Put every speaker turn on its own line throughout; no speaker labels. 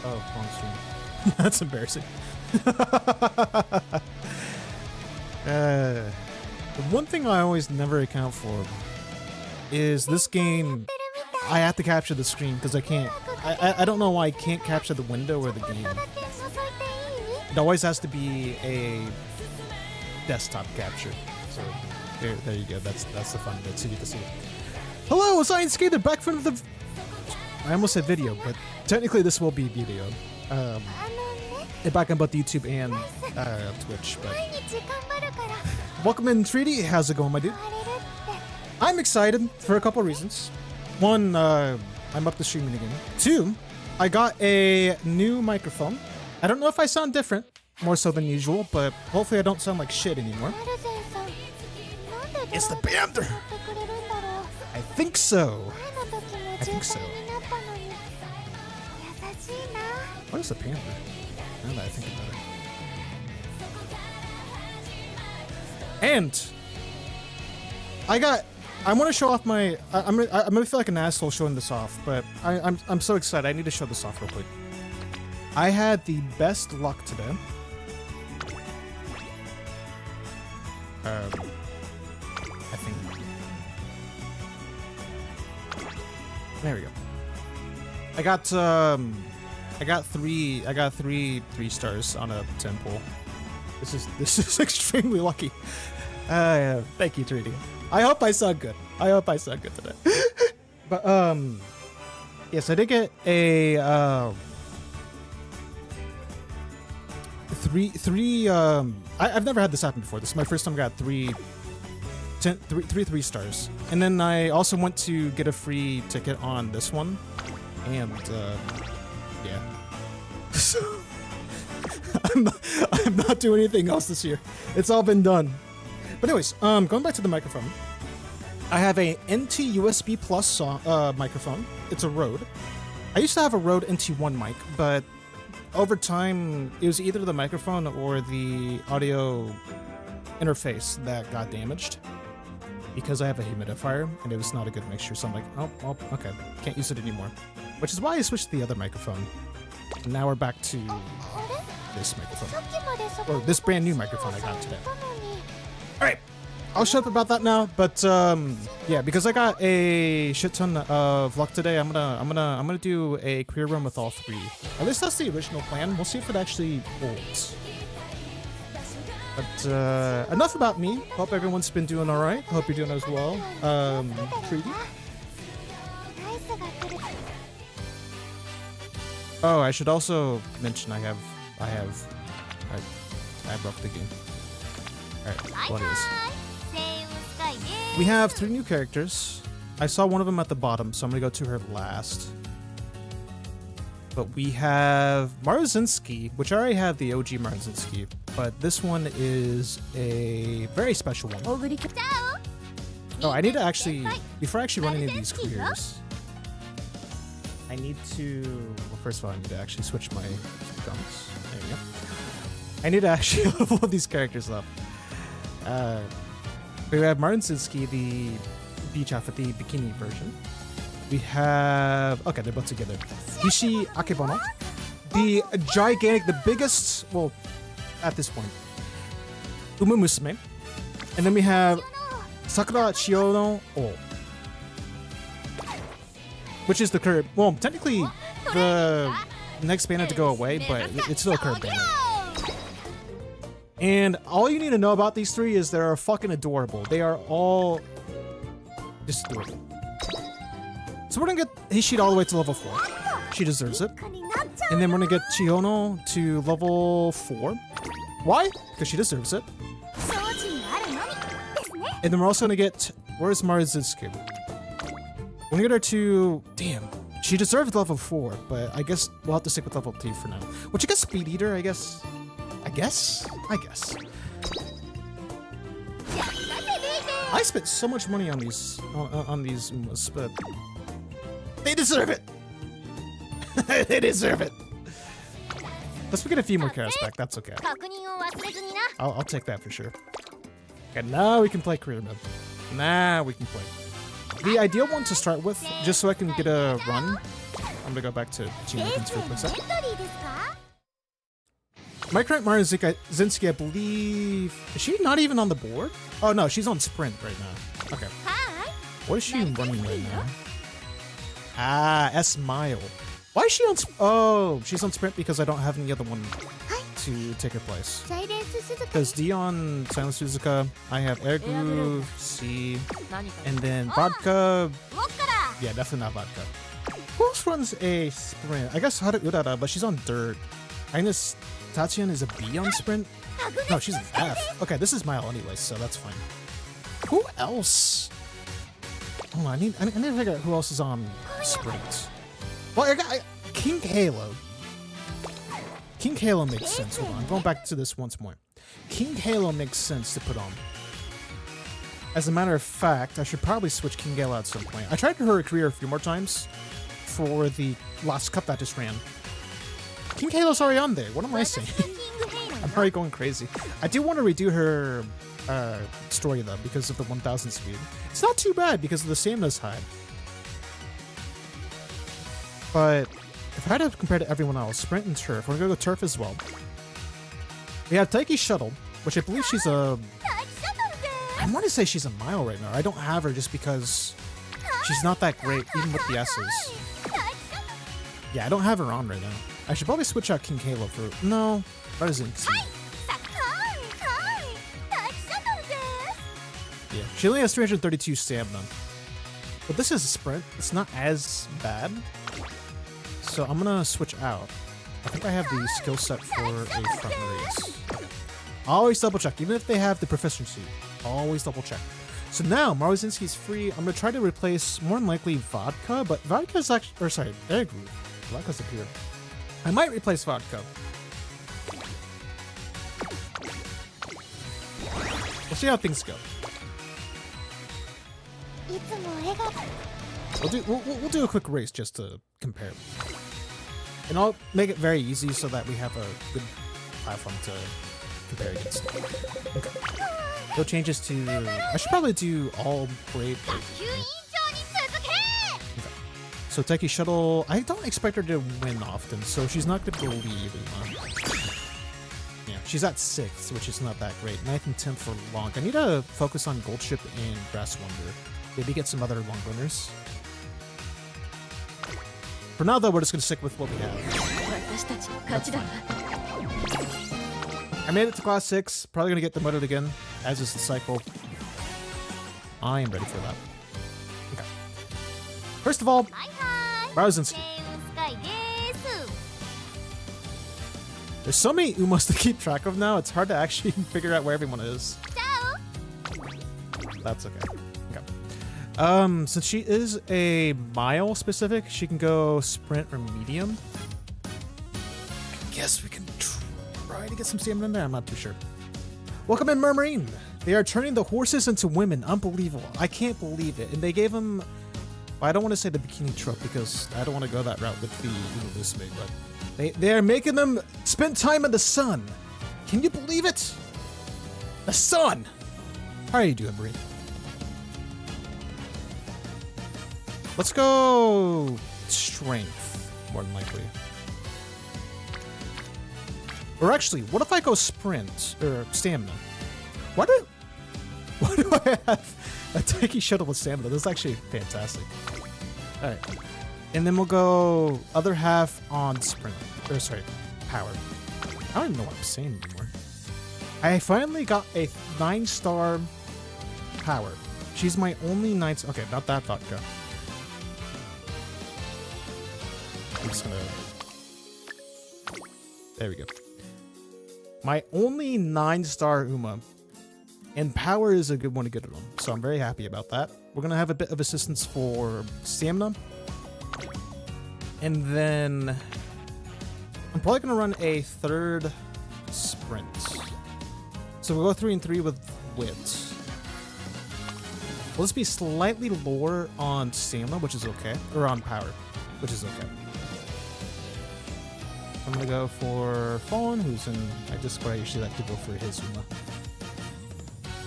Oh, wrong stream. That's embarrassing. The one thing I always never account for is this game. I have to capture the screen because I can't. I don't know why I can't capture the window or the game. It always has to be a desktop capture. So there you go. That's the fun bit. So you get to see it. Hello, Science Skater back from the. I almost said video, but technically this will be video. Back on both YouTube and Twitch. But welcome in 3D. How's it going, my dude? I'm excited for a couple of reasons. One, I'm up to streaming again. Two, I got a new microphone. I don't know if I sound different, more so than usual, but hopefully I don't sound like shit anymore. It's the panther! I think so. I think so. What is the panther? Now that I think about it. And I want to show off my. I'm gonna feel like an asshole showing this off, but I'm so excited. I need to show this off real quick. I had the best luck today. I think. There we go. I got three 3 stars on a 10 pull. This is extremely lucky. Thank you, 3D. I hope I sound good. I hope I sound good today. But yes, I did get a three. I've never had this happen before. This is my first time I got three 3 stars, and then I also went to get a free ticket on this one, and yeah. So I'm not doing anything else this year. It's all been done. But anyways, going back to the microphone, I have a NT USB Plus microphone. It's a Rode. I used to have a Rode NT1 mic, but over time, it was either the microphone or the audio interface that got damaged because I have a humidifier, and it was not a good mixture. So I'm like, oh, well, okay, can't use it anymore. Which is why I switched to the other microphone. And now we're back to this microphone, or this brand new microphone I got today. Alright, I'll shut up about that now, but yeah, because I got a shit ton of luck today, I'm gonna do a career run with all 3. At least that's the original plan. We'll see if it actually holds. But enough about me. Hope everyone's been doing alright. Hope you're doing as well. 3D. Oh, I should also mention I broke the game. Alright, what is? We have 3 new characters. I saw one of them at the bottom, so I'm gonna go to her last. But we have Maruzinski, which I already have the OG Maruzinski, but this one is a very special one. Oh, I need to actually, before I actually run any of these careers, I need to, well, first of all, I need to actually switch my guns. There we go. I need to actually level these characters up. We have Maruzinski, the beach outfit, the bikini version. We have, okay, they're both together. Hishi Akebono, the gigantic, the biggest, well, at this point, Umamusume. And then we have Sakura Chiono O, which is the curb. Well, technically, the next banner to go away, but it's still a curb banner. And all you need to know about these 3 is they're fucking adorable. They are all just adorable. So we're gonna get Hishida all the way to level 4. She deserves it. And then we're gonna get Chiono to level 4. Why? Because she deserves it. And then we're also gonna get, where's Maruzinski? We're gonna get her to, damn, she deserves level 4, but I guess we'll have to stick with level 2 for now. Which I guess Speed Eater, I guess. I spent so much money on these Umas, but they deserve it. They deserve it. Let's get a few more carrots back. That's okay. I'll take that for sure. Okay, now we can play career mode. Now we can play. The ideal one to start with, just so I can get a run, I'm gonna go back to Team Weapons for a quick sec. My current Maruzinski, I believe... Is she not even on the board? Oh no, she's on sprint right now. Okay. What is she running right now? Ah, S-Mile. Why is she on... Oh, she's on sprint because I don't have any other one to take her place. Because Dion, Silent Suzuka, I have Air Groove, C, and then Vodka. Yeah, definitely not Vodka. Who else runs a sprint? I guess Haru Urara, but she's on dirt. Ines Tachian is a B on sprint? No, she's an F. Okay, this is Mile anyways, so that's fine. Who else? Hold on, I need to figure out who else is on sprint. Well, I got King Halo. King Halo makes sense. Hold on, I'm going back to this once more. King Halo makes sense to put on. As a matter of fact, I should probably switch King Halo at some point. I tried her career a few more times for the last cup that just ran. King Halo's already on there. What am I saying? I'm already going crazy. I do want to redo her story though because of the 1000 speed. It's not too bad because of the stamina's high. But if I had to compare to everyone else, sprint and turf, we're gonna go turf as well. We have Taiki Shuttle, which I believe she's a... I want to say she's a Mile right now. I don't have her just because she's not that great, even with the S's. Yeah, I don't have her on right now. I should probably switch out King Halo for... No, Maruzinski. Yeah, she only has 332 stamina. But this is a sprint. It's not as bad. So I'm gonna switch out. I think I have the skill set for a front race. Always double check, even if they have the proficiency. Always double check. So now Maruzinski's free. I'm gonna try to replace more than likely Vodka, but Vodka's actually, or sorry, Air Groove. Vodka's up here. I might replace Vodka. We'll see how things go. We'll do a quick race just to compare. And I'll make it very easy so that we have a good platform to compare against. Okay. No changes to... I should probably do all great. Okay. So Taiki Shuttle, I don't expect her to win often, so she's not going to go lead. Yeah, she's at 6th, which is not that great. 9th and 10th for long. I need to focus on Gold Ship and Grass Wonder. Maybe get some other long runners. For now, though, we're just going to stick with what we have. I made it to Class 6. Probably going to get demoted again, as is the cycle. I am ready for that. Okay. First of all, Maruzinski. There's so many Umas to keep track of now, it's hard to actually figure out where everyone is. That's okay. Since she is a Mile specific, she can go sprint or medium. I guess we can try to get some stamina in there. I'm not too sure. Welcome in, Mermarine. They are turning the horses into women. Unbelievable. I can't believe it. And they gave them... Well, I don't want to say the bikini trope because I don't want to go that route with the Umamusume, but they are making them spend time in the sun. Can you believe it? The sun. How are you doing, Marie? Let's go strength, more than likely. Or actually, what if I go sprint or stamina? Why do I have a Taiki Shuttle with stamina? That's actually fantastic. All right, and then we'll go other half on sprint. Or sorry, power. I don't even know what I'm saying anymore. I finally got a 9-star power. She's my only 9. Okay, not that vodka. I'm just gonna... There we go. My only 9-star Uma. And power is a good one to get it on. So I'm very happy about that. We're gonna have a bit of assistance for stamina. And then... I'm probably gonna run a 3rd sprint. So we'll go 3 and 3 with wit. Let's be slightly lower on stamina, which is okay. Or on power, which is okay. I'm gonna go for Fallen, who's in my Discord. I usually like to go for his Uma.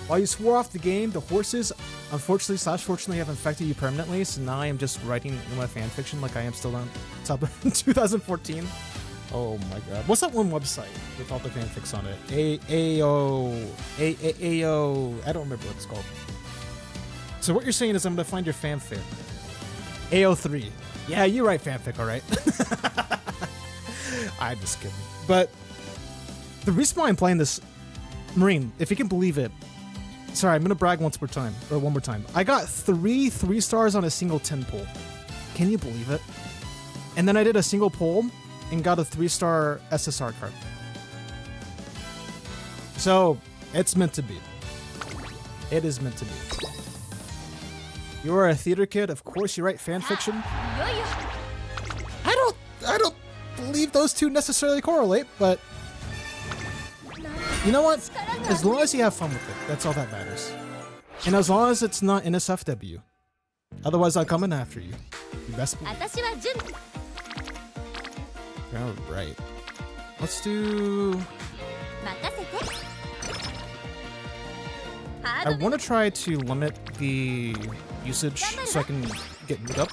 While you swore off the game, the horses unfortunately slash fortunately have infected you permanently, so now I am just writing my fanfiction like I am still on top of 2014. Oh my god. What's that one website with all the fanfics on it? AO. I don't remember what it's called. So what you're saying is I'm gonna find your fanfic. AO3. Yeah, you write fanfic, alright. I'm just kidding. But the reason why I'm playing this, Marine, if you can believe it, sorry, I'm gonna brag one more time. I got 3 stars on a single 10 pull. Can you believe it? And then I did a single pull and got a 3-star SSR card. So it's meant to be. It is meant to be. You are a theater kid, of course you write fan fiction. I don't believe those two necessarily correlate, but you know what? As long as you have fun with it, that's all that matters. And as long as it's not NSFW. Otherwise I'll come in after you. You best believe. Alright. Let's do... I want to try to limit the usage so I can get moved up.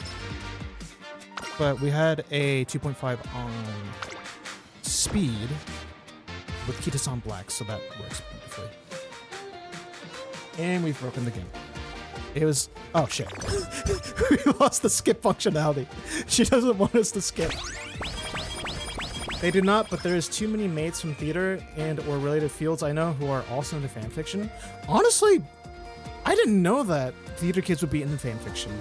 But we had a 2.5 on speed with Kita-san Black, so that works beautifully. And we've broken the game. It was... Oh shit. We lost the skip functionality. She doesn't want us to skip. They do not, but there's too many mates from theater and or related fields I know who are also into fanfiction. Honestly, I didn't know that theater kids would be into fanfiction.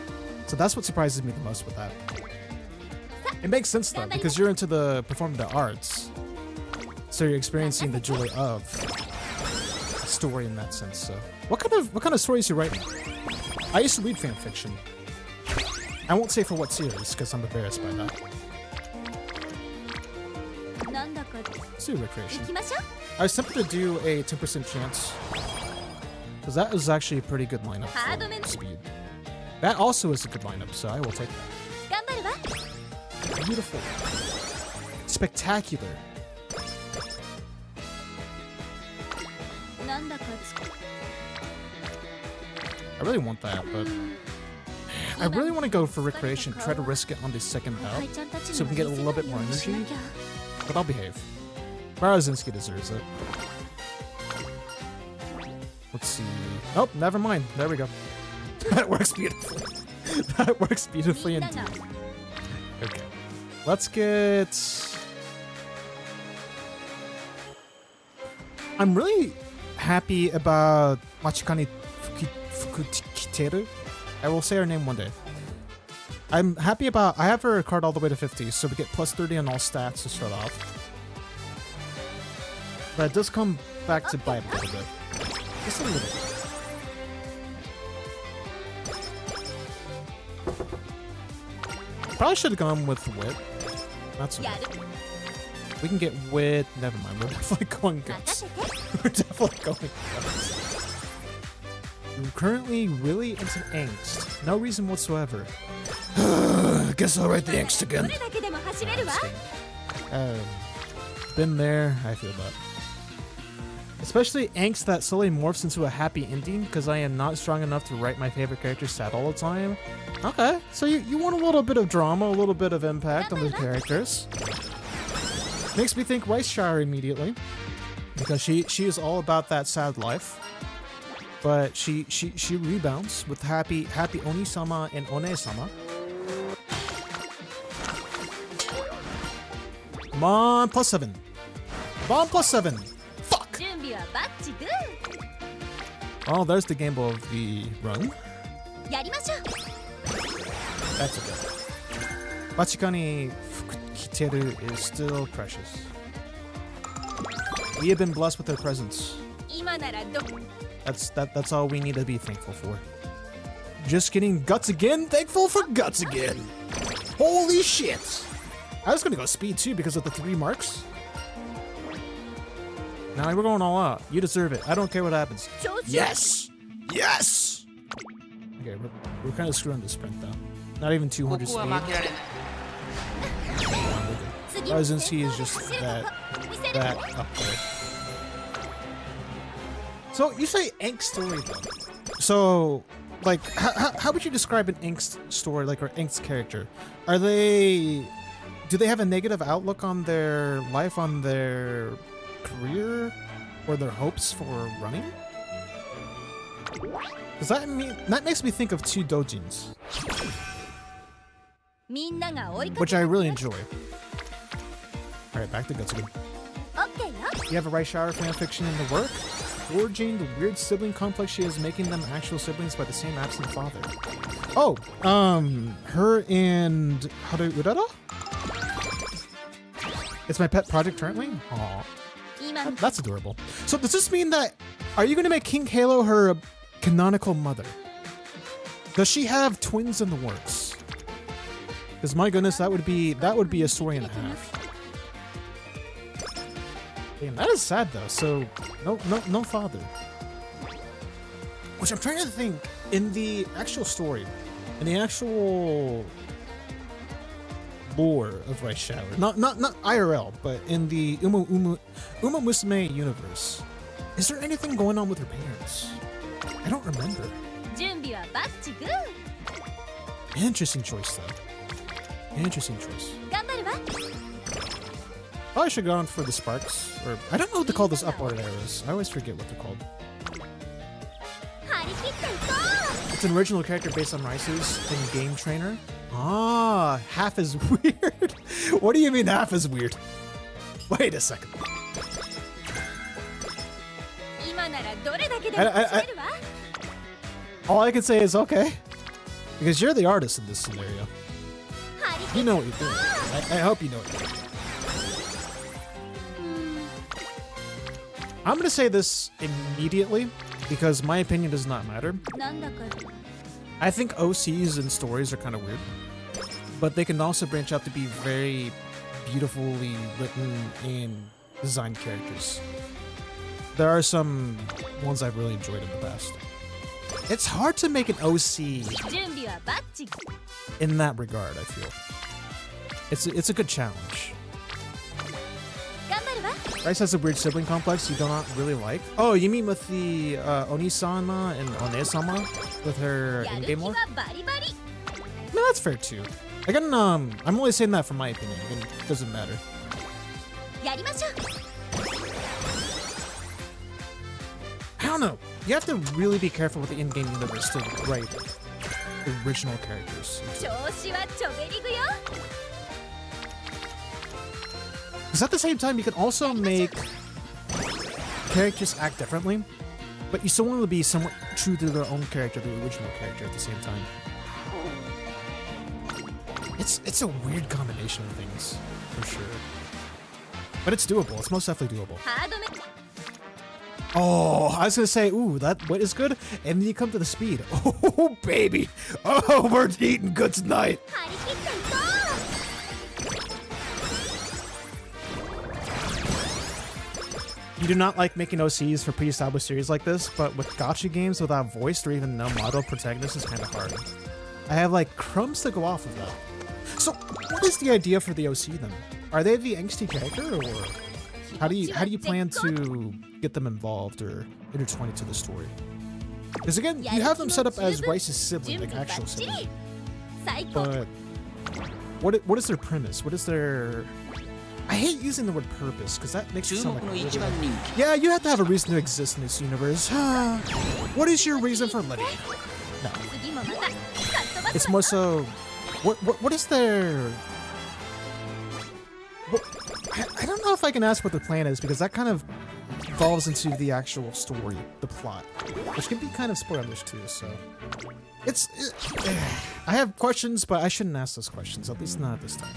So that's what surprises me the most with that. It makes sense though, because you're into the performing arts. So you're experiencing the joy of a story in that sense. So what kind of stories you writing? I used to read fanfiction. I won't say for what series, because I'm embarrassed by that. Let's do recreation. I was tempted to do a 10% chance, because that was actually a pretty good lineup for speed. That also is a good lineup, so I will take that. Beautiful. Spectacular. I really want that, but I really want to go for recreation, try to risk it on the second bout, so we can get a little bit more energy, but I'll behave. Barazinski deserves it. Let's see. Oh, never mind. There we go. That works beautifully. That works beautifully indeed. Okay. Let's get... I'm really happy about Machikani Fukukiteru. I will say her name one day. I'm happy about... I have her card all the way to 50, so we get plus 30 on all stats to start off. But it does come back to bite a little bit. Just a little bit. Probably should have gone with wit. That's okay. We can get wit. Never mind. We're definitely going guts. We're definitely going guts. I'm currently really into angst. No reason whatsoever. Guess I'll write the angst again. Been there. I feel that. Especially angst that slowly morphs into a happy ending because I am not strong enough to write my favorite character sad all the time. Okay, so you want a little bit of drama, a little bit of impact on the characters. Makes me think Rice Shire immediately because she is all about that sad life. But she rebounds with happy Oni-sama and One-sama. Come on, +7. Come on, +7. Oh, there's the gamble of the run. That's okay. Machikani Fukukiteru is still precious. We have been blessed with her presence. That's all we need to be thankful for. Just getting guts again? Thankful for guts again. Holy shit! I was gonna go speed too because of the 3 marks. Now we're going all out. You deserve it. I don't care what happens. Yes! Yes! Okay, we're kind of screwing this sprint though. Not even 200 speed. Barazinski is just that up there. So you say angst story though. So like, how would you describe an angst story, like, or angst character? Are they, do they have a negative outlook on their life, on their career, or their hopes for running? Does that mean, that makes me think of two doujins, which I really enjoy. Alright, back to Gutsugan. You have a Rice Shower fanfiction in the work? Forging the weird sibling complex she is, making them actual siblings by the same absent father. Oh, her and Haru Urara? It's my pet project currently? Aw. That's adorable. So does this mean that, are you gonna make King Halo her canonical mother? Does she have twins in the works? Because my goodness, that would be a story and a half. Damn, that is sad though. So no father. Which I'm trying to think, in the actual story, in the actual lore of Rice Shower, not IRL, but in the Umamusume universe, is there anything going on with her parents? I don't remember. Interesting choice though. Interesting choice. Probably should have gone for the sparks, or I don't know what to call those upward arrows. I always forget what they're called. It's an original character based on Rice's in Game Trainer. Ah, half as weird. What do you mean half as weird? Wait a second. All I can say is okay, because you're the artist in this scenario. You know what you're doing. I hope you know what you're doing. I'm gonna say this immediately because my opinion does not matter. I think OCs and stories are kind of weird, but they can also branch out to be very beautifully written and designed characters. There are some ones I've really enjoyed in the past. It's hard to make an OC in that regard, I feel. It's a good challenge. Rice has a weird sibling complex you do not really like. Oh, you mean with the Oni-sama and One-sama with her in-game lore? No, that's fair too. Again, I'm only saying that from my opinion. Again, it doesn't matter. I don't know. You have to really be careful with the in-game universe to write the original characters. Because at the same time, you can also make characters act differently, but you still want to be somewhat true to their own character, the original character at the same time. It's a weird combination of things, for sure. But it's doable. It's most definitely doable. Oh, I was gonna say, ooh, that what is good? And then you come to the speed. Oh, baby. Oh, we're eating good tonight. You do not like making OCs for pre-established series like this, but with gacha games without voiced or even no model protagonist is kind of hard. I have like crumbs to go off of that. So, what is the idea for the OC then? Are they the angsty character, or how do you plan to get them involved or intertwined into the story? Because again, you have them set up as Rice's sibling, like actual sibling. But what is their premise? What is their... I hate using the word purpose, because that makes it sound like a really... Yeah, you have to have a reason to exist in this universe. What is your reason for living? No. It's more so... What is their... I don't know if I can ask what their plan is, because that kind of evolves into the actual story, the plot, which can be kind of spoilerish too, so... I have questions, but I shouldn't ask those questions, at least not at this time.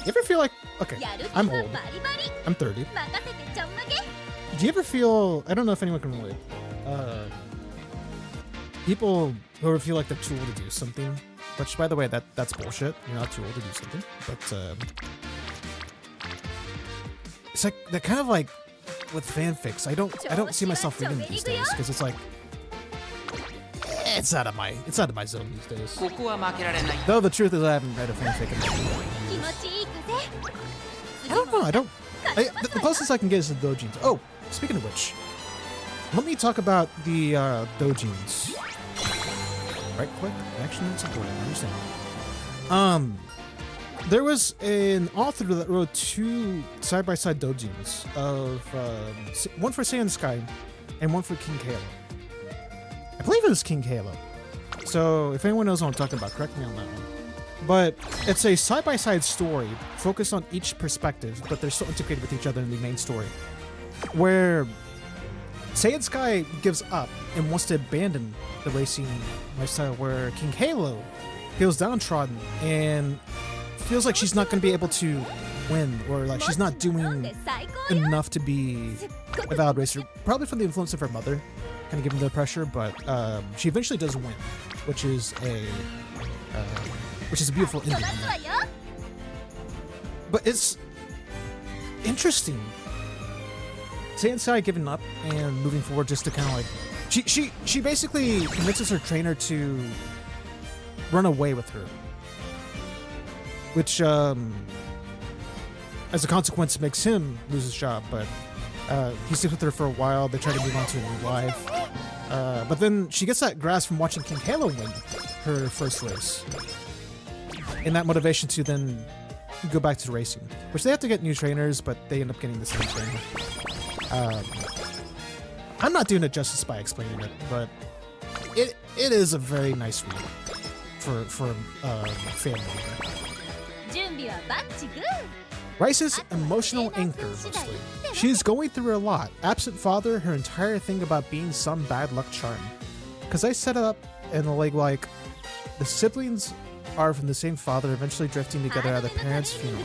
You ever feel like... Okay, I'm old. I'm 30. Do you ever feel... I don't know if anyone can relate. People who ever feel like they're too old to do something. Which, by the way, that's bullshit. You're not too old to do something. But, it's like... They're kind of like... With fanfics, I don't see myself reading these days, because it's like... It's out of my zone these days. Though the truth is I haven't read a fanfic in I don't know, the closest I can get is the doujins. Oh, speaking of which, let me talk about the doujins. Right click? Action and support. I understand. There was an author that wrote 2 side-by-side doujins of one for Saiyan Sky and one for King Halo. I believe it was King Halo. So if anyone knows what I'm talking about, correct me on that one. But it's a side-by-side story focused on each perspective, but they're still integrated with each other in the main story. Where Saiyan Sky gives up and wants to abandon the racing lifestyle, where King Halo feels downtrodden and feels like she's not going to be able to win, or like she's not doing enough to be a valid racer. Probably from the influence of her mother, kind of giving the pressure, but she eventually does win, which is a beautiful ending. But it's interesting. Saiyan Sky giving up and moving forward just to kind of like she basically convinces her trainer to run away with her, which as a consequence makes him lose his job. But he sticks with her for a while. They try to move on to a new life, but then she gets that grasp from watching King Halo win her first race, and that motivation to then go back to racing, which they have to get new trainers, but they end up getting the same trainer. I'm not doing it justice by explaining it, but it is a very nice read for family. Rice's emotional anchor, mostly. She's going through a lot. Absent father, her entire thing about being some bad luck charm. Because I set it up in a like the siblings are from the same father, eventually drifting together at their parents' funeral.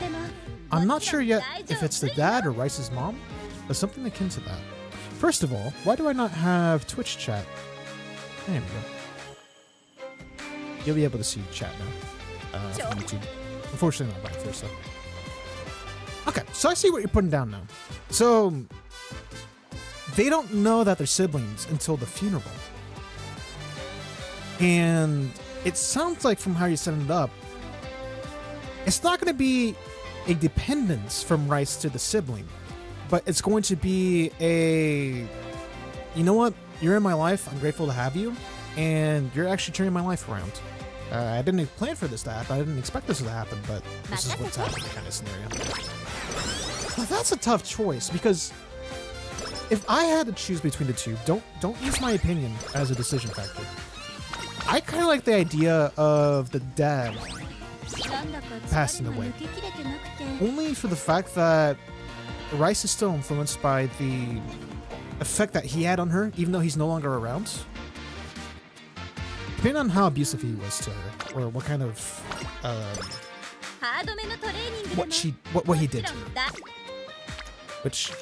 I'm not sure yet if it's the dad or Rice's mom, but something akin to that. First of all, why do I not have Twitch chat? There we go. You'll be able to see chat now from YouTube. Unfortunately, not vice versa. Okay, so I see what you're putting down now. So they don't know that they're siblings until the funeral. And it sounds like from how you're setting it up, it's not going to be a dependence from Rice to the sibling, but it's going to be a, you know what, you're in my life, I'm grateful to have you, and you're actually turning my life around. I didn't plan for this to happen, I didn't expect this to happen, but this is what's happening kind of scenario. Now, that's a tough choice, because if I had to choose between the two, don't use my opinion as a decision factor. I kind of like the idea of the dad passing away, only for the fact that Rice is still influenced by the effect that he had on her, even though he's no longer around. Depending on how abusive he was to her, or what kind of what he did to her. Which,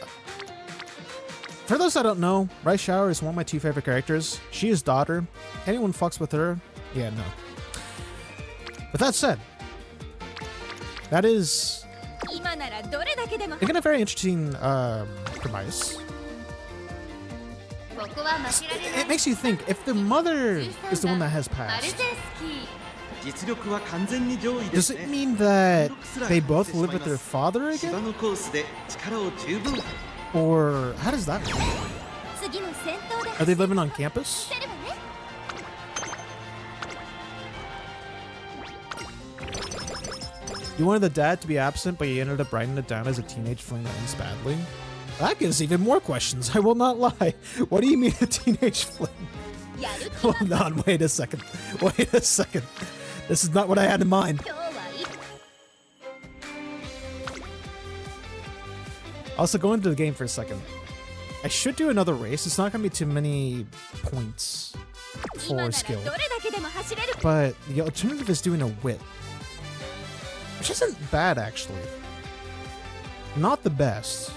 for those that don't know, Rice Shower is one of my 2 favorite characters. She is daughter. Anyone fucks with her, yeah, no. With that said, that is again a very interesting premise. It makes you think, if the mother is the one that has passed, does it mean that they both live with their father again? Or how does that work? Are they living on campus? You wanted the dad to be absent, but you ended up writing it down as a teenage fling that ends badly? That gives even more questions, I will not lie. What do you mean a teenage fling? Hold on, wait a second. Wait a second. This is not what I had in mind. Also, go into the game for a second. I should do another race. It's not going to be too many points for skill. But the alternative is doing a wit, which isn't bad, actually. Not the best,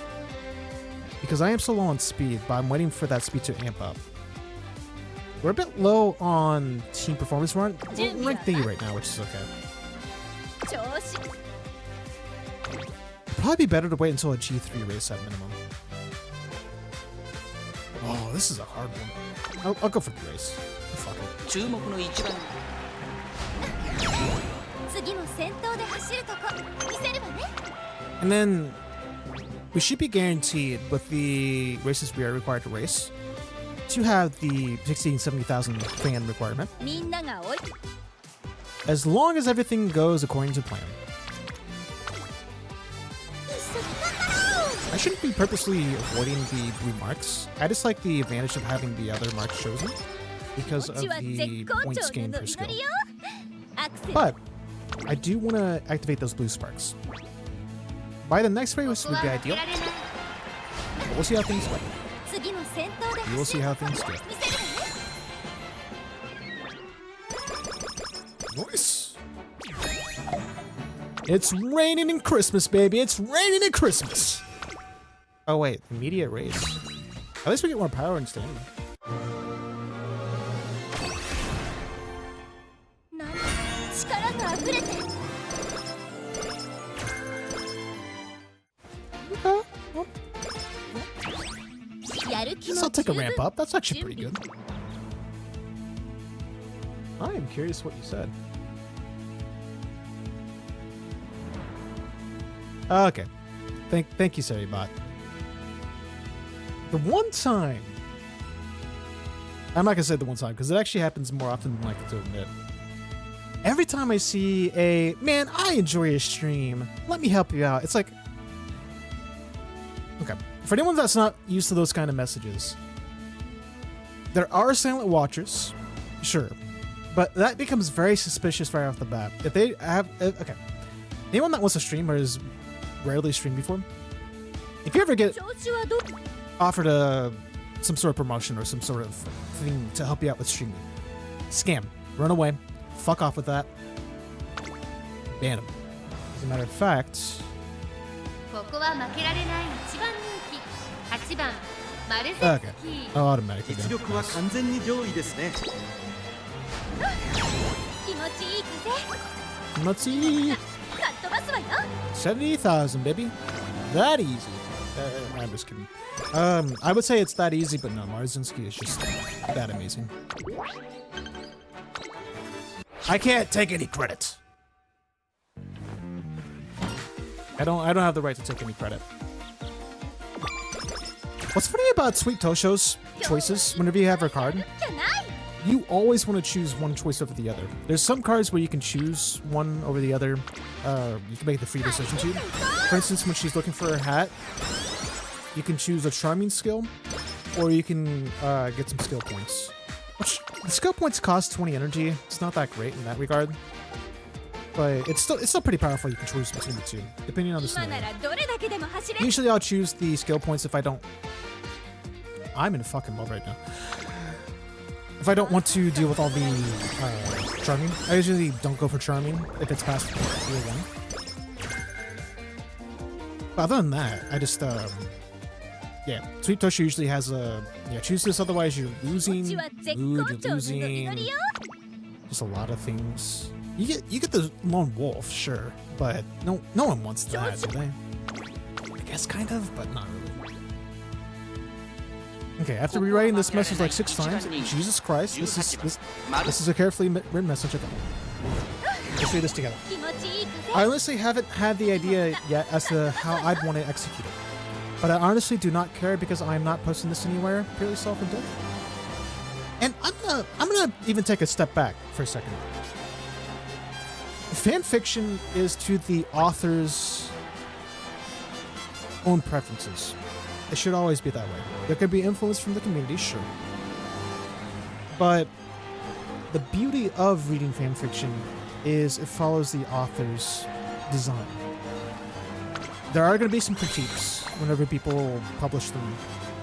because I am so low on speed, but I'm waiting for that speed to amp up. We're a bit low on team performance. We're ranked D right now, which is okay. Probably be better to wait until a G3 race at minimum. Oh, this is a hard one. I'll go for the race. Fuck it. And then we should be guaranteed with the races we are required to race to have the 60,000 70,000 fan requirement, as long as everything goes according to plan. I shouldn't be purposely avoiding the blue marks. I just like the advantage of having the other marks chosen because of the points gained per skill. But I do want to activate those blue sparks. By the next race would be ideal. But we'll see how things go. We will see how things go. Nice. It's raining in Christmas, baby. It's raining in Christmas. Oh wait, immediate race. At least we get more power in standing. I'll take a ramp up. That's actually pretty good. I am curious what you said. Okay. Thank you, Saribot. The one time, I'm not gonna say the one time because it actually happens more often than I like to admit. Every time I see a man, I enjoy your stream, let me help you out. It's like, okay, for anyone that's not used to those kind of messages, there are silent watchers, sure, but that becomes very suspicious right off the bat. If they have, okay, anyone that wants to stream or has rarely streamed before, if you ever get offered some sort of promotion or some sort of thing to help you out with streaming, scam, run away, fuck off with that, ban them. As a matter of fact, okay, I'll automatically ban it. 70,000, baby. That easy. I'm just kidding. I would say it's that easy, but no, Marzinski is just that amazing. I can't take any credit. I don't have the right to take any credit. What's funny about Sweet Tosho's choices, whenever you have her card, you always want to choose one choice over the other. There's some cards where you can choose one over the other. You can make the free decision to. For instance, when she's looking for her hat, you can choose a charming skill, or you can get some skill points. Which, the skill points cost 20 energy. It's not that great in that regard, but it's still pretty powerful. You can choose between the two, depending on the scenario. Usually, I'll choose the skill points if I don't. I'm in fucking love right now. If I don't want to deal with all the charming, I usually don't go for charming if it's past tier 1. But other than that, I just yeah, Sweet Tosho usually has a choose this, otherwise you're losing. You're losing. Just a lot of things. You get the lone wolf, sure, but no one wants that, do they? I guess kind of, but not really. Okay, after rewriting this message like 6 times, Jesus Christ, this is a carefully written message. Let's read this together. I honestly haven't had the idea yet as to how I'd want to execute it, but I honestly do not care because I'm not posting this anywhere, purely self-indulgent. And I'm gonna even take a step back for a second. Fan fiction is to the author's own preferences. It should always be that way. There could be influence from the community, sure. But the beauty of reading fan fiction is it follows the author's design. There are going to be some critiques whenever people publish them.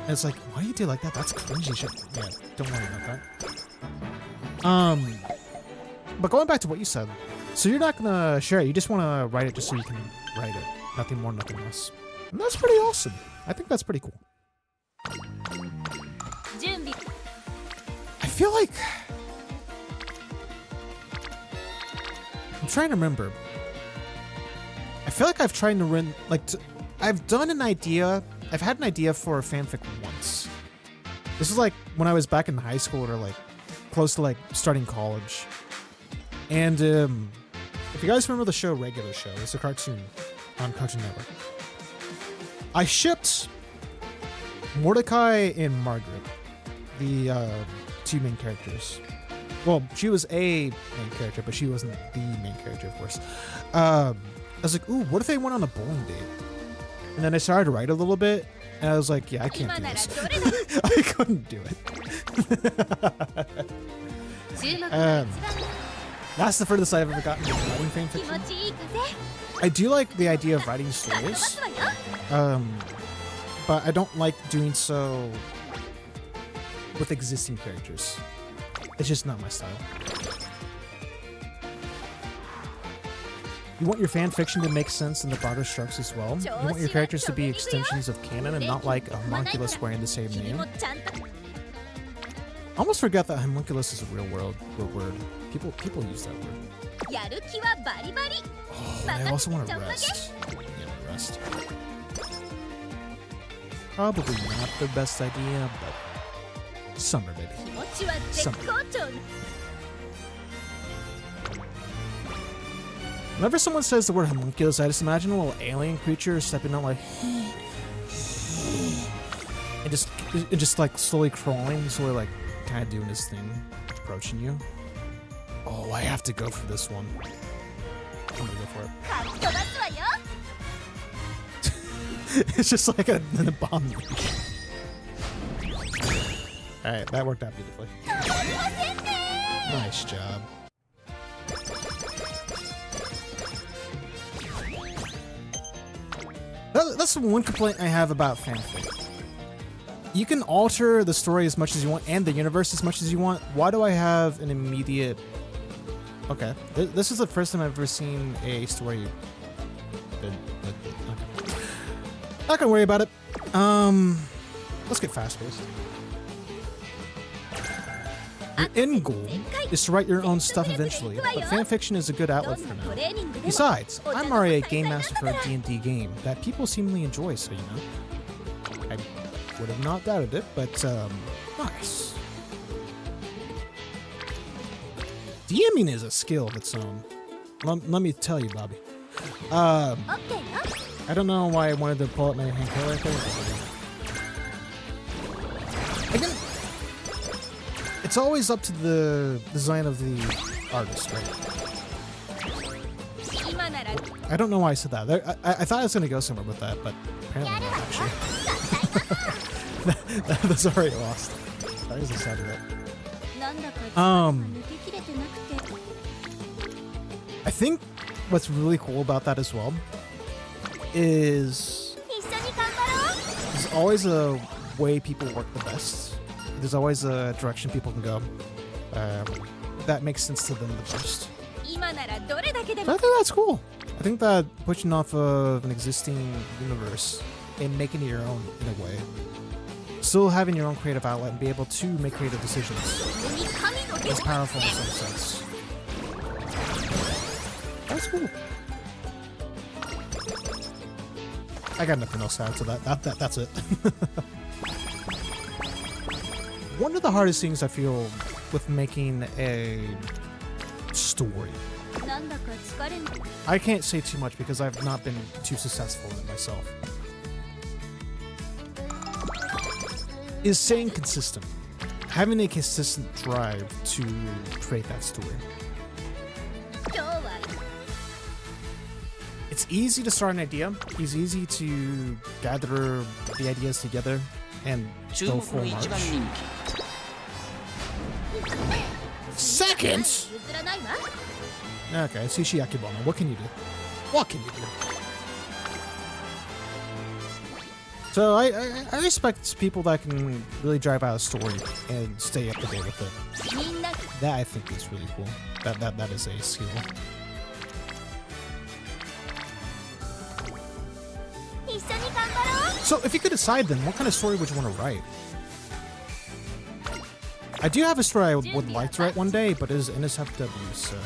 And it's like, why do you do like that? That's cringy shit. Yeah, don't worry about that. But going back to what you said, so you're not going to share it. You just want to write it just so you can write it. Nothing more, nothing less. And that's pretty awesome. I think that's pretty cool. I feel like I'm trying to remember. I feel like I've tried to run I've done an idea. I've had an idea for a fanfic once. This is like when I was back in high school or like close to like starting college. And if you guys remember the show Regular Show, it's a cartoon on Cartoon Network. I shipped Mordecai and Margaret. the two main characters. Well, she was a main character, but she wasn't the main character, of course. I was like, ooh, what if they went on a bowling date? And then I started to write a little bit, and I was like, yeah, I can't do this. I couldn't do it. That's the furthest I've ever gotten with writing fan fiction. I do like the idea of writing stories, but I don't like doing so with existing characters. It's just not my style. You want your fan fiction to make sense in the broader strokes as well. You want your characters to be extensions of canon and not like a homunculus wearing the same name. I almost forgot that homunculus is a real word. People use that word. Oh, I also want to rest. Yeah, rest. Probably not the best idea, but summer, baby. Summer. Whenever someone says the word homunculus, I just imagine a little alien creature stepping out like and just like slowly crawling, slowly like kind of doing this thing, approaching you. Oh, I have to go for this one. I'm gonna go for it. It's just like a bomb. Alright, that worked out beautifully. Nice job. That's the one complaint I have about fanfic. You can alter the story as much as you want and the universe as much as you want. Why do I have an immediate... Okay, this is the first time I've ever seen a story... Okay. Not gonna worry about it. Let's get fast-paced. Your end goal is to write your own stuff eventually, but fanfiction is a good outlet for now. Besides, I'm already a game master for a D&D game that people seemingly enjoy, so you know. I would have not doubted it, but nice. DMing is a skill of its own. Let me tell you, Bobby. I don't know why I wanted to pull up my hand right there. Again, it's always up to the design of the artist, right? I don't know why I said that. I thought I was going to go somewhere with that, but apparently not, actually. That's already lost. That was the side of it. I think what's really cool about that as well is there's always a way people work the best. There's always a direction people can go that makes sense to them the most. So I think that's cool. I think that pushing off of an existing universe and making it your own in a way, still having your own creative outlet and be able to make creative decisions is powerful in some sense. That's cool. I got nothing else to add to that. That's it. One of the hardest things I feel with making a story, I can't say too much because I've not been too successful in it myself, is staying consistent. Having a consistent drive to create that story. It's easy to start an idea. It's easy to gather the ideas together and go full march. Second? Okay, Sushi Akibana. What can you do? What can you do? So I respect people that can really drive out a story and stay up to date with it. That I think is really cool. That is a skill. So if you could decide then, what kind of story would you want to write? I do have a story I would like to write one day, but it is NSFW, so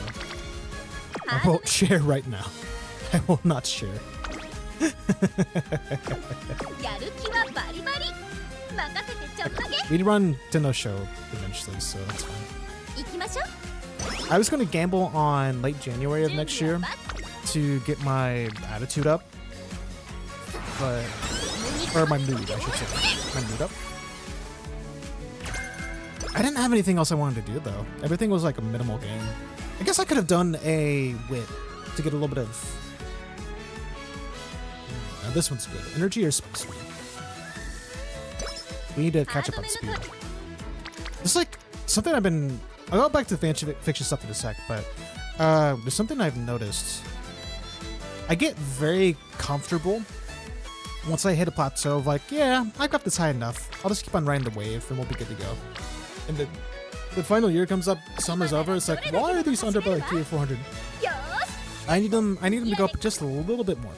I won't share right now. I will not share. We'd run Tenno Show eventually, so that's fine. I was going to gamble on late January of next year to get my attitude up, but or my mood, I should say, my mood up. I didn't have anything else I wanted to do though. Everything was like a minimal game. I guess I could have done a wit to get a little bit of. Now this one's good. Energy or speed? We need to catch up on speed. This is like something I've been. I'll go back to the fiction stuff in a sec, but there's something I've noticed. I get very comfortable once I hit a plateau of like, yeah, I've got this high enough. I'll just keep on riding the wave and we'll be good to go. And the final year comes up, summer's over, it's like, why are these under by like 300 or 400? I need them to go up just a little bit more.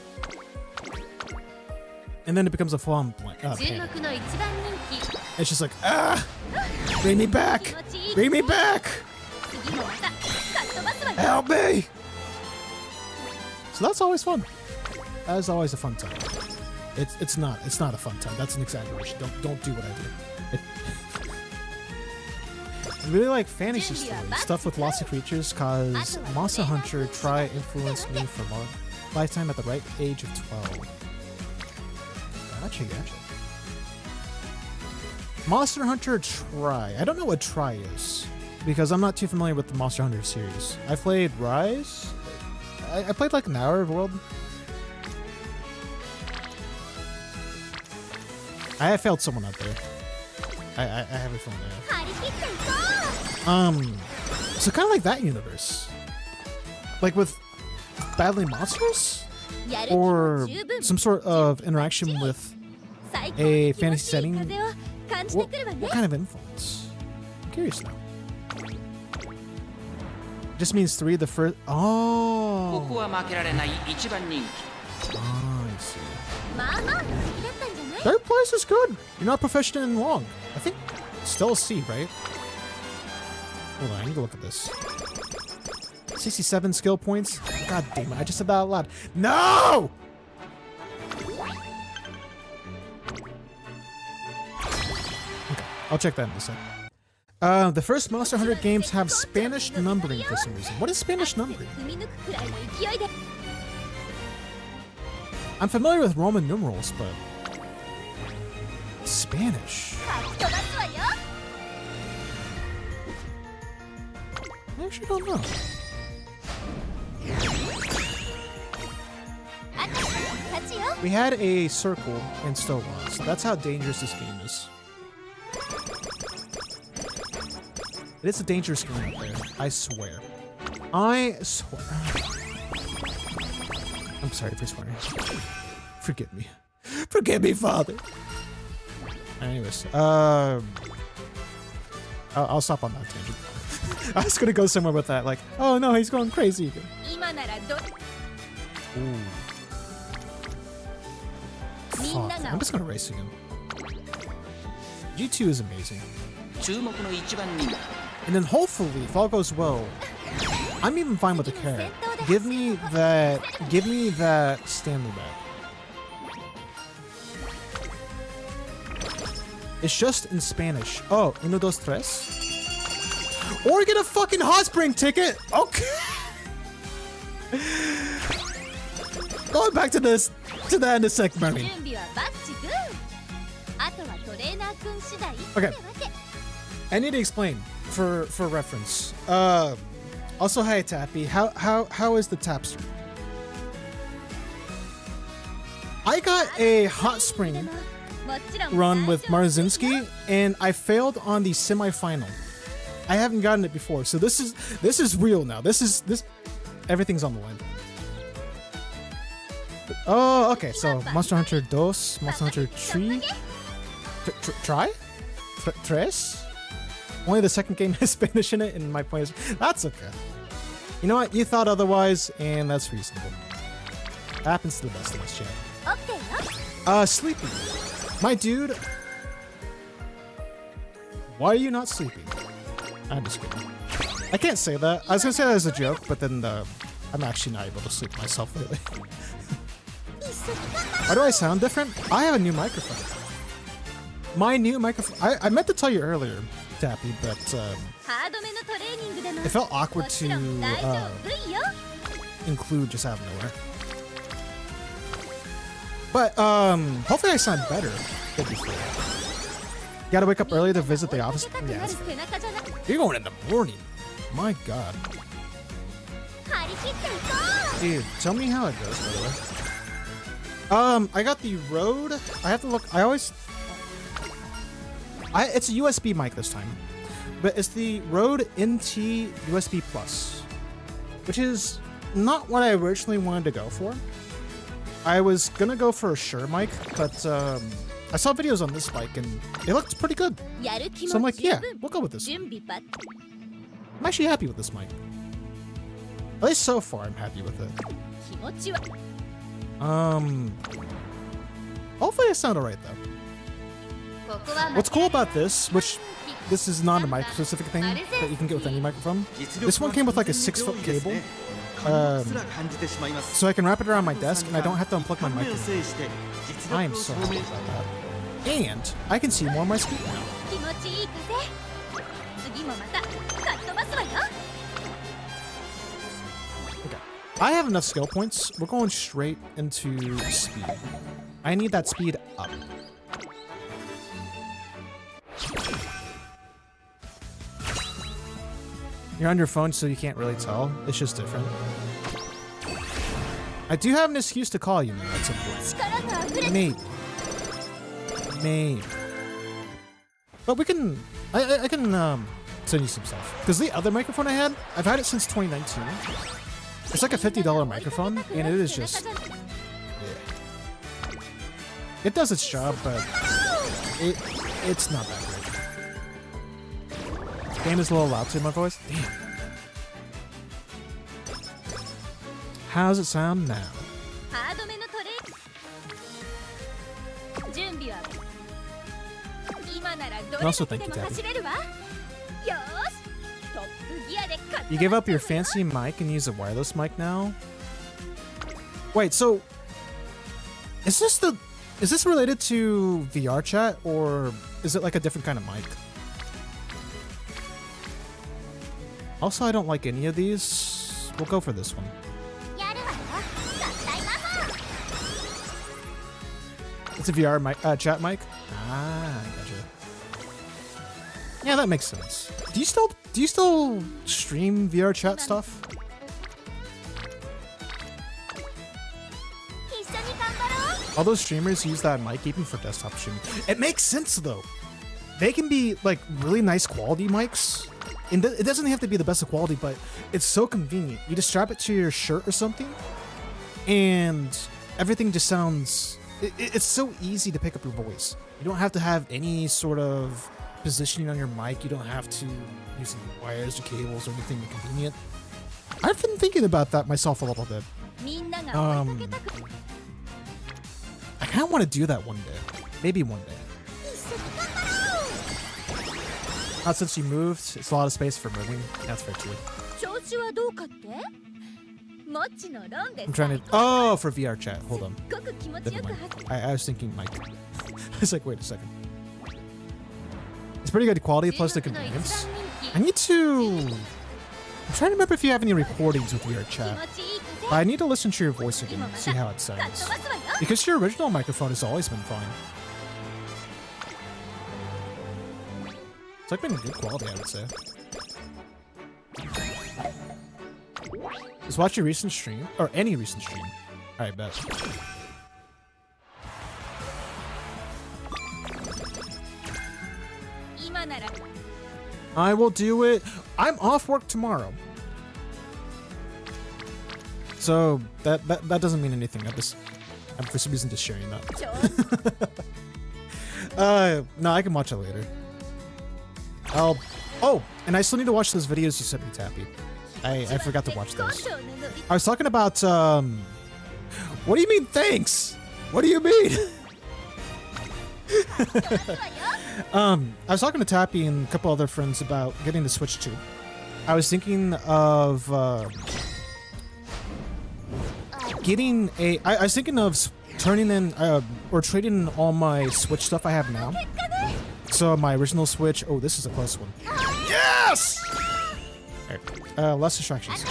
And then it becomes a full-on pain. It's just like, bring me back! Bring me back! Help me! So that's always fun. That is always a fun time. It's not a fun time. That's an exaggeration. Don't do what I do. I really like fantasy stuff with lots of creatures, cause Monster Hunter Try influenced me for a lifetime at the right age of 12. Gotcha. Monster Hunter Try. I don't know what Try is, because I'm not too familiar with the Monster Hunter series. I played Rise. I played like an hour of World. I have failed someone out there. I have a feeling I have. So kind of like that universe. Like with battling monsters? Or some sort of interaction with a fantasy setting? What kind of influence? I'm curious now. Just means 3 the first. Oh. I see. Third place is good. You're not proficient in long. I think still a C, right? Hold on, I need to look at this. 67 skill points. God damn it! I just said that out loud. No. Okay, I'll check that in a sec. The first Monster Hunter games have Spanish numbering for some reason. What is Spanish numbering? I'm familiar with Roman numerals, but Spanish. I actually don't know. We had a circle in Stonewall, so that's how dangerous this game is. It is a dangerous game out there, I swear. I swear. I'm sorry for swearing. Forgive me. Forgive me, Father. Anyways, I'll stop on that tangent. I was gonna go somewhere with that, like, oh no, he's going crazy again. Ooh. Fuck, I'm just gonna race again. G2 is amazing. And then hopefully, if all goes well, I'm even fine with the carrot. Give me that Stanley bag. It's just in Spanish. Oh, uno, dos, tres. Or get a fucking hot spring ticket. Okay. Going back to this, to the end of sec, Marine. Okay. I need to explain for reference. Also, hi Tappy. How is the tapster? I got a hot spring run with Marzinski, and I failed on the semi-final. I haven't gotten it before, so this is real now. This everything's on the line. Oh, okay. So Monster Hunter 2, Monster Hunter 3, Tres. Only the second game has Spanish in it, and my point is that's okay. You know what? You thought otherwise, and that's reasonable. That happens to the best of us, chat. Sleepy. My dude. Why are you not sleeping? I'm just kidding. I can't say that. I was gonna say that as a joke, but then I'm actually not able to sleep myself lately. Why do I sound different? I have a new microphone. My new microphone. I meant to tell you earlier, Tappy, but it felt awkward to include just out of nowhere. But hopefully I sound better than before. Gotta wake up early to visit the office. Yeah, you're going in the morning. My God. Dude, tell me how it goes, by the way. I got the Rode. I have to look. It's a USB mic this time, but it's the Rode NT USB Plus, which is not what I originally wanted to go for. I was gonna go for a Shure mic, but I saw videos on this mic and it looked pretty good. So I'm like, yeah, we'll go with this. I'm actually happy with this mic. At least so far, I'm happy with it. Hopefully I sound alright though. What's cool about this, which this is not a mic specific thing that you can get with any microphone. This one came with like a 6-foot cable. So I can wrap it around my desk and I don't have to unplug my mic anymore. I am so happy about that. And I can see more of my screen now. Okay. I have enough skill points. We're going straight into speed. I need that speed up. You're on your phone, so you can't really tell. It's just different. I do have an excuse to call you now at some point. Maybe. Maybe. But we can... I can send you some stuff. Because the other microphone I had, I've had it since 2019. It's like a $50 microphone, and it is just... Yeah. It does its job, but it's not that great. Game is a little loud to my voice. Damn. How's it sound now? And also thank you, Tabby. You gave up your fancy mic and use a wireless mic now? Wait, so is this related to VR chat, or is it like a different kind of mic? Also, I don't like any of these. We'll go for this one. It's a VR mic, chat mic. Ah, gotcha. Yeah, that makes sense. Do you still stream VR chat stuff? All those streamers use that mic even for desktop streaming. It makes sense though. They can be like really nice quality mics. And it doesn't have to be the best of quality, but it's so convenient. You just strap it to your shirt or something, and everything just sounds... It's so easy to pick up your voice. You don't have to have any sort of positioning on your mic. You don't have to use any wires or cables or anything inconvenient. I've been thinking about that myself a little bit. I kind of want to do that one day. Maybe one day. Not since you moved, it's a lot of space for moving. That's fair too. I'm trying to... Oh, for VR chat. Hold on. Never mind. I was thinking mic. I was like, wait a second. It's pretty good quality plus the convenience. I need to... I'm trying to remember if you have any recordings with VR chat. I need to listen to your voice again and see how it sounds. Because your original microphone has always been fine. It's like been good quality, I would say. Just watch your recent stream, or any recent stream. Alright, bet. I will do it. I'm off work tomorrow. So that doesn't mean anything. I'm for some reason just sharing that. No, I can watch it later. Oh, and I still need to watch those videos you sent me, Tappy. I forgot to watch those. I was talking about, what do you mean, thanks? What do you mean? I was talking to Tappy and a couple other friends about getting the Switch 2. I was thinking of, getting a... I was thinking of turning in, or trading in all my Switch stuff I have now. So my original Switch... Oh, this is a close one. Yes! Alright, less distractions.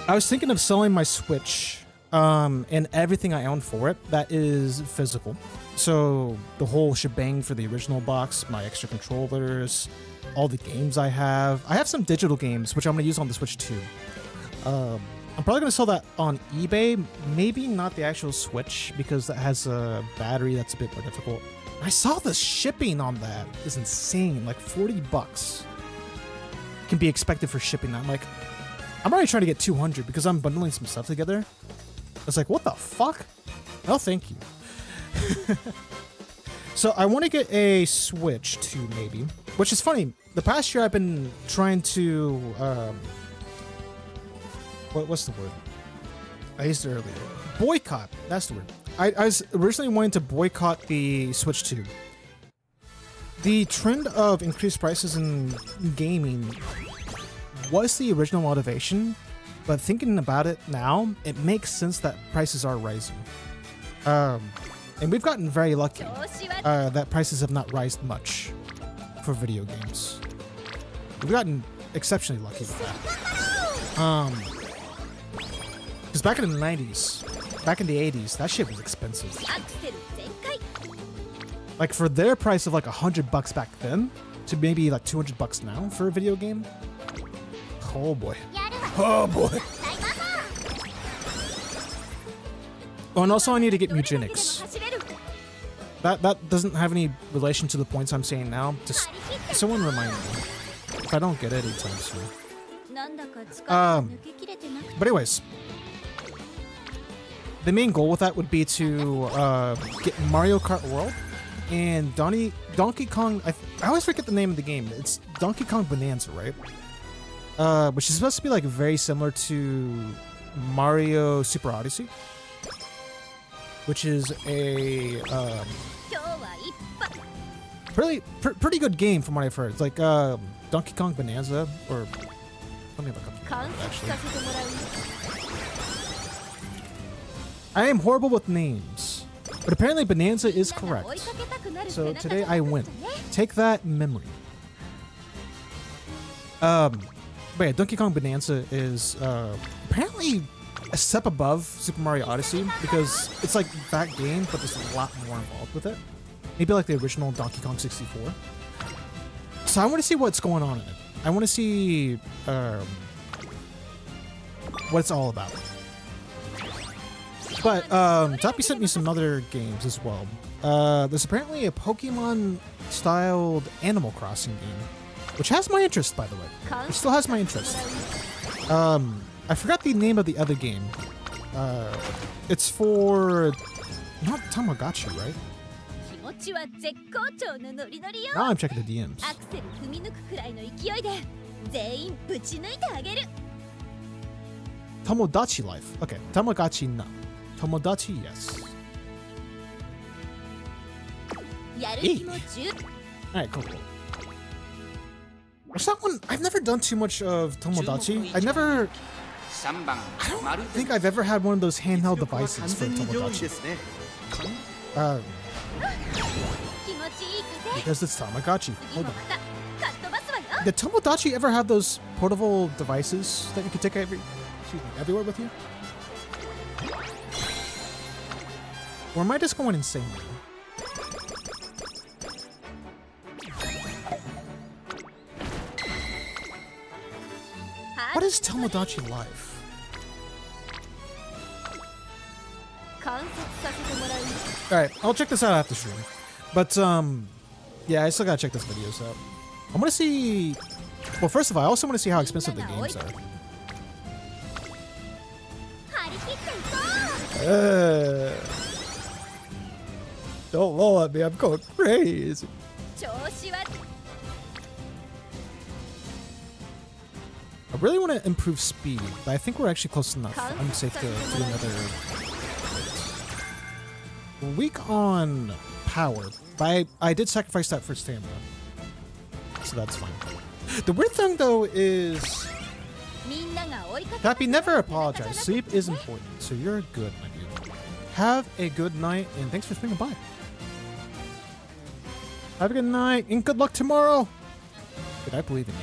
I was thinking of selling my Switch, and everything I own for it that is physical. So the whole shebang for the original box, my extra controllers, all the games I have. I have some digital games, which I'm going to use on the Switch too. I'm probably going to sell that on eBay. Maybe not the actual Switch, because that has a battery that's a bit more difficult. I saw the shipping on that is insane, like $40 can be expected for shipping. I'm like, I'm already trying to get 200 because I'm bundling some stuff together. I was like, what the fuck? No, thank you. So I want to get a Switch too, maybe. Which is funny. The past year I've been trying to what's the word? I used it earlier. Boycott. That's the word. I was originally wanting to boycott the Switch 2. The trend of increased prices in gaming was the original motivation, but thinking about it now, it makes sense that prices are rising. And we've gotten very lucky that prices have not risen much for video games. We've gotten exceptionally lucky with that. Because back in the 90s, back in the 80s, that shit was expensive. Like for their price of like $100 back then to maybe like $200 now for a video game. Oh boy. Oh boy. Oh, and also I need to get Mugenics. That doesn't have any relation to the points I'm saying now. Just someone remind me if I don't get it anytime soon. But anyways, the main goal with that would be to get Mario Kart World and Donkey Kong. I always forget the name of the game. It's Donkey Kong Bonanza, right? Which is supposed to be like very similar to Mario Super Odyssey, which is a pretty good game from what I've heard. It's like Donkey Kong Bonanza, or let me look up actually. I am horrible with names, but apparently Bonanza is correct. So today I win. Take that memory. But yeah, Donkey Kong Bonanza is apparently a step above Super Mario Odyssey because it's like that game, but there's a lot more involved with it. Maybe like the original Donkey Kong 64. So I want to see what's going on in it. I want to see what it's all about. But Tappy sent me some other games as well. There's apparently a Pokemon-styled Animal Crossing game, which has my interest, by the way. It still has my interest. I forgot the name of the other game. It's for not Tamagotchi, right? Now I'm checking the DMs. Tomodachi Life. Okay, Tamagotchi no. Tomodachi, yes. Alright, cool. There's that one. I've never done too much of Tomodachi. I don't think I've ever had one of those handheld devices for Tomodachi. Because it's Tamagotchi. Hold on. Did Tomodachi ever have those portable devices that you could take everywhere with you? Or am I just going insane now? What is Tomodachi Life? Alright, I'll check this out after stream. But, yeah, I still gotta check this videos out. I wanna see... Well, first of all, I also wanna see how expensive the games are. Don't roll at me, I'm going crazy. I really want to improve speed, but I think we're actually close enough. I'm safe to do another week on power. But I did sacrifice that for stamina, so that's fine. The weird thing though is, Happy, never apologize. Sleep is important, so you're good, my dude. Have a good night, and thanks for swinging by. Have a good night, and good luck tomorrow. Dude, I believe in you.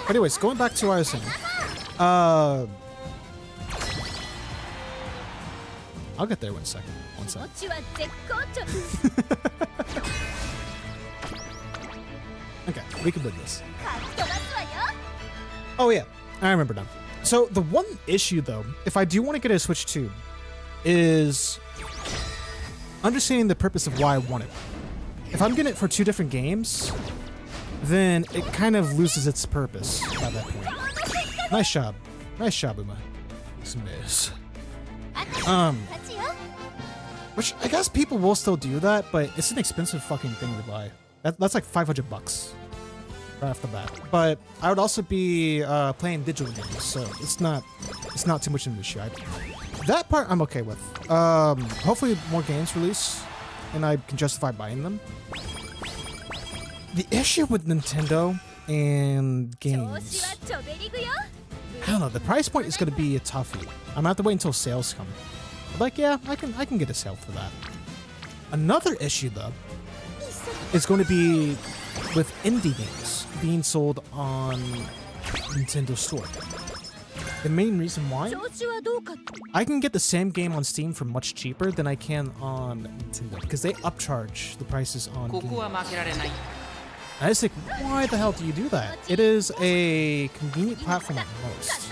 Anyways, going back to what I was saying. I'll get there in a second. One second. Okay, we can win this. Oh yeah, I remember now. So the one issue though, if I do want to get a Switch 2, is understanding the purpose of why I want it. If I'm getting it for 2 different games, then it kind of loses its purpose by that point. Nice job. Nice job, Uma. Musumes. Which I guess people will still do that, but it's an expensive fucking thing to buy. That's like $500 right off the bat. But I would also be playing digital games, so it's not too much of an issue. That part I'm okay with. Hopefully more games release, and I can justify buying them. The issue with Nintendo and games, I don't know, the price point is going to be a toughie. I'm going to have to wait until sales come. But like, yeah, I can get a sale for that. Another issue, though, is going to be with indie games being sold on Nintendo Store. The main reason why, I can get the same game on Steam for much cheaper than I can on Nintendo, because they upcharge the prices on games. I just think, why the hell do you do that? It is a convenient platform at most.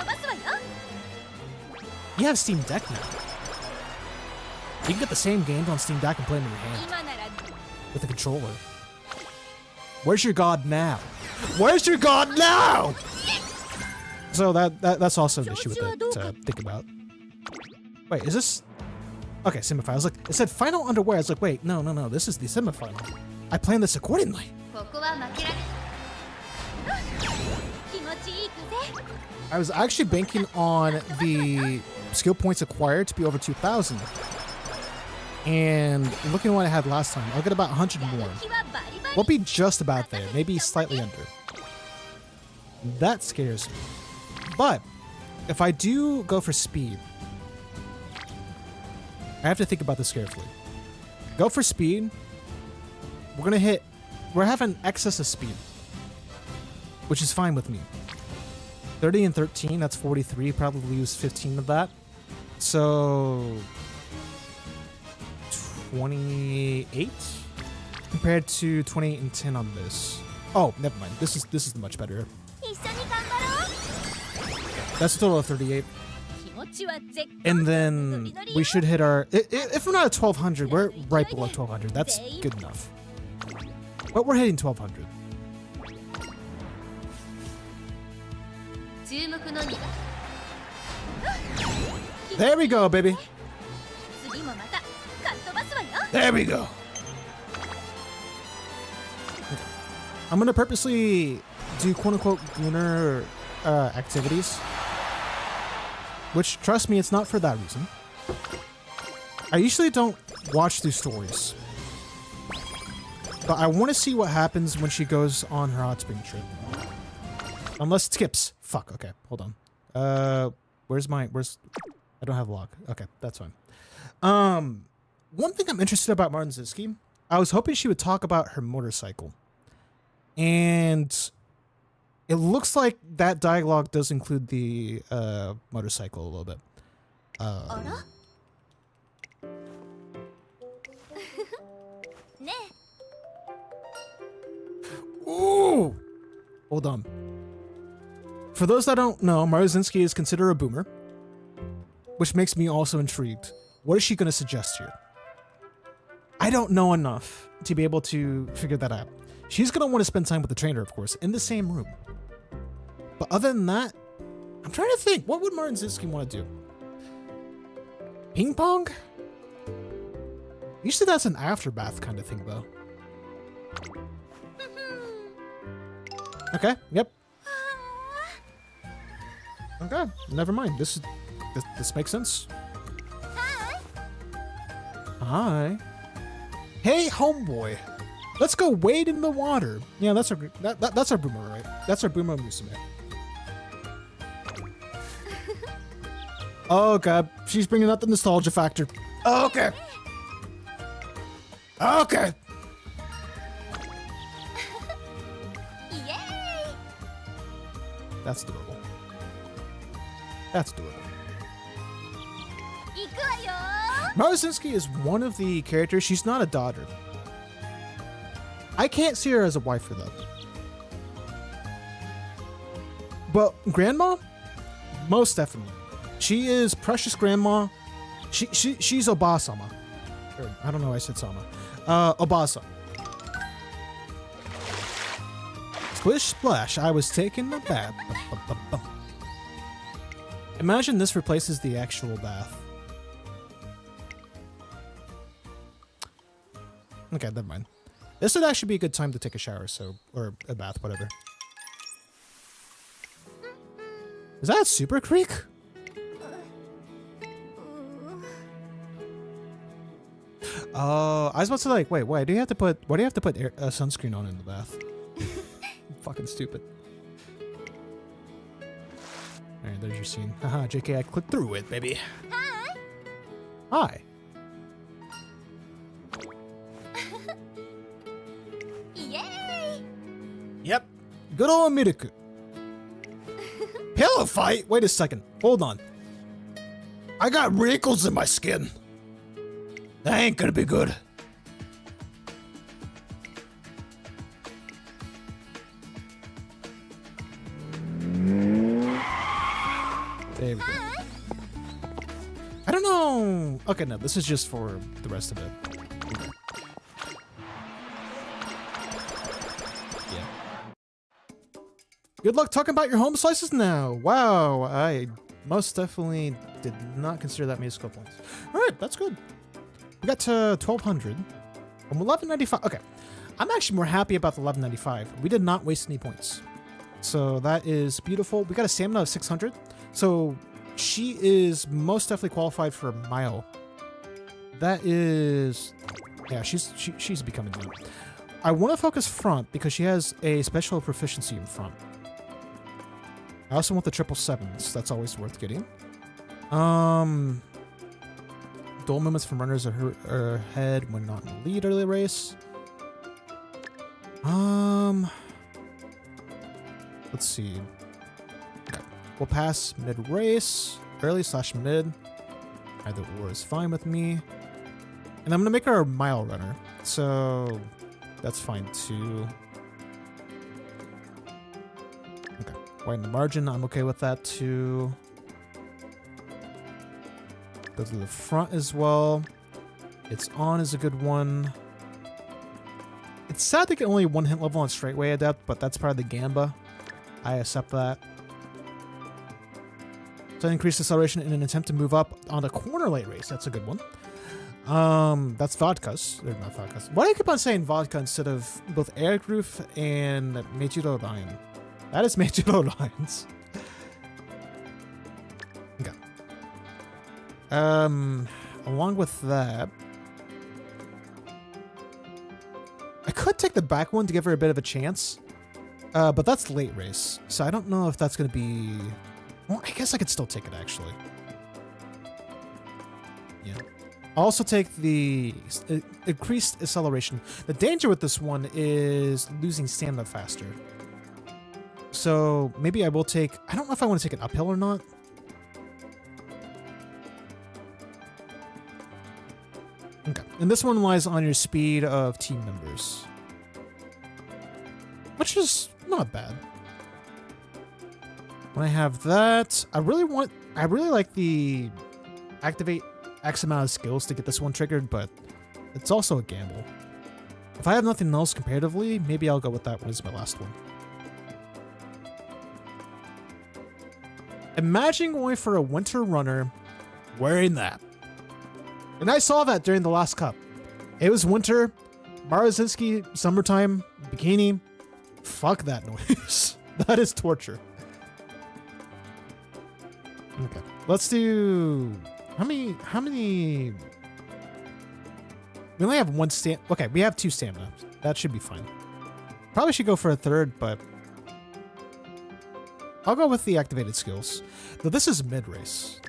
You have Steam Deck now. You can get the same games on Steam Deck and play them in your hand with a controller. Where's your god now? Where's your god now? So that's also an issue with it to think about. Wait, is this? Okay, semifinal. I was like, it said final underwear. I was like, wait, no, this is the semifinal. I planned this accordingly. I was actually banking on the skill points acquired to be over 2,000. And looking at what I had last time, I'll get about 100 more. We'll be just about there, maybe slightly under. That scares me. But if I do go for speed, I have to think about this carefully. Go for speed. We're having excess of speed, which is fine with me. 30 and 13, that's 43. Probably use 15 of that. So 28 compared to 28 and 10 on this. Oh, never mind. This is much better. That's a total of 38. And then we should hit our... If we're not at 1,200, we're right below 1,200. That's good enough. But we're hitting 1,200. There we go, baby. There we go. I'm going to purposely do quote-unquote gooner activities. Which, trust me, it's not for that reason. I usually don't watch these stories. But I want to see what happens when she goes on her hot spring trip. Unless it skips. Fuck, okay, hold on. Where's... I don't have a log. Okay, that's fine. One thing I'm interested about Martin Zinsky, I was hoping she would talk about her motorcycle. And it looks like that dialogue does include the motorcycle a little bit. Ooh! Hold on. For those that don't know, Maruzinski is considered a boomer, which makes me also intrigued. What is she going to suggest here? I don't know enough to be able to figure that out. She's going to want to spend time with the trainer, of course, in the same room. But other than that, I'm trying to think. What would Martin Zinsky want to do? Ping pong? Usually that's an aftermath kind of thing, though. Okay, yep. Okay, never mind. This makes sense. Hi. Hey, homeboy. Let's go wade in the water. Yeah, that's our boomer, right? That's our boomer musume. Oh god, she's bringing up the nostalgia factor. Oh, okay. Okay. That's doable. That's doable. Marazinski is one of the characters. She's not a daughter. I can't see her as a waifu though. But grandma, most definitely. She is precious grandma. She's Obasama. Or, I don't know why I said Sama. Obasa. Splish splash, I was taking a bath. Imagine this replaces the actual bath. Okay, never mind. This would actually be a good time to take a shower, or a bath, whatever. Is that Super Creek? Oh, I was about to say, like, wait, why do you have to put sunscreen on in the bath? Fucking stupid. Alright, there's your scene. Haha, JK, I clicked through it, baby.
Hi.
Hi.
Yay!
Yep. Good old Miruku. Pillow fight? Wait a second. Hold on. I got wrinkles in my skin. That ain't gonna be good. There we go. I don't know. Okay, no, this is just for the rest of it. Yeah. Good luck talking about your home slices now. Wow, I most definitely did not consider that musical points. All right, that's good. We got to 1200 from 1195. Okay, I'm actually more happy about the 1195. We did not waste any points. So that is beautiful. We got a stamina of 600. So she is most definitely qualified for a mile. That is, yeah, she's becoming one. I want to focus front because she has a special proficiency in front. I also want the 777s. That's always worth getting. Dual movements from runners are ahead when not in the lead early race. Let's see. Okay. We'll pass mid-race, early/mid. Either or is fine with me. And I'm gonna make her a mile runner, so that's fine too. Okay. Widen the margin, I'm okay with that too. Go to the front as well. It's on is a good one. It's sad to get only one hit level on straightway adept, but that's part of the gamba. I accept that. So increase acceleration in an attempt to move up on a corner late race. That's a good one. That's vodkas. They're not vodkas. Why do I keep on saying vodka instead of both Eric Roof and Meijiro Lion? That is Meijiro Lions. Okay. Along with that, I could take the back one to give her a bit of a chance, but that's late race, so I don't know if that's going to be... Well, I guess I could still take it, actually. Yeah. I'll also take the increased acceleration. The danger with this one is losing stamina faster. So maybe I will take... I don't know if I want to take it uphill or not. Okay. And this one relies on your speed of team members, which is not bad. When I have that, I really like the activate X amount of skills to get this one triggered, but it's also a gamble. If I have nothing else comparatively, maybe I'll go with that one as my last one. Imagine going for a winter runner wearing that. And I saw that during the last cup. It was winter, Marazinski, summertime, bikini. Fuck that noise. That is torture. Okay, let's do... How many... We only have one okay, we have 2 stamina. That should be fine. Probably should go for a third, but... I'll go with the activated skills. Though this is mid-race.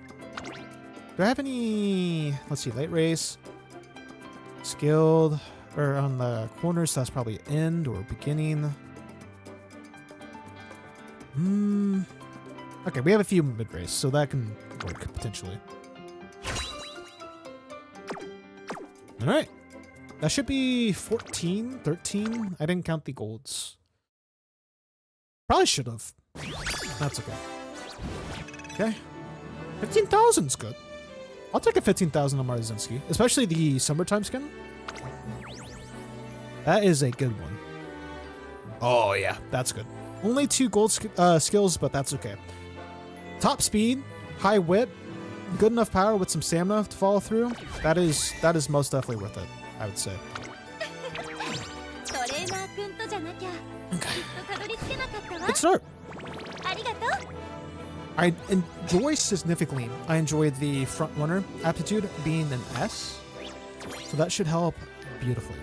Do I have any... Let's see, late race. Skilled. Or on the corners, that's probably end or beginning. Okay, we have a few mid-race, so that can work, potentially. All right. That should be 14, 13. I didn't count the golds. Probably should have. That's okay. Okay. 15,000's good. I'll take a 15,000 on Marzinski, especially the summertime skin. That is a good one. Oh yeah, that's good. Only 2 gold skills, but that's okay. Top speed, high wit, good enough power with some stamina to follow through. That is most definitely worth it, I would say. Okay. Good start. I enjoy significantly. I enjoy the front runner aptitude being an S, so that should help beautifully.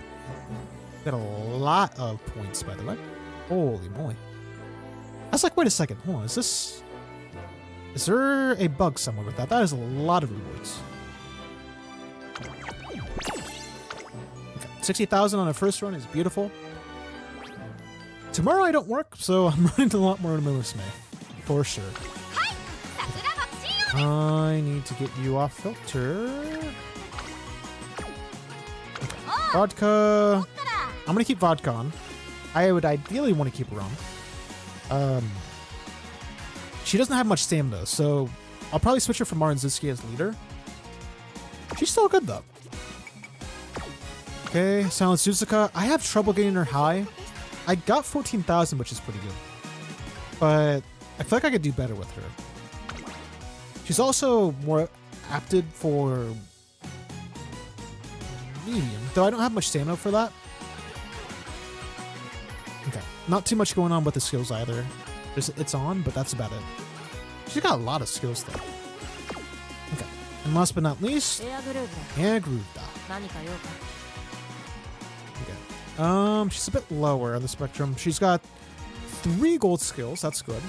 Got a lot of points, by the way. Holy moly! I was like, wait a second. Hold on. Is there a bug somewhere with that? That is a lot of rewards. Okay. 60,000 on a first run is beautiful. Tomorrow I don't work, so I'm running a lot more Umamusume. For sure. I need to get you off filter. Okay. Vodka. I'm gonna keep vodka on. I would ideally want to keep her on. She doesn't have much stamina, so I'll probably switch her from Marzinski as leader. She's still good though. Okay, Silent Suzuka. I have trouble getting her high. I got 14,000, which is pretty good. But I feel like I could do better with her. She's also more apted for medium, though I don't have much stamina for that. Okay, not too much going on with the skills either. It's on, but that's about it. She's got a lot of skills though. Okay, and last but not least, Agruda. Okay, she's a bit lower on the spectrum. She's got 3 gold skills, that's good.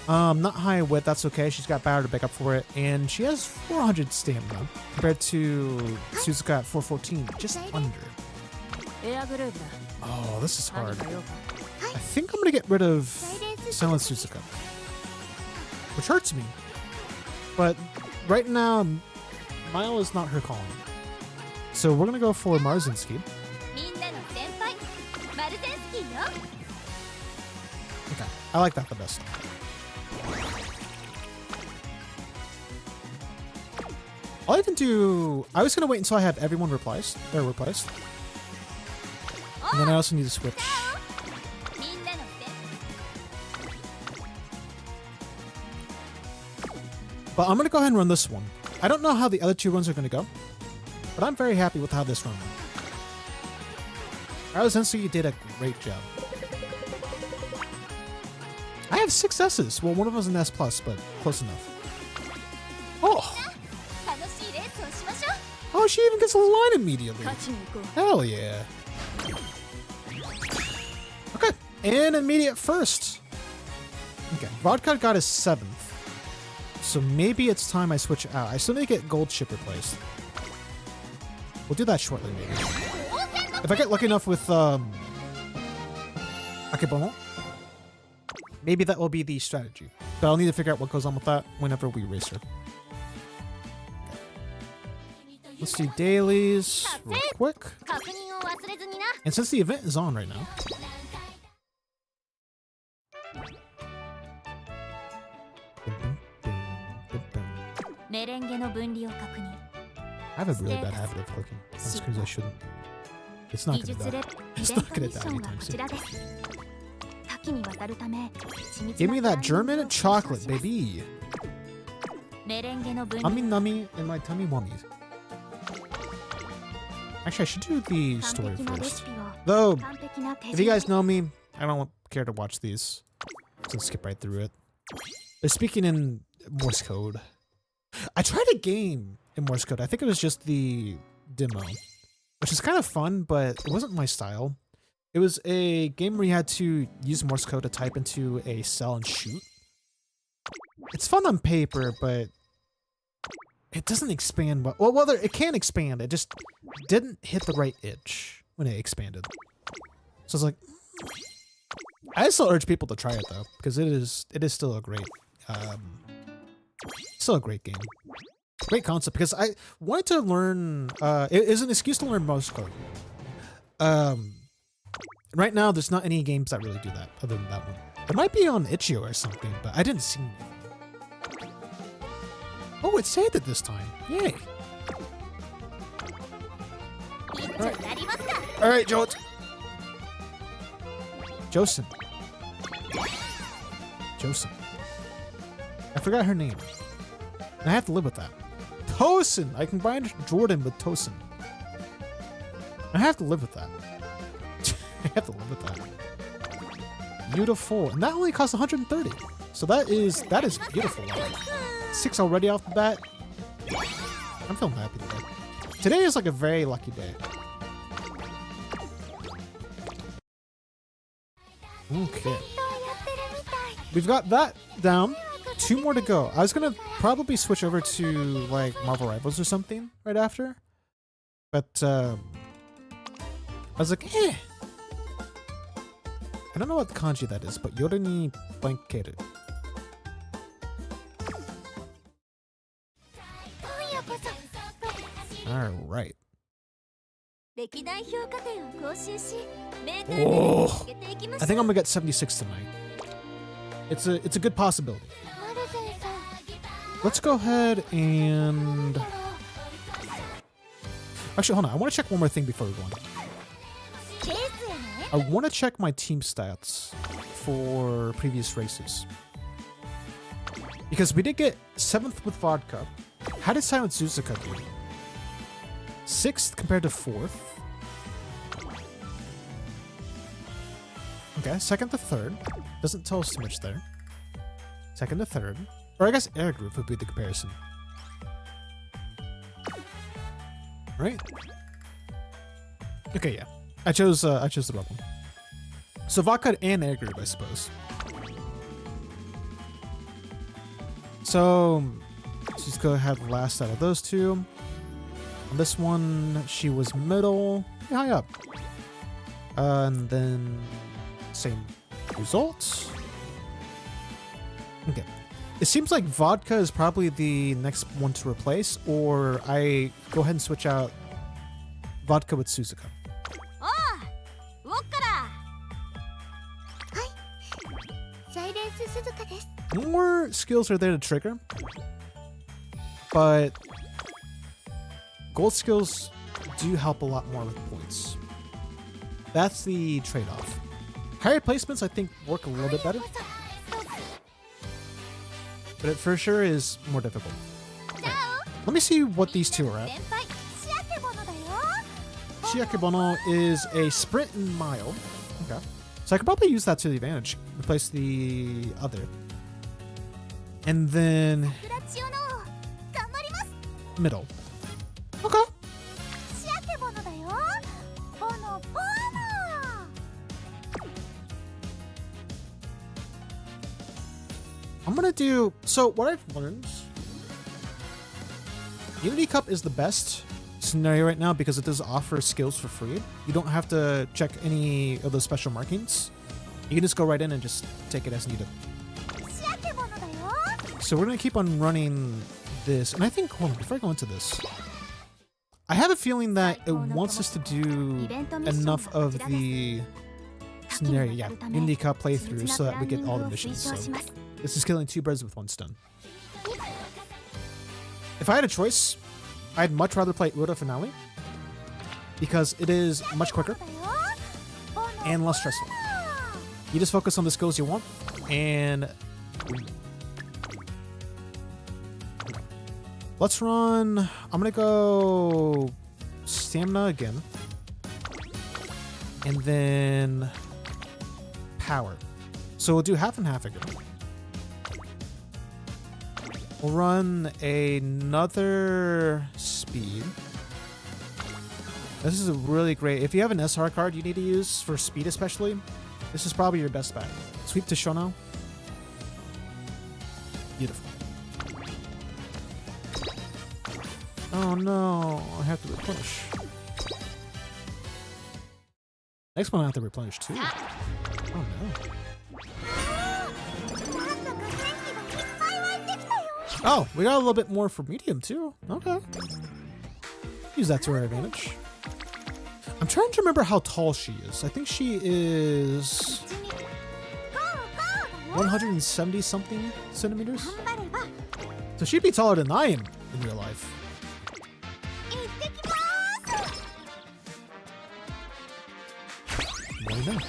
Not high wit, that's okay. She's got power to make up for it, and she has 400 stamina compared to Suzuka at 414, just under. Oh, this is hard. I think I'm gonna get rid of Silent Suzuka, which hurts me. But right now, Mile is not her calling. So we're gonna go for Marzinski. Okay, I like that the best. I'll even do... I was gonna wait until I had everyone replaced. And then I also need to switch. But I'm gonna go ahead and run this one. I don't know how the other 2 runs are gonna go, but I'm very happy with how this run went. Arazensi did a great job. I have 6 S's. Well, one of them was an S+, but close enough. Oh! Oh, she even gets a line immediately. Hell yeah. Okay, and immediate first. Okay, Vodka got his 7th. So maybe it's time I switch out. I still need to get Gold Ship replaced. We'll do that shortly, maybe. If I get lucky enough with, Akebono, maybe that will be the strategy. But I'll need to figure out what goes on with that whenever we race her. Let's do dailies real quick. And since the event is on right now, I have a really bad habit of clicking on screens I shouldn't. It's not gonna die. It's not gonna die anytime soon. Give me that German chocolate, baby. Ummy nummy in my tummy wummies. Actually, I should do the story first. Though, if you guys know me, I don't care to watch these. So skip right through it. They're speaking in Morse code. I tried a game in Morse code. I think it was just the demo, which is kind of fun, but it wasn't my style. It was a game where you had to use Morse code to type into a cell and shoot. It's fun on paper, but it doesn't expand well. Well, it can expand. It just didn't hit the right itch when it expanded. So I was like, I still urge people to try it though, because it is still a great, still a great game. Great concept, because I wanted to learn, it is an excuse to learn mouse code. Right now, there's not any games that really do that, other than that one. It might be on Itch.io or something, but I didn't see it. Oh, it saved it this time. Yay. Alright, Josen. I forgot her name. And I have to live with that. Tosin! I combined Jordan with Tosin. I have to live with that. I have to live with that. Beautiful. And that only costs 130. So that is beautiful. 6 already off the bat. I'm feeling happy today. Today is like a very lucky day. Okay. We've got that down. 2 more to go. I was gonna probably switch over to like Marvel Rivals or something right after. But I was like, eh. I don't know what kanji that is, but Yoroni Blankeru. Alright. Oh, I think I'm gonna get 76 tonight. It's a good possibility. Let's go ahead and actually hold on. I want to check one more thing before we go on. I want to check my team stats for previous races because we did get 7th with Vodka. How did Silent Suzuka do? 6th compared to 4th. Okay, 2nd to 3rd. Doesn't tell us too much there. 2nd to 3rd. Or I guess Air Group would be the comparison. Right? Okay, yeah. I chose the wrong one. So Vodka and Air Group, I suppose. So she's gonna have last out of those two. On this one, she was middle, pretty high up. And then same results. Okay. It seems like Vodka is probably the next one to replace, or I go ahead and switch out Vodka with Suzuka. More skills are there to trigger, but gold skills do help a lot more with points. That's the trade-off. Higher placements, I think, work a little bit better, but it for sure is more difficult. Okay. Let me see what these two are at. Shiakebono is a sprint and mile. Okay. So I could probably use that to the advantage. Replace the other. And then middle. Okay. I'm gonna do, so what I've learned, Unity Cup is the best scenario right now because it does offer skills for free. You don't have to check any of those special markings. You can just go right in and just take it as needed. So we're gonna keep on running this, and I think, hold on, before I go into this, I have a feeling that it wants us to do enough of the scenario, yeah, Unity Cup playthrough so that we get all the missions. So this is killing 2 birds with 1 stone. If I had a choice, I'd much rather play Ura Finale because it is much quicker and less stressful. You just focus on the skills you want, and let's run. I'm gonna go stamina again, and then power. So we'll do half and half again. We'll run another speed. This is a really great, if you have an SR card you need to use for speed especially, this is probably your best bet. Sweep to Shono. Beautiful. Oh no, I have to replenish. Next one I have to replenish too. Oh no. Oh, we got a little bit more for medium too. Okay. Use that to our advantage. I'm trying to remember how tall she is. I think she is 170 something centimeters. So she'd be taller than I am in real life. Why not?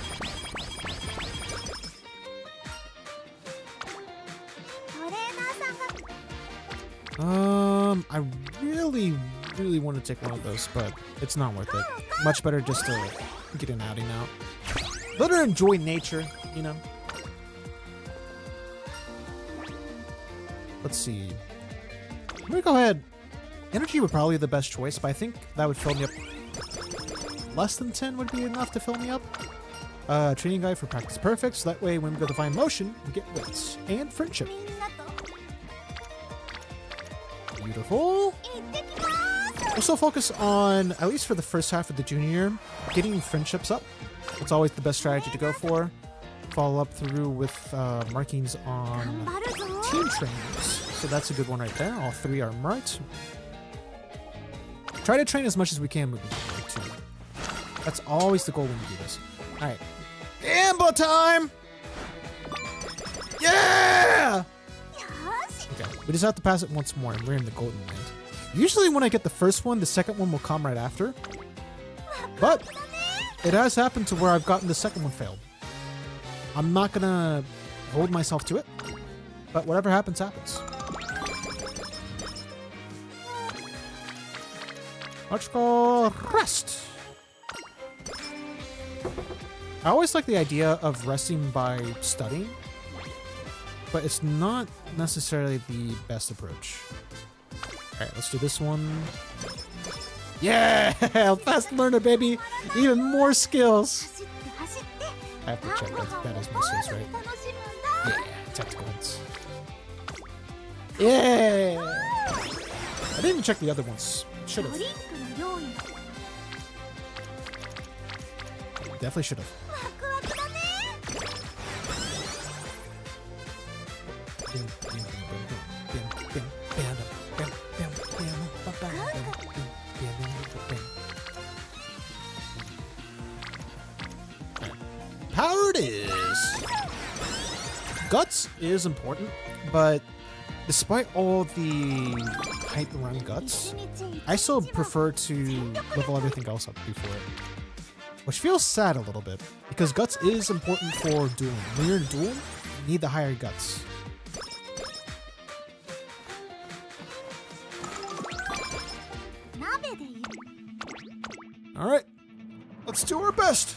I really want to take one of those, but it's not worth it. Much better just to get an outing out. Let her enjoy nature, you know? Let's see. Let me go ahead. Energy would probably be the best choice, but I think that would fill me up. Less than 10 would be enough to fill me up. Training guide for practice perfect, so that way when we go to find motion, we get wits and friendship. Beautiful. Also focus on, at least for the first half of the junior year, getting friendships up. It's always the best strategy to go for. Follow up through with markings on team trainers. So that's a good one right there. All three are marked. Try to train as much as we can moving forward too. That's always the goal when you do this. All right. Amber time! Yeah! Okay, we just have to pass it once more and we're in the golden land. Usually when I get the first one, the second one will come right after. But it has happened to where I've gotten the second one failed. I'm not gonna hold myself to it, but whatever happens, happens. Let's go rest. I always like the idea of resting by studying, but it's not necessarily the best approach. Alright, let's do this one. Yeah! Fast learner, baby! Even more skills! I have to check that is musumes, right? Yeah, tactical ones. Yeah! I didn't even check the other ones. Should have. Definitely should have. Power it is. Guts is important, but despite all the hype around Guts, I still prefer to level everything else up before it. Which feels sad a little bit, because Guts is important for dueling. When you're in duel, you need the higher Guts. Alright, let's do our best!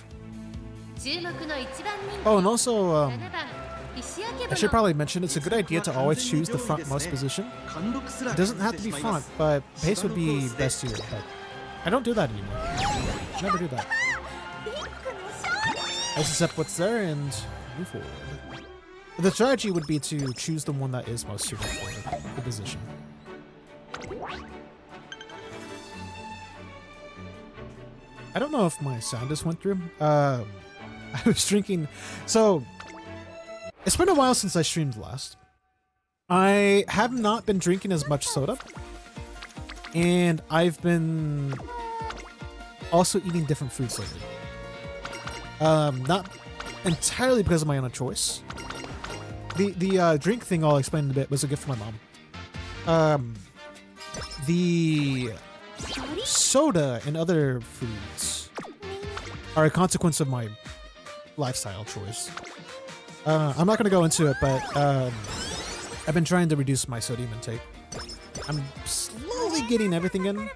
Oh, and also, I should probably mention it's a good idea to always choose the frontmost position. It doesn't have to be front, but pace would be best here. But I don't do that anymore. Never do that. I just accept what's there and move forward. The strategy would be to choose the one that is most suited for the position. I don't know if my sound just went through. I was drinking. So, it's been a while since I streamed last. I have not been drinking as much soda. And I've been also eating different foods lately. Not entirely because of my own choice. The drink thing I'll explain in a bit was a gift from my mom. The soda and other foods are a consequence of my lifestyle choice. I'm not going to go into it, but I've been trying to reduce my sodium intake. I'm slowly getting everything in.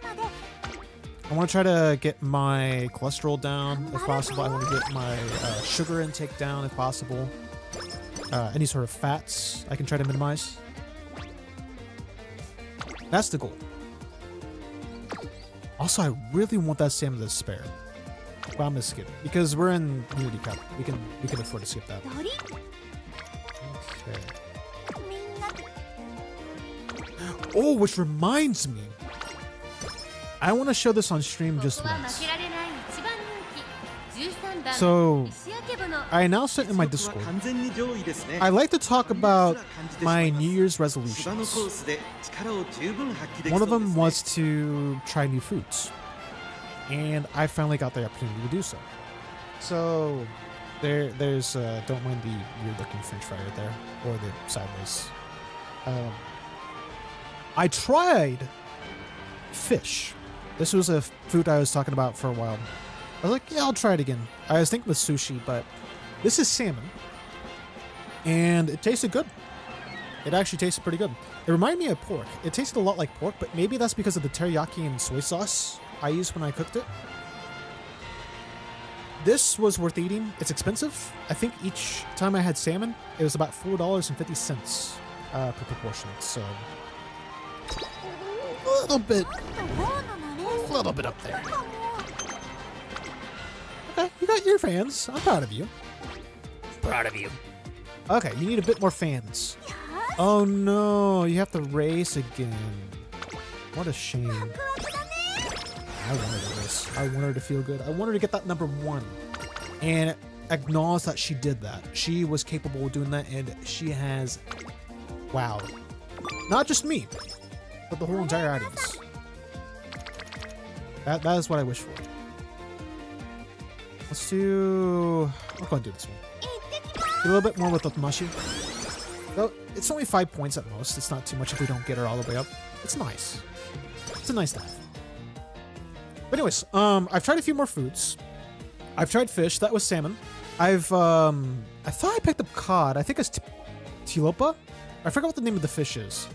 I want to try to get my cholesterol down if possible. I want to get my sugar intake down if possible. Any sort of fats I can try to minimize. That's the goal. Also, I really want that Sam to spare. But I'm gonna skip it because we're in Unity Cup. We can afford to skip that. Okay. Oh, which reminds me, I want to show this on stream just once. So, I announced it in my Discord. I like to talk about my New Year's resolutions. One of them was to try new foods. And I finally got the opportunity to do so. So, there's, don't mind the weird looking french fry right there, or the sideways. I tried fish. This was a food I was talking about for a while. I was like, yeah, I'll try it again. I was thinking with sushi, but this is salmon. And it tasted good. It actually tasted pretty good. It reminded me of pork. It tasted a lot like pork, but maybe that's because of the teriyaki and soy sauce I used when I cooked it. This was worth eating. It's expensive. I think each time I had salmon, it was about $4.50 per proportion. So a little bit up there. Okay, you got your fans. I'm proud of you. Proud of you. Okay, you need a bit more fans. Oh no, you have to race again. What a shame. I wanted to race. I want her to feel good. I want her to get that number 1. And acknowledge that she did that. She was capable of doing that, and she has wowed. Not just me, but the whole entire audience. That is what I wish for. Let's do... I'll go and do this one. A little bit more with Otamashi. Though it's only 5 points at most. It's not too much if we don't get her all the way up. It's nice. It's a nice to have. But anyways, I've tried a few more foods. I've tried fish. That was salmon. I thought I picked up cod. I think it's tilopa. I forgot what the name of the fish is.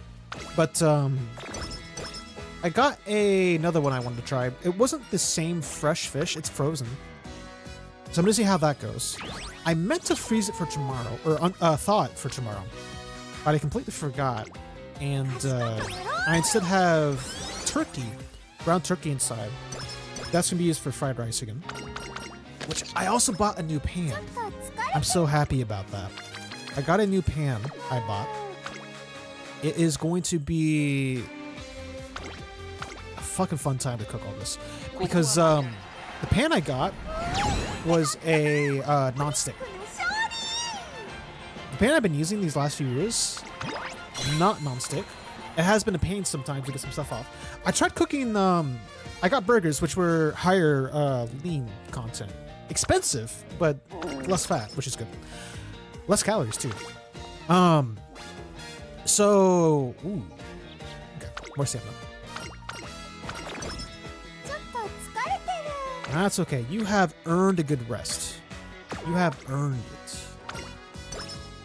But I got another one I wanted to try. It wasn't the same fresh fish. It's frozen. So I'm gonna see how that goes. I meant to freeze it for tomorrow, or thaw it for tomorrow, but I completely forgot. And I instead have turkey, ground turkey inside. That's gonna be used for fried rice again. Which I also bought a new pan. I'm so happy about that. I got a new pan I bought. It is going to be a fucking fun time to cook all this. Because the pan I got was a non-stick. The pan I've been using these last few years, not non-stick. It has been a pain sometimes to get some stuff off. I tried cooking, I got burgers, which were higher lean content. Expensive, but less fat, which is good. Less calories, too. So, ooh. Okay, more salmon. That's okay. You have earned a good rest. You have earned it.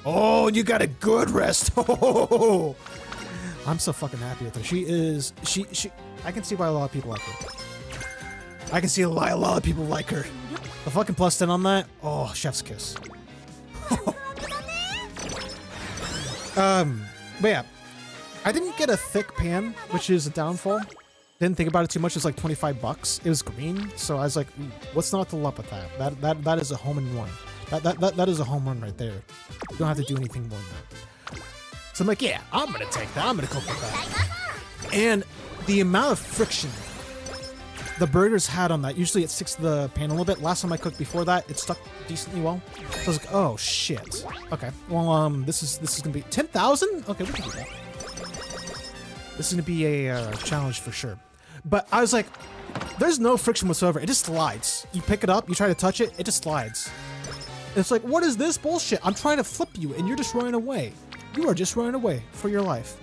Oh, you got a good rest. Oh, I'm so fucking happy with her. She is. She. I can see why a lot of people like her. I can see why a lot of people like her. The fucking plus 10 on that. Oh, chef's kiss. But yeah, I didn't get a thick pan, which is a downfall. Didn't think about it too much. It was like $25. It was green, so I was like, what's not to love with that? That is a home in one. That is a home run right there. You don't have to do anything more than that. So I'm like, yeah, I'm gonna take that. I'm gonna cook with that. And the amount of friction the burgers had on that, usually it sticks to the pan a little bit. Last time I cooked before that, it stuck decently well. So I was like, oh shit. Okay, well, this is gonna be 10,000. Okay, we can do that. This is gonna be a challenge for sure. But I was like, there's no friction whatsoever. It just slides. You pick it up, you try to touch it, it just slides. It's like, what is this bullshit? I'm trying to flip you, and you're just running away. You are just running away for your life.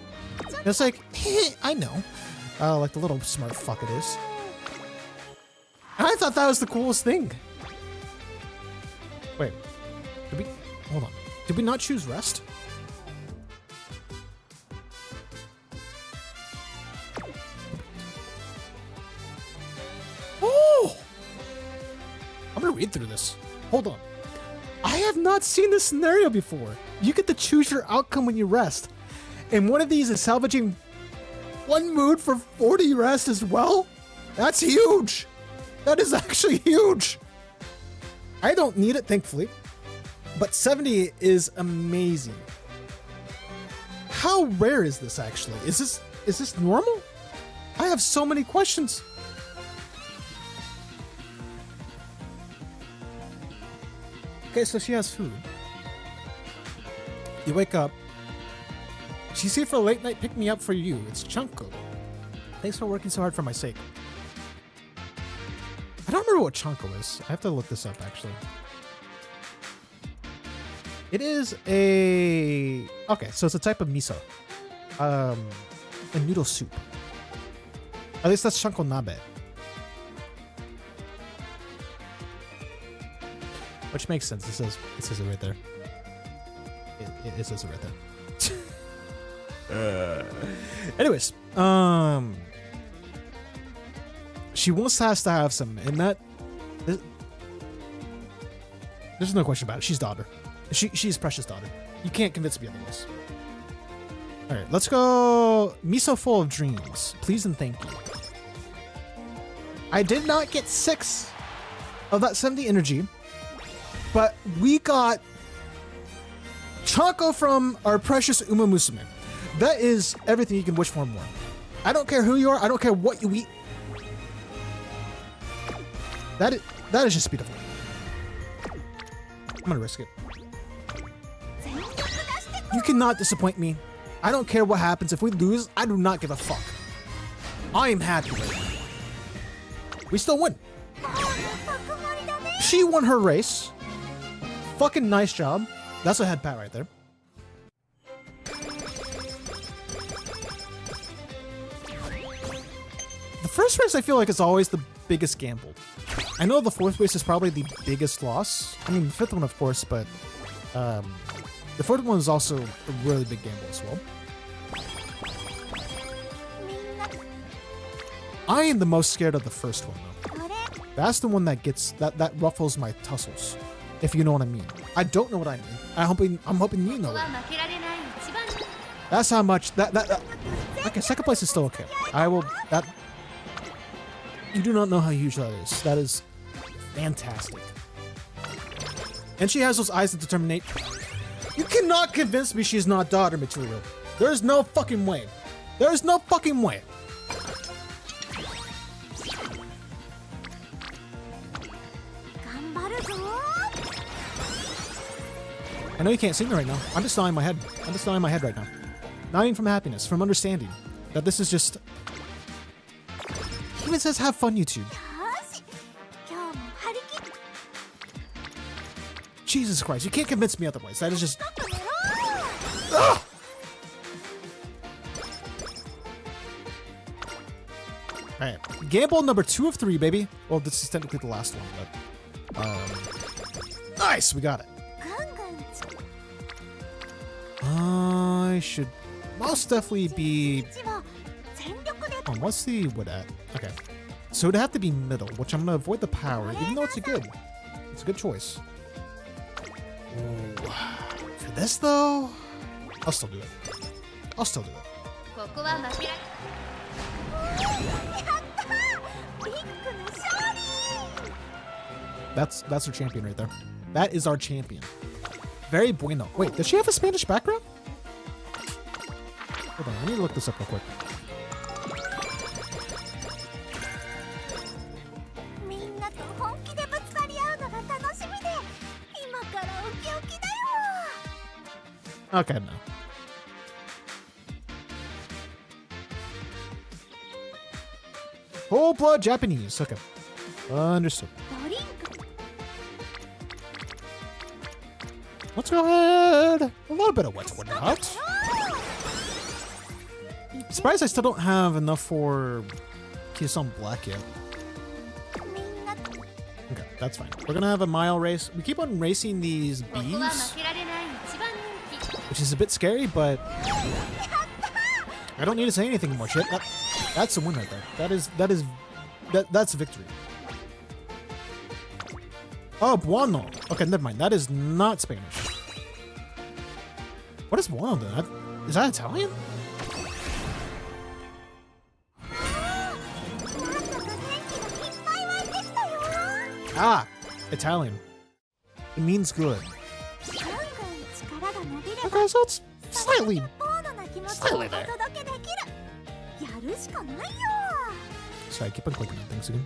And it's like, hey, I know. Like the little smart fuck it is. And I thought that was the coolest thing. Wait, hold on. Did we not choose rest? Oh! I'm gonna read through this. Hold on. I have not seen this scenario before. You get to choose your outcome when you rest. And one of these is salvaging one mood for 40 rest as well? That's huge! That is actually huge! I don't need it, thankfully. But 70 is amazing. How rare is this actually? Is this normal? I have so many questions. Okay, so she has food. You wake up. She's here for a late night pick me up for you. It's Chunko. Thanks for working so hard for my sake. I don't remember what Chunko is. I have to look this up actually. It is a... Okay, so it's a type of miso. A noodle soup. At least that's Chunko nabe. Which makes sense. It says it right there. It says it right there. Anyways, she wants us to have some, and that there's no question about it. She's daughter. She's precious daughter. You can't convince me otherwise. All right, let's go. Miso full of dreams, please and thank you. I did not get 6 of that 70 energy, but we got Chunko from our precious Umamusume. That is everything you can wish for more. I don't care who you are. I don't care what you eat. That is just beautiful. I'm gonna risk it. You cannot disappoint me. I don't care what happens. If we lose, I do not give a fuck. I am happy. We still win. She won her race. Fucking nice job. That's a head pat right there. The first race I feel like is always the biggest gamble. I know the fourth race is probably the biggest loss. I mean, the fifth one, of course, but the fourth one is also a really big gamble as well. I am the most scared of the first one, though. That's the one that gets that ruffles my tussles, if you know what I mean. I don't know what I mean. I'm hoping you know it. That's how much that okay, second place is still okay. I will that. You do not know how huge that is. That is fantastic. And she has those eyes of determination. You cannot convince me she's not daughter material. There is no fucking way. There is no fucking way. I know you can't see me right now. I'm just nodding my head. I'm just nodding my head right now. Nodding from happiness, from understanding that this is just... He even says have fun, YouTube. Jesus Christ, you can't convince me otherwise. That is just... Ugh! Alright, gamble number 2 of 3, baby. Well, this is technically the last one, but... nice, we got it. I should most definitely be... Oh, what's the wood at? Okay. So it'd have to be middle, which I'm going to avoid the power, even though it's a good choice. Ooh. For this, though, I'll still do it. I'll still do it. That's our champion right there. That is our champion. Very bueno. Wait, does she have a Spanish background? Hold on, I need to look this up real quick. Okay, no. Whole blood Japanese. Okay. Understood. Let's go ahead. A little bit of wet would not. Surprised I still don't have enough for Kiyosan Black yet. Okay, that's fine. We're gonna have a mile race. We keep on racing these bees, which is a bit scary, but I don't need to say anything more. Shit, that's a win right there. That's a victory. Oh, buono. Okay, never mind. That is not Spanish. What is buono then? Is that Italian? Ah, Italian. It means good. Okay, so it's slightly there. Sorry, I keep on clicking on things again.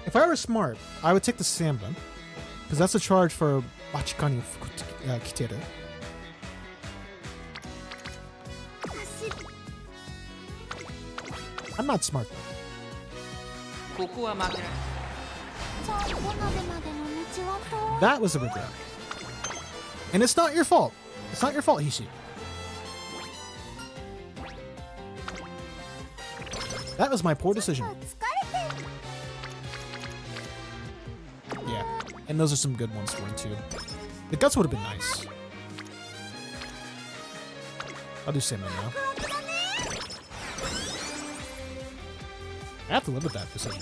If I were smart, I would take the Samba, because that's a charge for Machikani Kiteru. I'm not smart though.
ここは負けない。
That was a regret. And it's not your fault. It's not your fault, Hishi. That was my poor decision. Yeah, and those are some good ones to win too. The guts would have been nice. I'll do Sandman now. I have to live with that decision.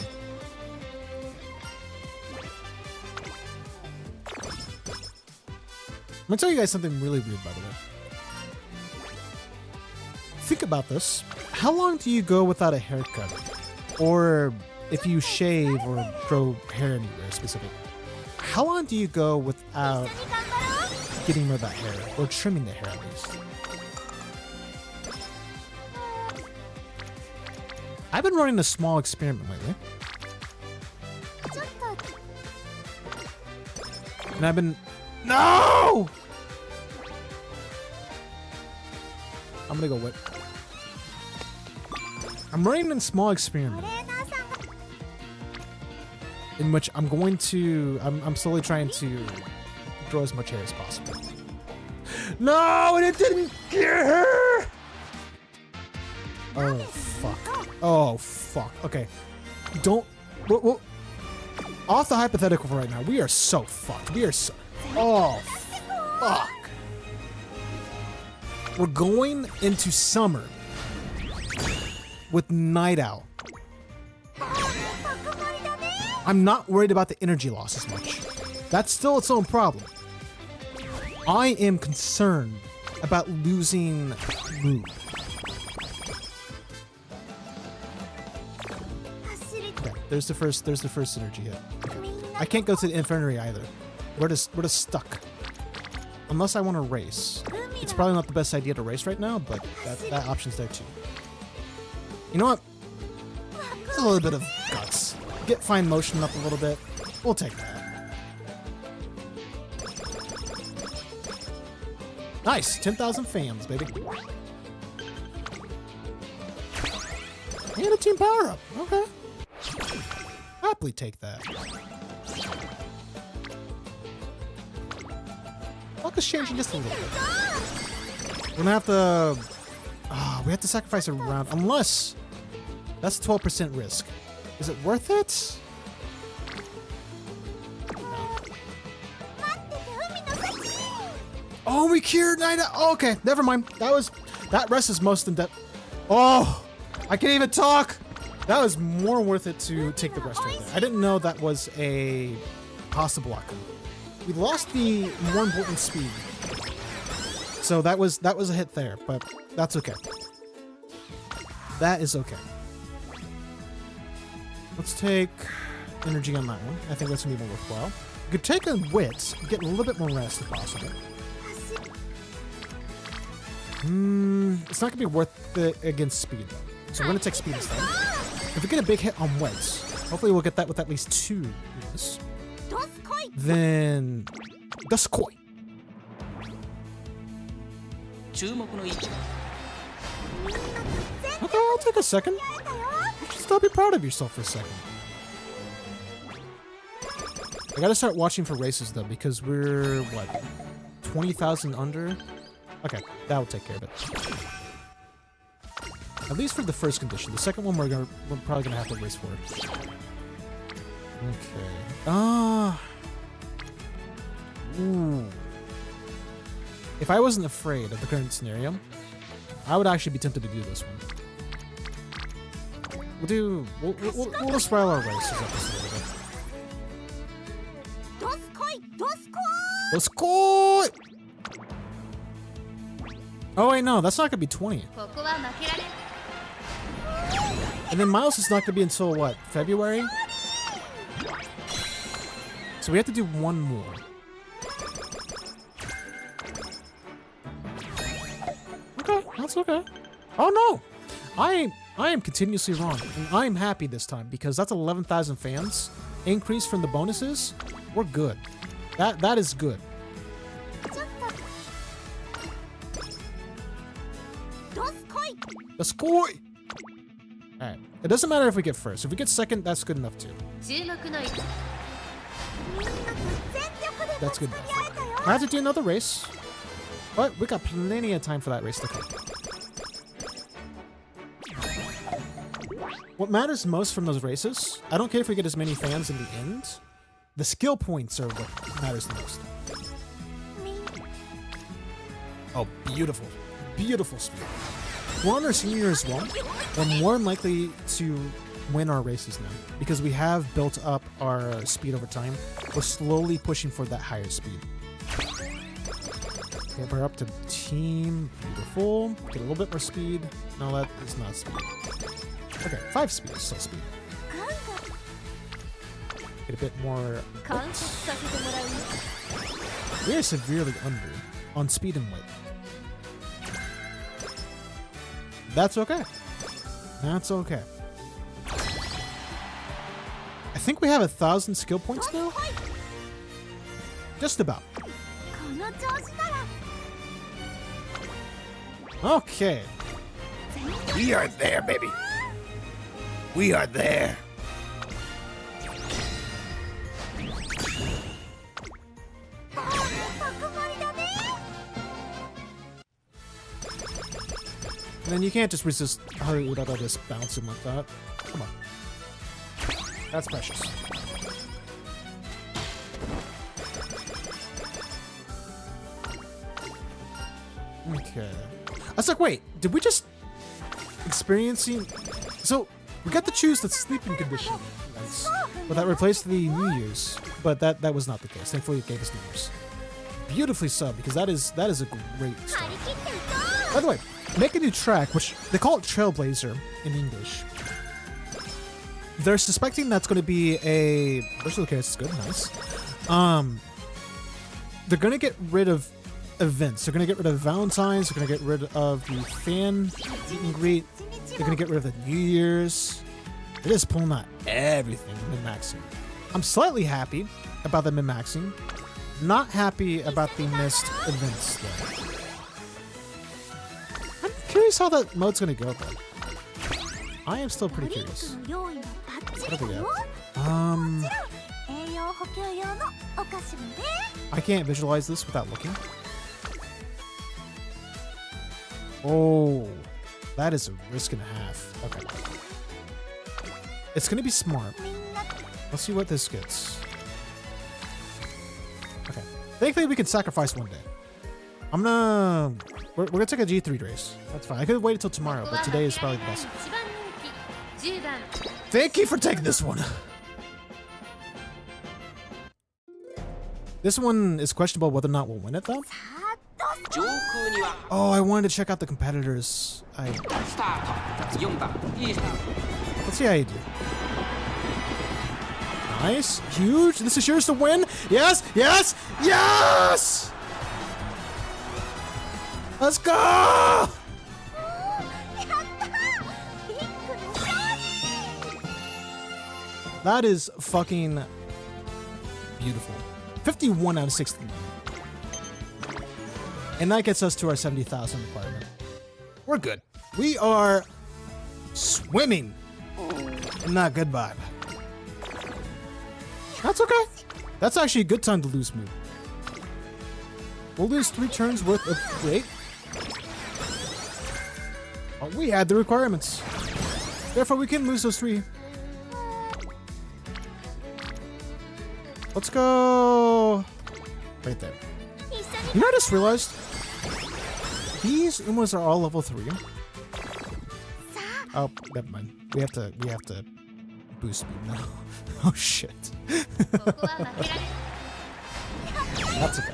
I'm gonna tell you guys something really weird, by the way. Think about this. How long do you go without a haircut? Or if you shave or grow hair anywhere specific, how long do you go without getting rid of that hair? Or trimming the hair at least? I've been running a small experiment lately. And I've been... No! I'm gonna go whip. I'm running a small experiment in which I'm going to... I'm slowly trying to grow as much hair as possible. No! And it didn't get her! Oh, fuck. Oh, fuck. Okay. Don't... We'll, off the hypothetical for right now, we are so fucked. We are so... Oh, fuck. We're going into summer with Night Owl. I'm not worried about the energy loss as much. That's still its own problem. I am concerned about losing mood. Okay, there's the first energy hit. I can't go to the infirmary either. We're just stuck. Unless I want to race. It's probably not the best idea to race right now, but that option's there too. You know what? Just a little bit of guts. Get fine motion up a little bit. We'll take that. Nice! 10,000 fans, baby. And a team power up. Okay. Happily take that. Luck is changing just a little bit. We're gonna have to... we have to sacrifice a round. Unless... That's 12% risk. Is it worth it? No. Oh, we cured Night Owl. Oh, okay, never mind. That rest is most in depth. Oh! I can't even talk! That was more worth it to take the rest right there. I didn't know that was a possible outcome. We lost the more important speed. So that was a hit there, but that's okay. That is okay. Let's take energy on that one. I think that's gonna be more worthwhile. We could take a wit, get a little bit more rest if possible. It's not gonna be worth it against speed though. So we're gonna take speed instead. If we get a big hit on wits, hopefully we'll get that with at least 2 units. Then Duskoi. Okay, I'll take a second. Still be proud of yourself for a second. I gotta start watching for races though, because we're what, 20,000 under? Okay, that will take care of it. At least for the first condition. The second one we're probably gonna have to race for. Okay. Ooh. If I wasn't afraid of the current scenario, I would actually be tempted to do this one. We'll just swell our races up just a little bit. Doskoi! Oh wait, no, that's not gonna be 20. And then Miles is not gonna be until what, February? So we have to do one more. Okay, that's okay. Oh no! I am continuously wrong, and I am happy this time because that's 11,000 fans. increase from the bonuses, we're good. That is good.
ちょっとどすこい
Let's go! Alright. It doesn't matter if we get first. If we get second, that's good enough too.
注目の位置
みんなと全力で
That's good
ぶつ
enough.
かり合えたよ
I have to do another race. But we got plenty of time for that race to come. What matters most from those races, I don't care if we get as many fans in the end, the skill points are what matters the most.
みん
Oh, beautiful. Beautiful speed. We're on our senior year as well. We're more than likely to win our races now because we have built up our speed over time. We're slowly pushing for that higher speed. Okay, we're up to team. Beautiful. Get a little bit more speed. No, that is not speed. Okay, 5 speed is still speed.
ガンガン
Get a bit more.
観察させてもらうよ
We are severely under on speed and weight. That's okay. That's okay. I think we have 1,000 skill points now. Just about.
この調子なら
Okay. We are there, baby. We are there.
たくまりだね
And then you can't just resist Haruurara just bouncing like that. Come on. That's precious. Okay. I was like, wait, did we just experiencing? So we got to choose the sleeping condition, nice. But that replaced the New Year's. But that was not the case. Thankfully, it gave us New Year's. Beautifully sub because that is a great start.
張り切っていこ
By the way, make a new track, which they call it Trailblazer in English. They're suspecting that's going to be a. Okay, it's good, nice. They're going to get rid of events. They're going to get rid of Valentine's. They're going to get rid of the fan meet and greet. They're going to get rid of the New Year's. They're just pulling out everything min-maxing. I'm slightly happy about the min-maxing. Not happy about the missed events, though. I'm curious how that mode's going to go, though. I am still
う
pretty
ドリンク
curious.
の用意もバッチ
What
リ
do we
だ
got?
よ
Um,
栄養補給用のお菓子もね
I can't visualize this without looking. Oh, that is a risk and a half. Okay. It's going to be smart.
みんな
Let's see what this gets. Okay. Thankfully, we can sacrifice one day. We're gonna take a G3 race. That's fine. I could wait until tomorrow, but today is probably the best.
一番人気10番
Thank you for taking this one. This one is questionable whether or not we'll win it, though.
さあどうす
上空には
Oh, I wanted to check out the competitors.
スタート4番いいスタート
Let's see how you do. Nice. Huge. This is yours to win. Yes. Yes. Yes. Let's go.
やったビッグの勝利
That is fucking beautiful. 51 out of 60. And that gets us to our 70,000 requirement. We're good. We are swimming in that good vibe. That's okay. That's actually a good time to lose move. We'll lose 3 turns worth of weight. Oh, we had the requirements. Therefore, we can lose those 3. Let's go right there.
一緒
You
に
know, I just realized these Umas are all level 3.
さ
Oh, never mind. We have to boost speed now. Oh shit.
ここは負けられ
That's okay.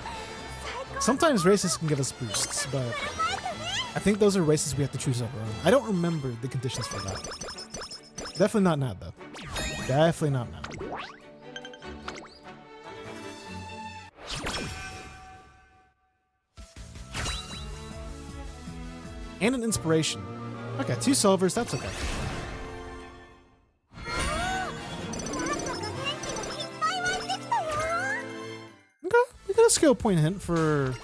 Sometimes races can give us boosts, but I think those are races we have to choose our own. I don't remember the conditions for that. Definitely not now, though. Definitely not now. And an inspiration. Okay, 2 silvers, that's okay.
なんだか元気が
get a skill point hint for,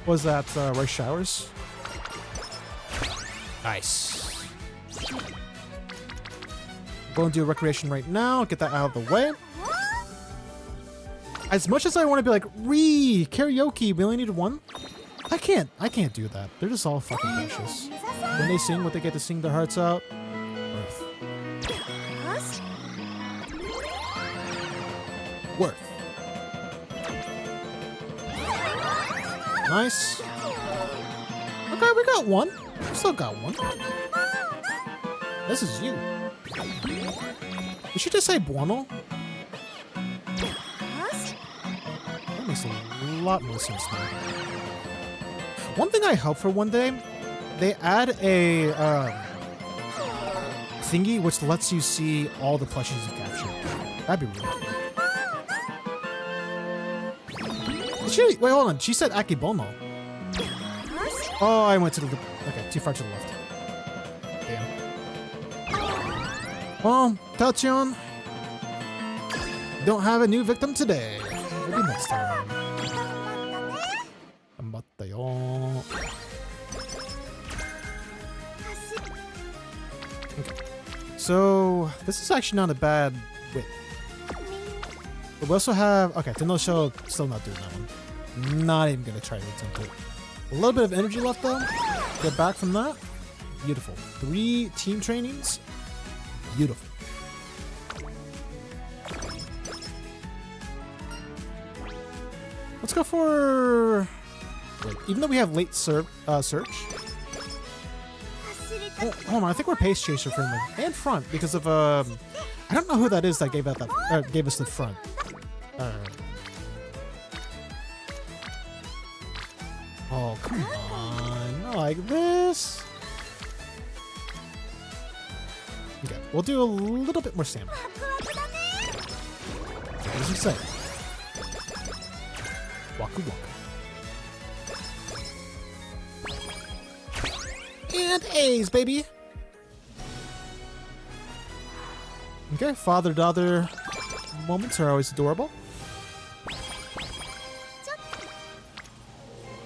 was that rice showers? Nice. Go and do recreation right now. Get that out of the way. As much as I want to be like, karaoke, we only need one. I can't do that. They're just all fucking precious. When they sing, what they get to sing their hearts out. Worth. Nice. Okay, we got one. Still got one. This is you. You should just say bueno. That makes a lot more sense now. One thing I hope for one day, they add a thingy which lets you see all the plushies you captured. That'd be really cool. Wait, hold on. She said Akibono. Oh, I went to the... Okay, too far to the left. Damn. Well, Tachion, don't have a new victim today. Maybe next time. Gambatta-yo. Okay. So, this is actually not a bad wit. But we also have... Okay, Tenno Show, still not doing that one. Not even gonna try to attempt it. A little bit of energy left though. Get back from that. Beautiful. 3 team trainings. Beautiful. Let's go for... Wait, even though we have late search. Oh, hold on, I think we're pace chaser friendly. And front because of I don't know who that is that gave us the front. Oh, come on. Not like this. Okay, we'll do a little bit more stamina. What does he say? Waku waku. And A's, baby! Okay, father-daughter moments are always adorable.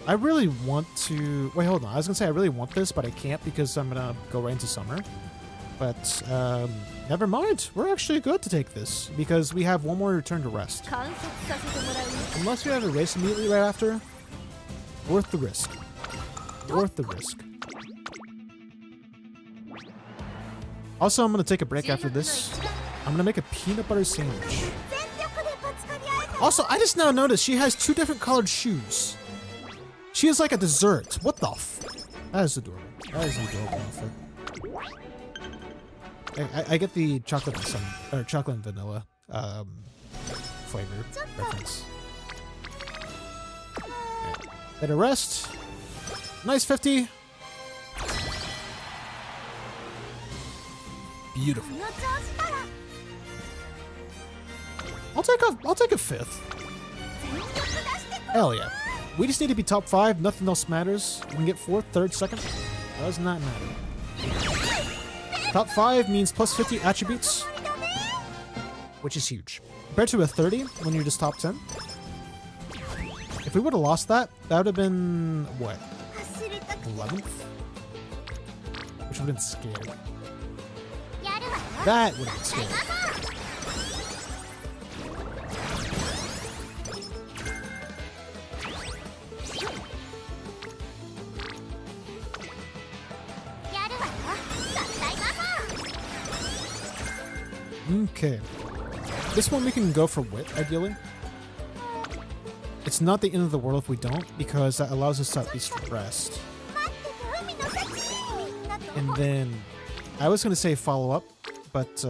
I really want to... Wait, hold on. I was going to say I really want this, but I can't because I'm going to go right into summer. But, never mind. We're actually good to take this because we have one more return to rest. Unless we have a race immediately right after. Worth the risk. Worth the risk. Also, I'm going to take a break after this. I'm going to make a peanut butter sandwich. Also, I just now noticed she has 2 different colored shoes. She is like a dessert. What the f... That is adorable. That is an adorable outfit. I get the chocolate and sun, or chocolate and vanilla flavor reference. Okay. Let her rest. Nice 50. Beautiful. I'll take a 5th. Hell yeah. We just need to be top 5. Nothing else matters. We can get 4th, 3rd, 2nd. Does not matter. Top 5 means plus 50 attributes, which is huge. Compared to a 30 when you're just top 10. If we would have lost that, that would have been, what? 11th? Which would have been scary. That would have been scary. Okay. This one we can go for wit, ideally. It's not the end of the world if we don't, because that allows us to at least rest. And then, I was going to say follow up, but,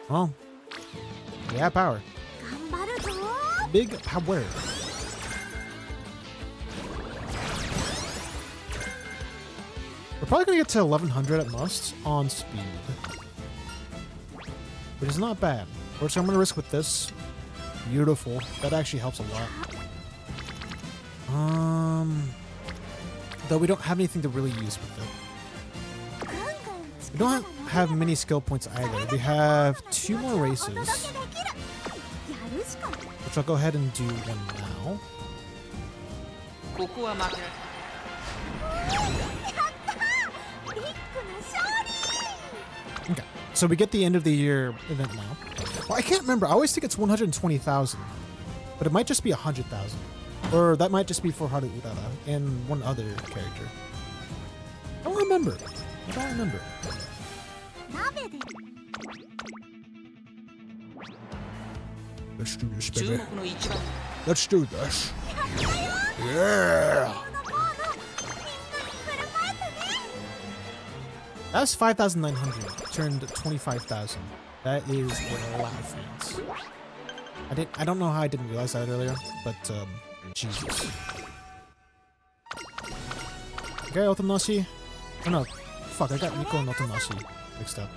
well, yeah, power. Big power. We're probably going to get to 1100 at most on speed. Which is not bad. Which I'm going to risk with this. Beautiful. That actually helps a lot. Though we don't have anything to really use with it. We don't have many skill points either. We have 2 more races. Which which I'll go ahead and do one now.
ここは負けられ
ビッグな勝利。
Okay, so we get the end of the year event now. Well, I can't remember. I always think it's 120,000, but it might just be 100,000. Or that might just be for Haru Urara and one other character. I don't remember. I don't remember.
鍋で
Let's do this,
注
baby.
目の一番
Let's do this. Yeah.
このボードみんなに振る舞えてね。
That's 5,900 turned 25,000. That is a lot of fans. I don't know how I didn't realize that earlier, but Jesus. Okay, Otonashi. Oh no, fuck! I got Nico and Otonashi mixed up.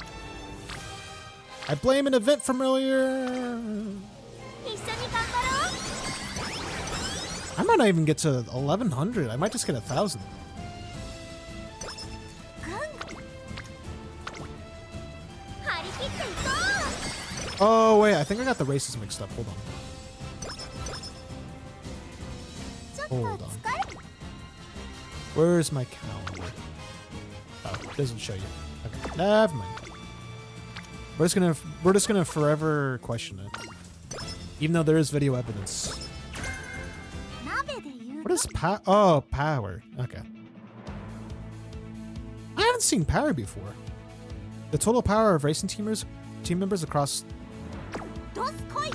I blame an event from earlier.
一緒に頑張ろう。
I might not even get to 1,100. I might just get 1,000.
張り切っていこう。
Oh wait, I think I got the races mixed up. Hold on.
ちょっと
Hold on.
疲れ
Where's my calendar? Oh, it doesn't show you. Okay, never mind. We're just gonna forever question it, even though there is video evidence.
鍋で言う
What is power? Oh, power. Okay. I haven't seen power before. The total power of racing team members across.
どすこい。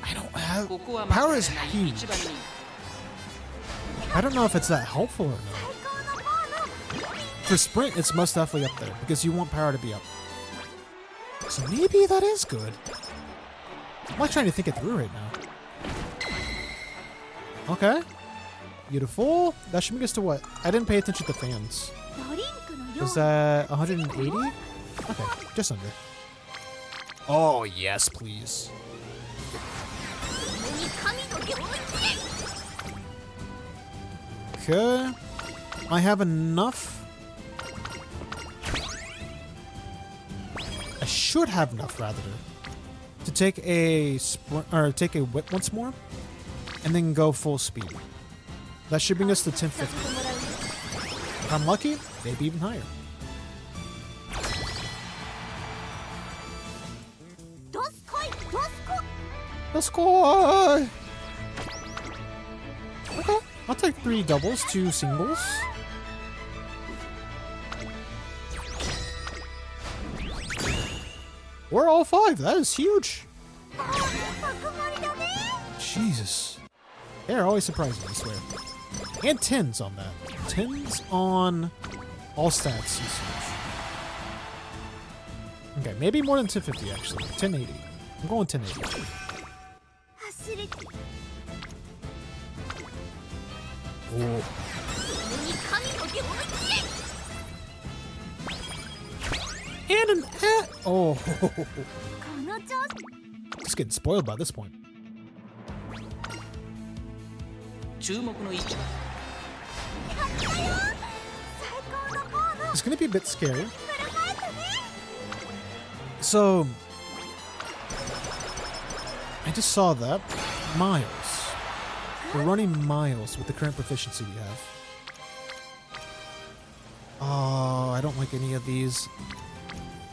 I don't have.
ここは
Power is
負けられない
huge.
一番に
I don't know if it's that helpful or not.
最高のボード。
For sprint, it's most definitely up there because you want power to be up. So maybe that is good. I'm like trying to think it through right now. Okay. Beautiful. That should bring us to what? I didn't pay attention to the fans.
ドリンクの用
Was that 180? Okay, just under. Oh, yes, please.
に神の行列。
Okay. I have enough. I should have enough, rather, to take a sprint or take a whip once more, and then go full speed. That should bring us to 1050.
させてもらうよ。
If I'm lucky, maybe even higher.
どすこい。どすこ。
Let's go. Okay, I'll take 3 doubles, 2 singles. We're all 5. That is huge.
爆盛りだね。
Jesus. They're always surprising, I swear. And 10s on that. 10s on all stats is huge. Okay, maybe more than 1050 actually. 1080. I'm going 1080.
走り。
Oh.
に神の行列。
And an oh.
この調子。
Just getting spoiled by this point.
注目の一番
最高のボード。
It's gonna be a bit scary.
振る舞えてね。
So I just saw that. Miles. We're running miles with the current proficiency we have. Oh, I don't like any of these.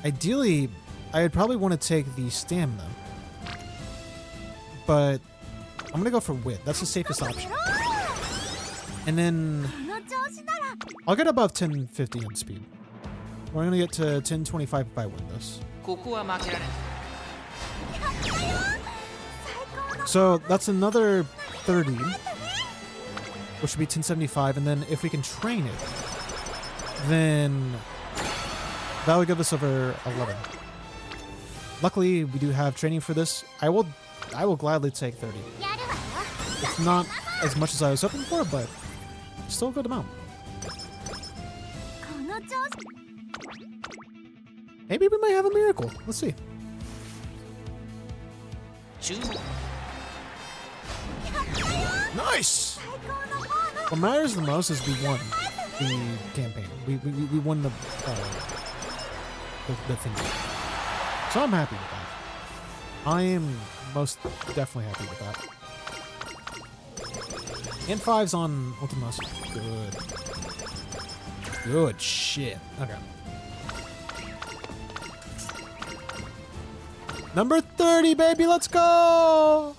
Ideally, I'd probably want to take the stamina. But I'm gonna go for wit. That's the safest option. And then
この調子なら。
I'll get above 1050 in speed. We're gonna get to 1025 if I win this.
ここは負けられない
So that's another 30, which would be 1075. And then if we can train it, then that would give us over 11. Luckily, we do have training for this. I will gladly take 30.
やるわよ。
It's not as much as I was hoping for, but still a good amount.
この調子。
Maybe we might have a miracle. Let's see.
注目
Nice!
最高のボード。
What matters the most is we won the campaign. We won the thing. So I'm happy with that. I am most definitely happy with that. And 5's on Umamusume. Good. Good shit. Okay. Number 30, baby. Let's go.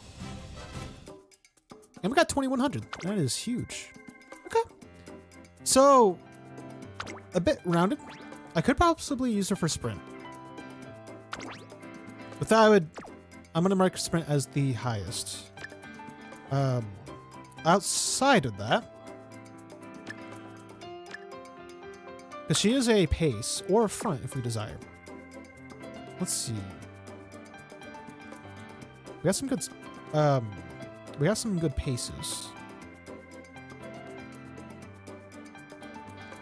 And we got 2100. That is huge. Okay. So, a bit rounded. I could possibly use her for sprint. But that I'm gonna mark sprint as the highest. Outside of that, because she is a pace or a front if we desire. Let's see. We got some good. We got some good paces.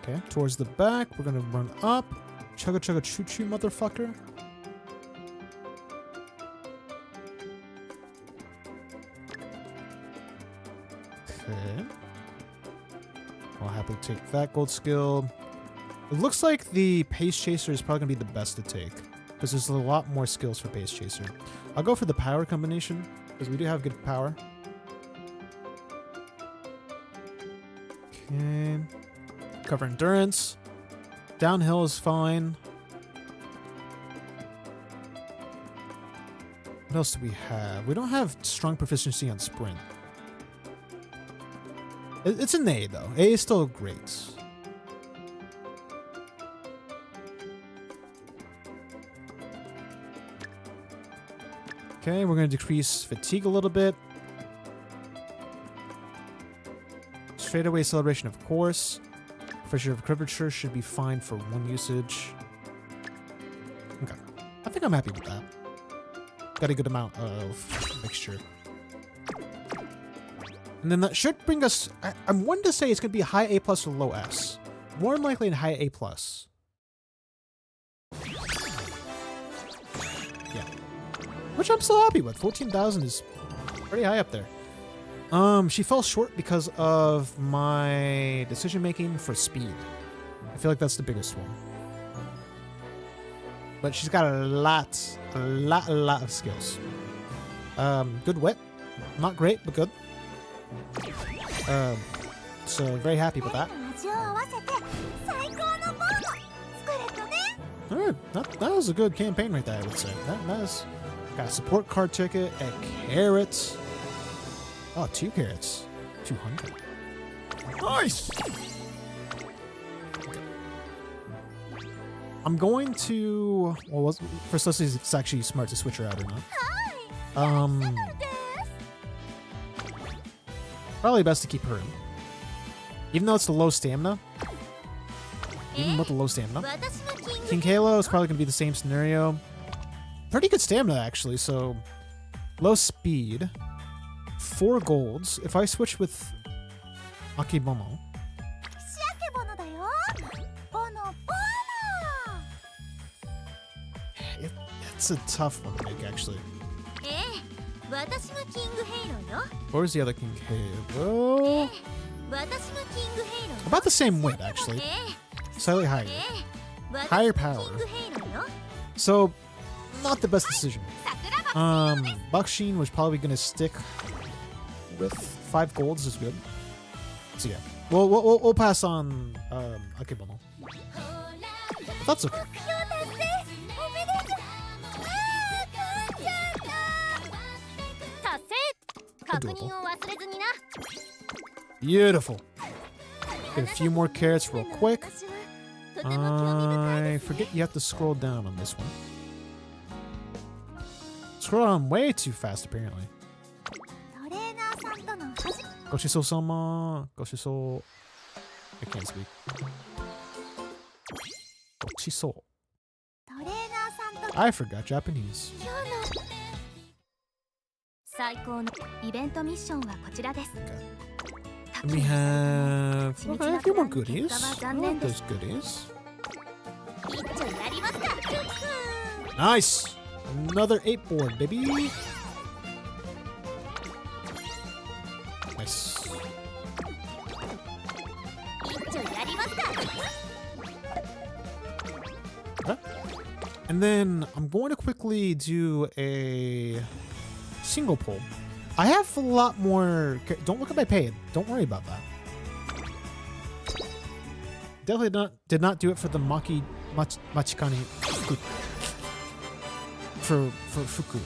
Okay, towards the back, we're gonna run up. Chugga chugga choo choo, motherfucker. Okay. I'll happily take that gold skill. It looks like the Pace Chaser is probably going to be the best to take, because there's a lot more skills for Pace Chaser. I'll go for the power combination, because we do have good power. Okay. Cover endurance. Downhill is fine. What else do we have? We don't have strong proficiency on sprint. It's an A, though. A is still great. Okay, we're going to decrease fatigue a little bit. Straightaway celebration, of course. Pressure of curvature should be fine for one usage. Okay. I think I'm happy with that. Got a good amount of mixture. And then that should bring us... I'm one to say it's going to be high A plus or low S. More than likely in high A plus. Yeah. Which I'm still happy with. 14,000 is pretty high up there. She fell short because of my decision making for speed. I feel like that's the biggest one. But she's got a lot of skills. Good wit. Not great, but good. So very happy with that. Alright, that was a good campaign right there, I would say. That is... Got a support card ticket, a carrot. Oh, 2 carrots. 200. Nice! Okay. I'm going to... Well, first let's see if it's actually smart to switch her out or not. Probably best to keep her in. Even though it's the low stamina. Even with the low stamina. King Halo is probably going to be the same scenario. Pretty good stamina, actually, so... Low speed. 4 golds. If I switch with Akebono... It's a tough one to make, actually. Where's the other King Halo? About the same weight, actually. Slightly higher. Higher power. So, not the best decision. Buckshin was probably going to stick with 5 golds is good. So yeah, we'll pass on Akebono. That's okay. Doable. Beautiful. Get a few more carrots real quick. I forget you have to scroll down on this one. Scroll down way too fast, apparently. Goshiso-sama. Goshiso. I can't speak. Goshiso. I forgot Japanese. And we have a few more goodies. I like those goodies. Nice! Another 8 board, baby! Nice. Huh? And then I'm going to quickly do a single pull. I have a lot more. Don't look at my paid. Don't worry about that. Definitely did not do it for the Machikani Fuku. For Fuku.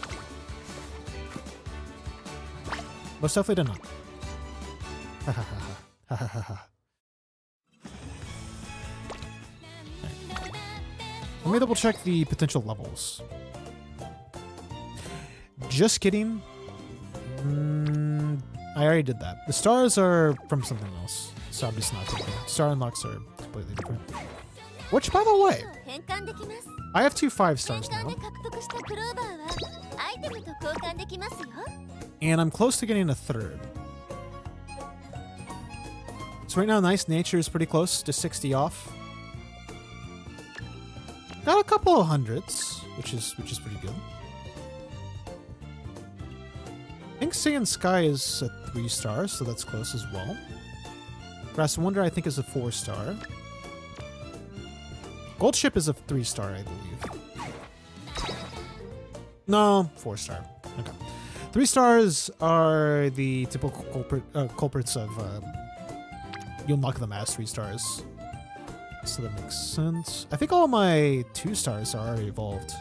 Most definitely did not. Ha ha ha ha ha ha ha. Let me double check the potential levels. Just kidding. I already did that. The stars are from something else, so I'm just not taking it. Star unlocks are completely different. Which, by the way, I have 2 5 stars now. And I'm close to getting a 3rd. So right now, nice nature is pretty close to 60 off. Got a couple of hundreds, which is pretty good. I think Sand Sky is a 3 star, so that's close as well. Grass Wonder I think is a 4 star. Gold Ship is a 3 star, I believe. No, 4 star. Okay. 3 stars are the typical culprits of you'll knock them as 3 stars. So that makes sense. I think all my 2 stars are already evolved.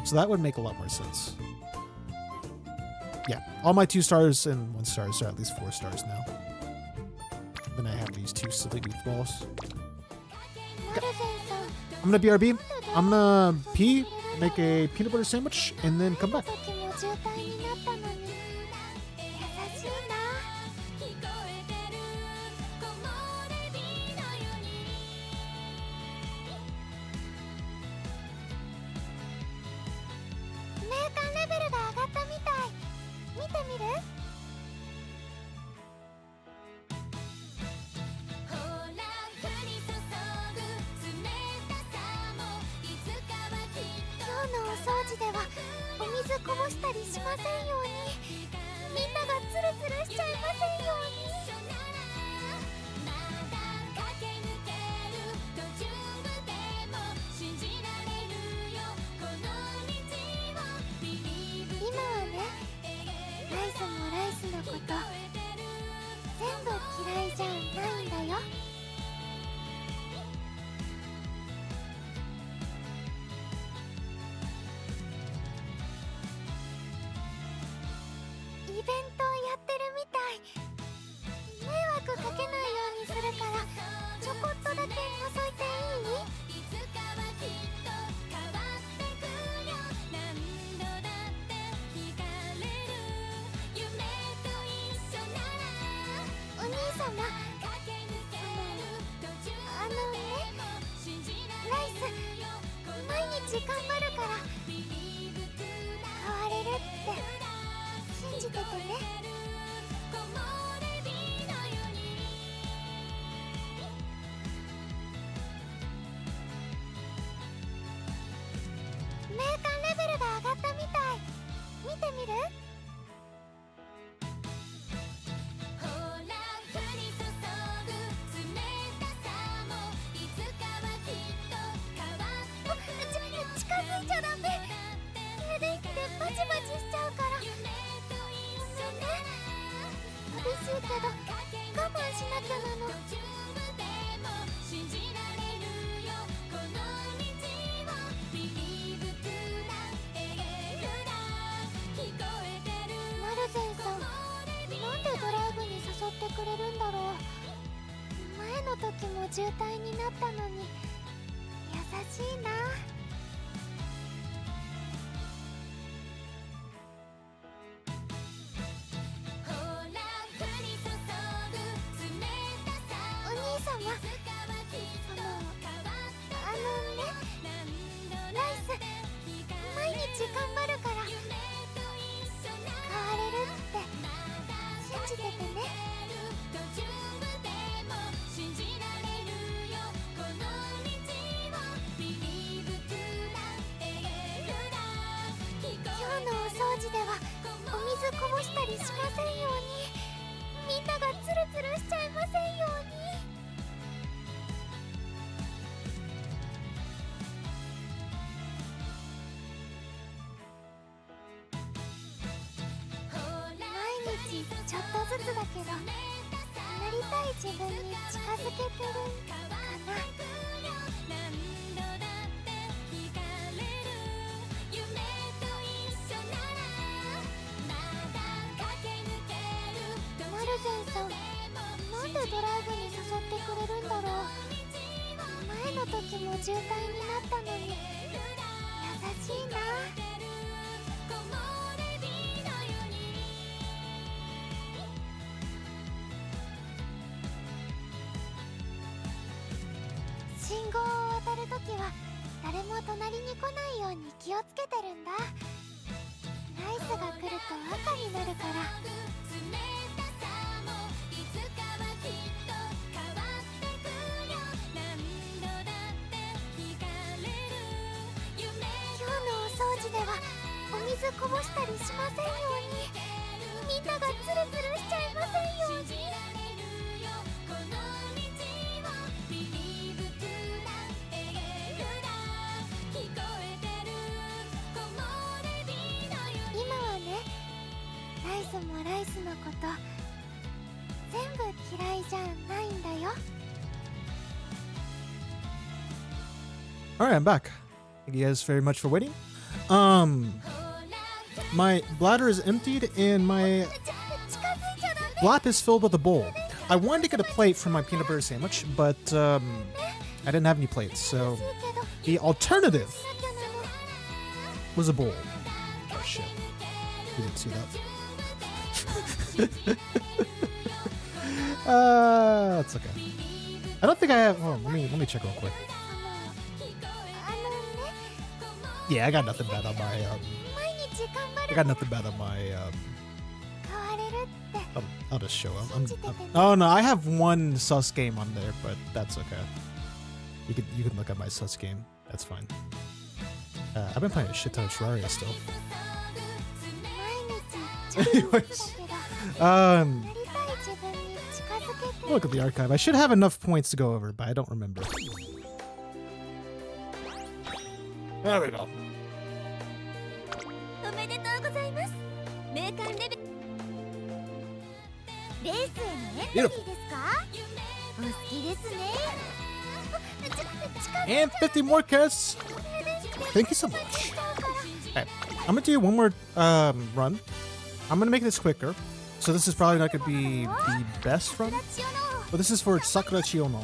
So that would make a lot more sense. Yeah, all my 2 stars and 1 stars are at least 4 stars now. Then I have these 2 silly goofballs. Okay. I'm gonna BRB. I'm gonna pee, make a peanut butter sandwich, and then come back.
ちょっとずつだけどなりたい自分に近づけてるかな。マルゼンさん、なんでドライブに誘ってくれるんだろう。前の時も渋滞になったのに優しいな。信号を渡るときは誰も隣に来ないように気をつけてるんだ。ライスが来ると赤になるから。今日のお掃除ではお水こぼしたりしませんように。みんながツルツルしちゃいませんように。今はね、ライスもライスのこと全部嫌いじゃないんだよ。
Alright, I'm back. Thank you guys very much for waiting. My bladder is emptied and my lap is filled with a bowl. I wanted to get a plate for my peanut butter sandwich, but I didn't have any plates, so the alternative was a bowl. Oh shit. You didn't see that. That's okay. I don't think I have. Oh, let me check real quick. Yeah, I got nothing bad on my I got nothing bad on my I'll just show him. Oh no, I have one sus game on there, but that's okay. You can look at my sus game. That's fine. I've been playing a shit ton of Terraria still. Anyways, look at the archive. I should have enough points to go over, but I don't remember. There we go.
おめでとうございます。名鑑レベルレースへのエントリーですか？お好きですね。
And 50 more casts. Thank you so much. Okay, I'm gonna do one more run. I'm gonna make this quicker. So this is probably not gonna be the best run, but this is for Sakura Chiono.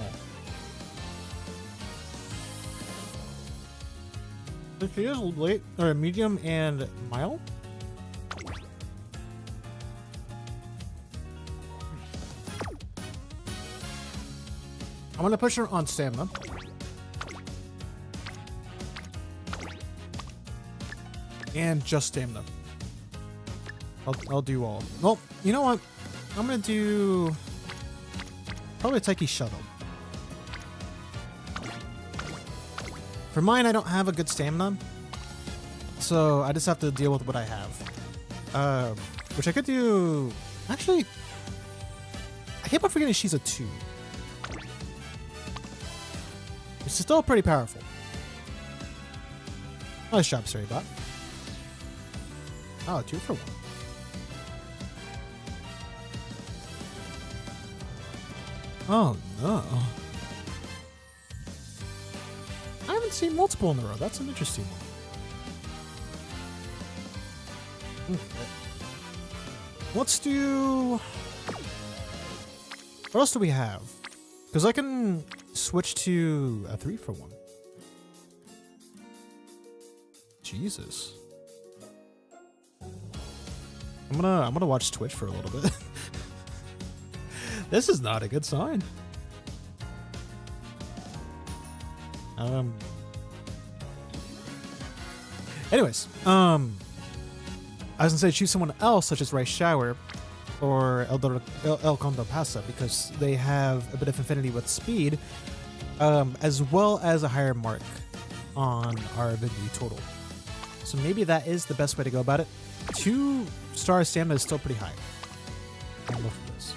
If she is late or medium and mild. I'm gonna push her on stamina. And just stamina. I'll do all. Well, you know what? I'm gonna do probably a Taiki Shuttle. For mine, I don't have a good stamina, so I just have to deal with what I have. Which I could do. Actually, I keep on forgetting she's a 2. It's still pretty powerful. Nice job, Saribot. Oh, 2 for 1. Oh no. I haven't seen multiple in a row. That's an interesting one. Okay. Let's do... What else do we have? Because I can switch to a 3 for 1. Jesus. I'm gonna watch Twitch for a little bit. This is not a good sign. Anyways, I was gonna say choose someone else, such as Rice Shower or El Condo Pasa, because they have a bit of affinity with speed, as well as a higher mark on our ability total. So maybe that is the best way to go about it. 2-star stamina is still pretty high. I'll look for this.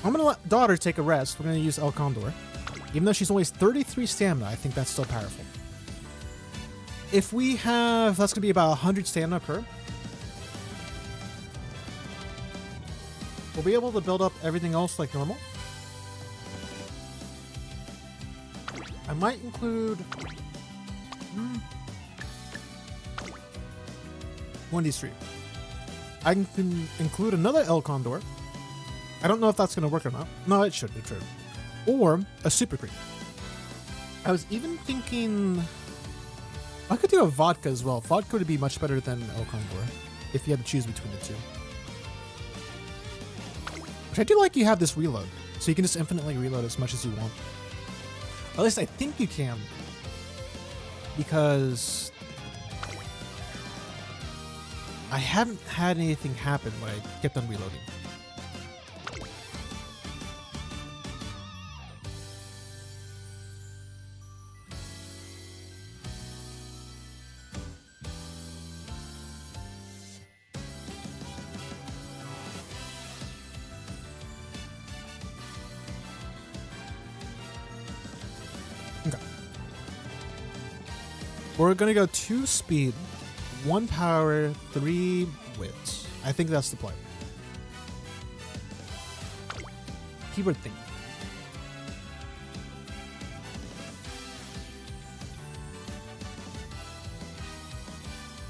I'm gonna let Daughter take a rest. We're gonna use El Condor. Even though she's only 33 stamina, I think that's still powerful. If we have, that's gonna be about 100 stamina per. we'll be able to build up everything else like normal. I might include one of these three. I can include another El Condor. I don't know if that's going to work or not. No, it should be true. Or a Super Cream. I was even thinking I could do a vodka as well. Vodka would be much better than El Condor if you had to choose between the two. Which I do like you have this reload, so you can just infinitely reload as much as you want. At least I think you can, because I haven't had anything happen when I get done reloading. Okay. We're gonna go 2 speed, 1 power, 3 wits. I think that's the play. Keyword thing.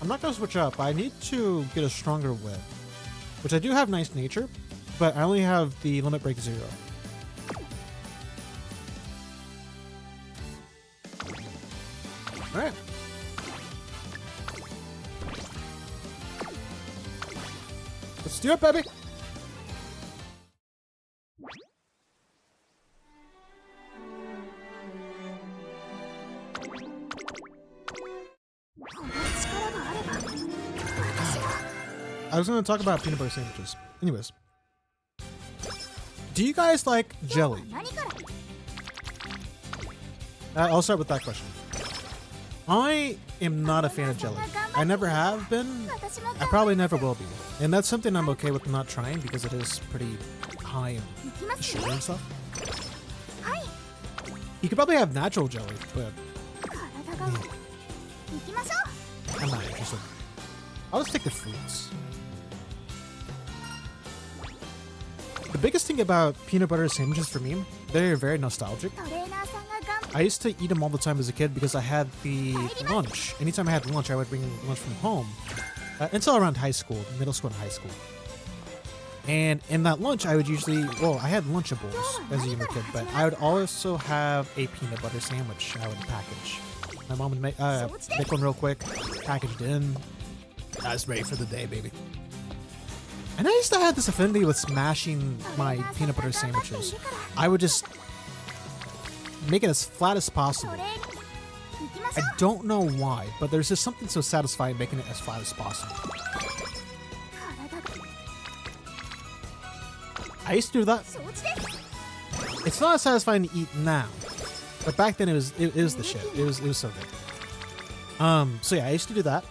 I'm not gonna switch up. I need to get a stronger wit, which I do have nice nature, but I only have the limit break 0. Alright. Let's do it, baby! I was going to talk about peanut butter sandwiches. Anyways. Do you guys like jelly? I'll start with that question. I am not a fan of jelly. I never have been. I probably never will be. And that's something I'm okay with not trying because it is pretty high in sugar and stuff. You could probably have natural jelly, but I'm not interested. I'll just take the fruits. The biggest thing about peanut butter sandwiches for me, they're very nostalgic. I used to eat them all the time as a kid because I had the lunch. Anytime I had lunch, I would bring lunch from home until around high school, middle school and high school. And in that lunch, I would usually, well, I had Lunchables as a younger kid, but I would also have a peanut butter sandwich I would package. My mom would make one real quick, packaged in. I was ready for the day, baby. And I used to have this affinity with smashing my peanut butter sandwiches. I would just make it as flat as possible. I don't know why, but there's just something so satisfying making it as flat as possible. I used to do that. It's not as satisfying to eat now, but back then it was the shit. It was so good. So yeah, I used to do that.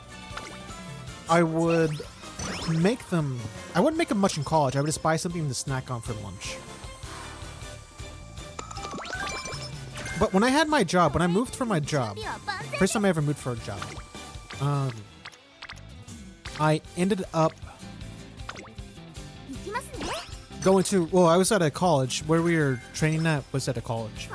I would make them. I wouldn't make them much in college. I would just buy something to snack on for lunch. But when I had my job, when I moved from my job, first time I ever moved for a job, I ended up going to, well, I was at a college where we were training at was at a college.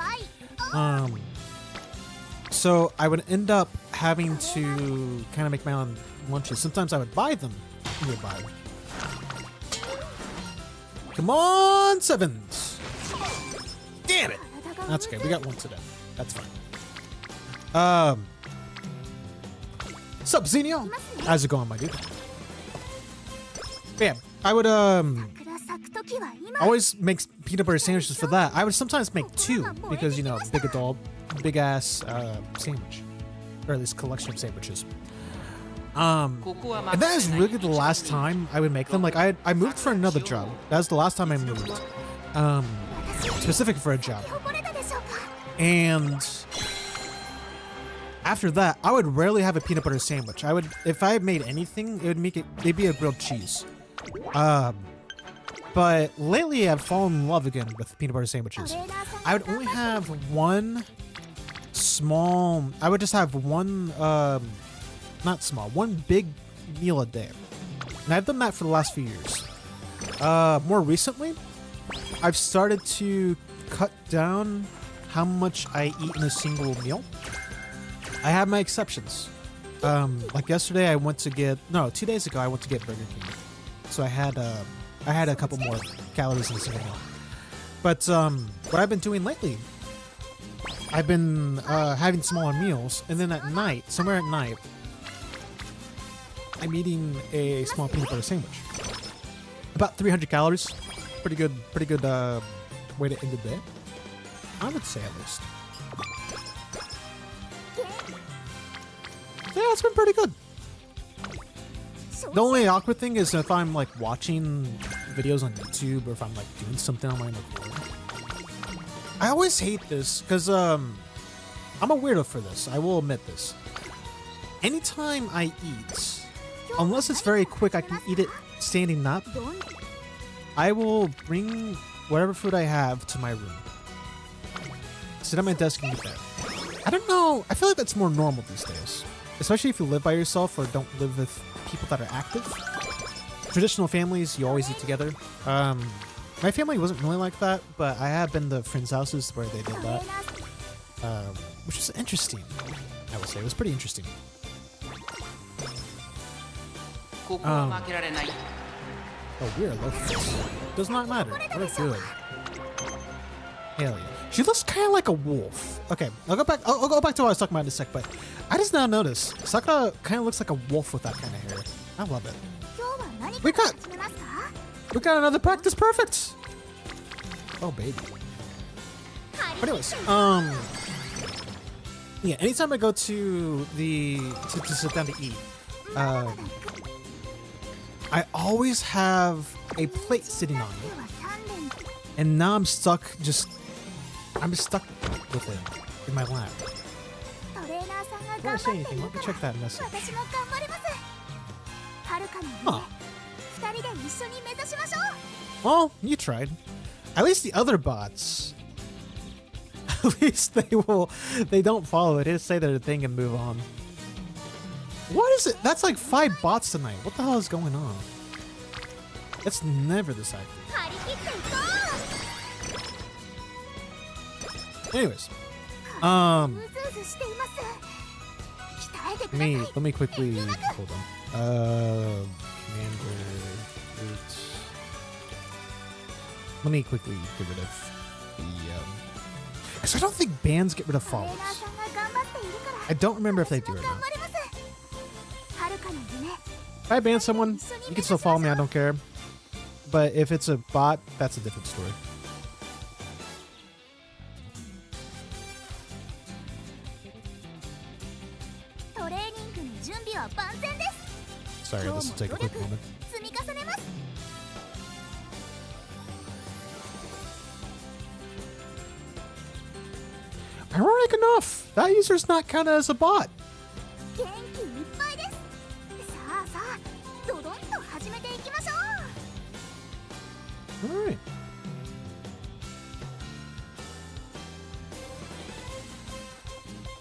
So I would end up having to kind of make my own lunches. Sometimes I would buy them nearby. Come on, sevens! Damn it! That's okay. We got one today. That's fine. Sup, Zenio? How's it going, my dude? Yeah, I would always make peanut butter sandwiches for that. I would sometimes make 2 because, you know, big ass sandwich, or at least collection of sandwiches. And that is really the last time I would make them. Like I moved for another job. That was the last time I moved. Specific for a job. And after that, I would rarely have a peanut butter sandwich. I would, if I made anything, it'd be a grilled cheese. But lately I've fallen in love again with peanut butter sandwiches. I would only have one small, I would just have one, not small, one big meal a day. And I've done that for the last few years. More recently, I've started to cut down how much I eat in a single meal. I have my exceptions. Like yesterday, I went to get 2 days ago, I went to get Burger King, so I had a couple more calories in a single meal. But what I've been doing lately, I've been having smaller meals, and then at night, somewhere at night, I'm eating a small peanut butter sandwich. About 300 calories. Pretty good way to end the day, I would say, at least. Yeah, it's been pretty good. The only awkward thing is if I'm like watching videos on YouTube or if I'm like doing something on my phone. I always hate this because I'm a weirdo for this. I will admit this. Anytime I eat, unless it's very quick, I can eat it standing up. I will bring whatever food I have to my room, sit at my desk and eat that. I don't know. I feel like that's more normal these days, especially if you live by yourself or don't live with people that are active. Traditional families, you always eat together. My family wasn't really like that, but I have been to friends' houses where they did that, which is interesting. I would say it was pretty interesting. Oh, we are low for this. Does not matter. We're good. Hell yeah. She looks kind of like a wolf. Okay, I'll go back to what I was talking about in a sec, but I just now noticed Sakura kind of looks like a wolf with that kind of hair. I love it. We got another practice perfect. Oh baby. But anyways, yeah. Anytime I go to sit down to eat, I always have a plate sitting on me, and now I'm stuck with it in my lap. Before I say anything, let me check that message. Huh. Well, you tried. At least the other bots, at least they don't follow it. They just say their thing and move on. What is it? That's like 5 bots tonight. What the hell is going on? It's never this active. Anyways, let me quickly hold on. Commander Roots. Let me quickly get rid of the because I don't think bans get rid of follows. I don't remember if they do or not. If I ban someone, you can still follow me, I don't care. But if it's a bot, that's a different story. Sorry, this will take a quick moment. Ironic enough, that user's not counted as a bot. Alright.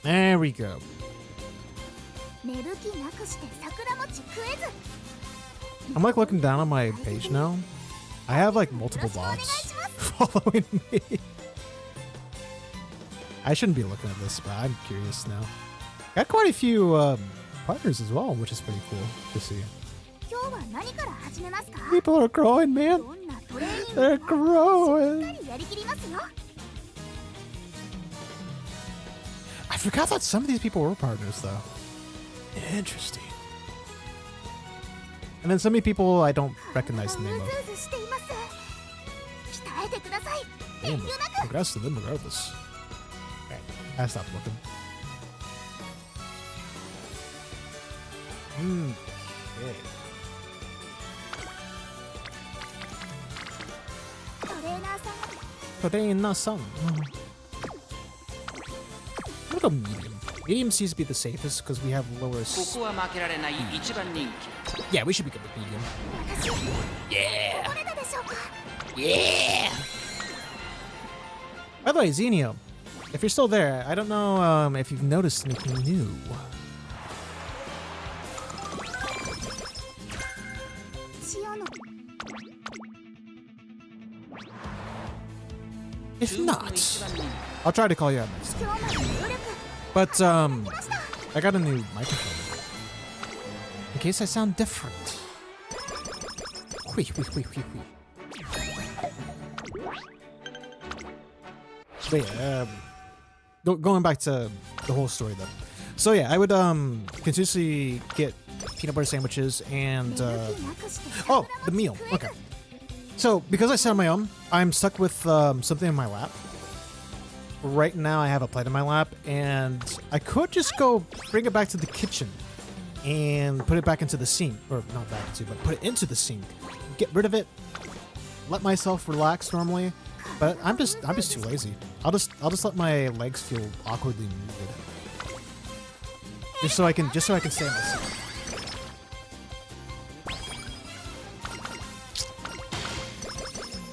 There we go. I'm like looking down on my page now. I have like multiple bots following me. I shouldn't be looking at this, but I'm curious now. Got quite a few partners as well, which is pretty cool to see. People are growing, man. They're growing. I forgot that some of these people were partners, though. Interesting. And then so many people I don't recognize the name of. Damn, congrats to them regardless. Okay, I stopped looking. Okay. Toreina-san. I'm gonna go medium. Medium seems to be the safest because we have lower. Yeah, we should be good with medium. Yeah. Yeah. By the way, Zenio, if you're still there, I don't know if you've noticed anything new. If not, I'll try to call you out next time.
今日までの努力
But
ました
I got a new microphone in case I sound different. Hui, hui, hui, hui, hui. Wait, going back to the whole story though. So yeah, I would continuously get peanut butter sandwiches and
目抜きなくして
oh, the meal. Okay. So because I sat on my own, I'm stuck with something in my lap. Right now I have a plate in my lap, and I could just go bring it back to the kitchen and put it back into the sink, or not back into, but put it into the sink. Get rid of it. Let myself relax normally, but I'm just too lazy. I'll just let my legs feel awkwardly moved, just so I can stay on my seat.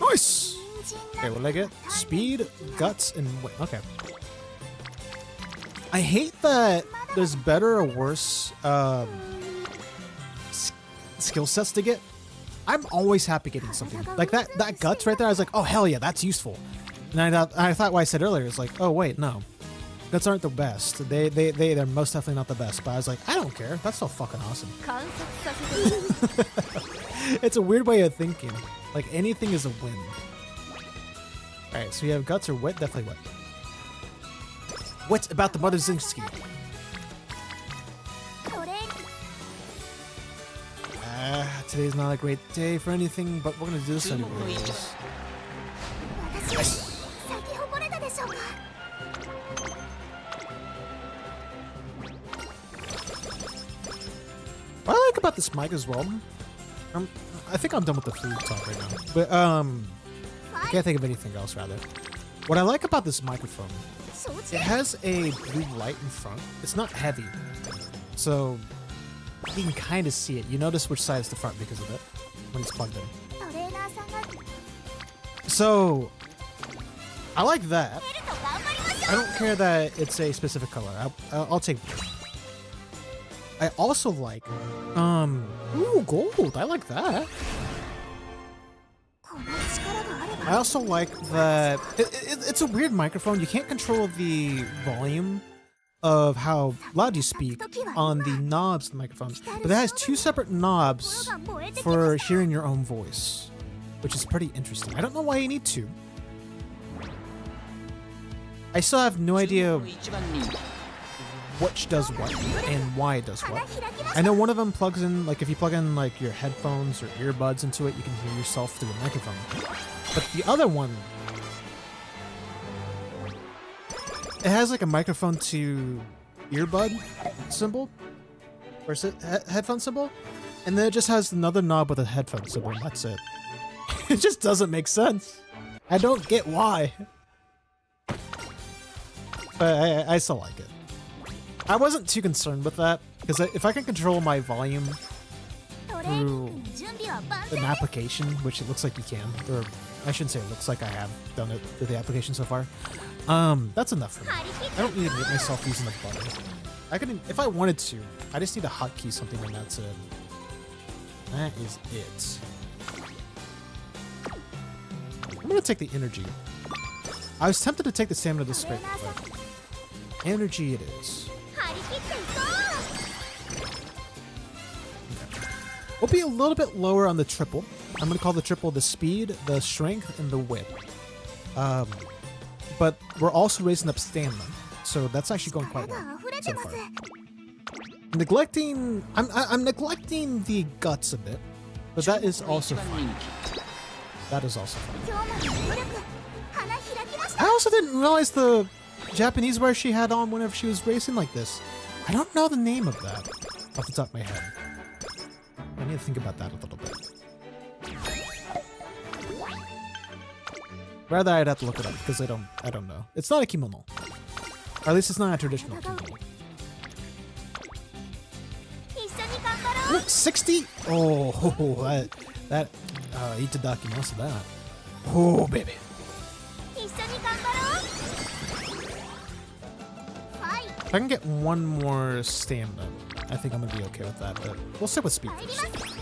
Nice. Okay, what did I get? Speed, guts, and weight. Okay. I hate that there's better or worse skill sets to get. I'm always happy getting something like that. That guts right there. I was like, oh hell yeah, that's useful. And I thought what I said earlier is like, oh wait, no, guts aren't the best. They're most definitely not the best. But I was like, I don't care. That's so fucking awesome.
観察させて
It's a weird way of thinking. Like anything is a win. All right, so you have guts or wit. Definitely wit. What's about the Mother Zinski?
トレー
Today's not a great day for anything, but we're gonna do this anyways.
私咲き誇れたでしょうか
What I like about this mic as well, I think I'm done with the food talk right now, but I can't think of anything else rather. What I like about this microphone,
承知
it has a blue light in front. It's not heavy, so you can kind of see it. You notice which side is the front because of it when it's plugged in.
トレーナーさんが
So I like that.
出ると頑張りましょ
I don't care that it's a specific color. I'll take blue. I also like, ooh, gold. I like that.
うこの力があれ
I
ば
also like that it's a weird microphone. You can't control the volume of how loud you speak on the knobs of the microphone, but it has two separate knobs
が燃えてき
for hearing your own voice, which is pretty interesting. I don't know why you need to. I still have no idea
一番人気
which does what and why it does
花
what.
開きまし
I know one of them plugs in, like if you plug in like your headphones or earbuds into it, you can hear yourself through the microphone. But the other one, it has like a microphone to earbud symbol, or is it headphone symbol? And then it just has another knob with a headphone symbol, and that's it. It just doesn't make sense. I don't get why. But I still like it. I wasn't too concerned with that, because if I can control my volume
トレーニングの準備は万
an
全
application, which it looks like you can, or I shouldn't say it looks like I have done it with the application so far. That's enough for me.
張り切っ
I don't need to get myself using the button. I can, if I wanted to, I just need to hotkey something and that's it. That is it. I'm gonna take the energy. I was tempted to take the stamina this way, but energy it is.
張り切っていこ
We'll be a little bit lower on the triple. I'm gonna call the triple the speed, the strength, and the whip. But we're also raising up stamina, so that's actually going
う
quite
力
well
が溢れ
so
てます
far. Neglecting, I'm neglecting the guts a bit, but that is also
一番
fine.
人気
That is also fine.
今日までの努力花開きました
I also didn't realize the Japanese wear she had on whenever she was racing like this. I don't know the name of that off the top of my head. I need to think about that a little bit. Rather, I'd have to look it up because I don't know. It's not a kimono, or at least it's not a traditional kimono.
一緒に頑張ろ
Ooh, 60? Oh, that itadaki most of that. Oh, baby.
う一緒に頑張ろうはい
If I can get one more stamina, I think I'm gonna be okay with that. But we'll stick with speed
参り
first.
ます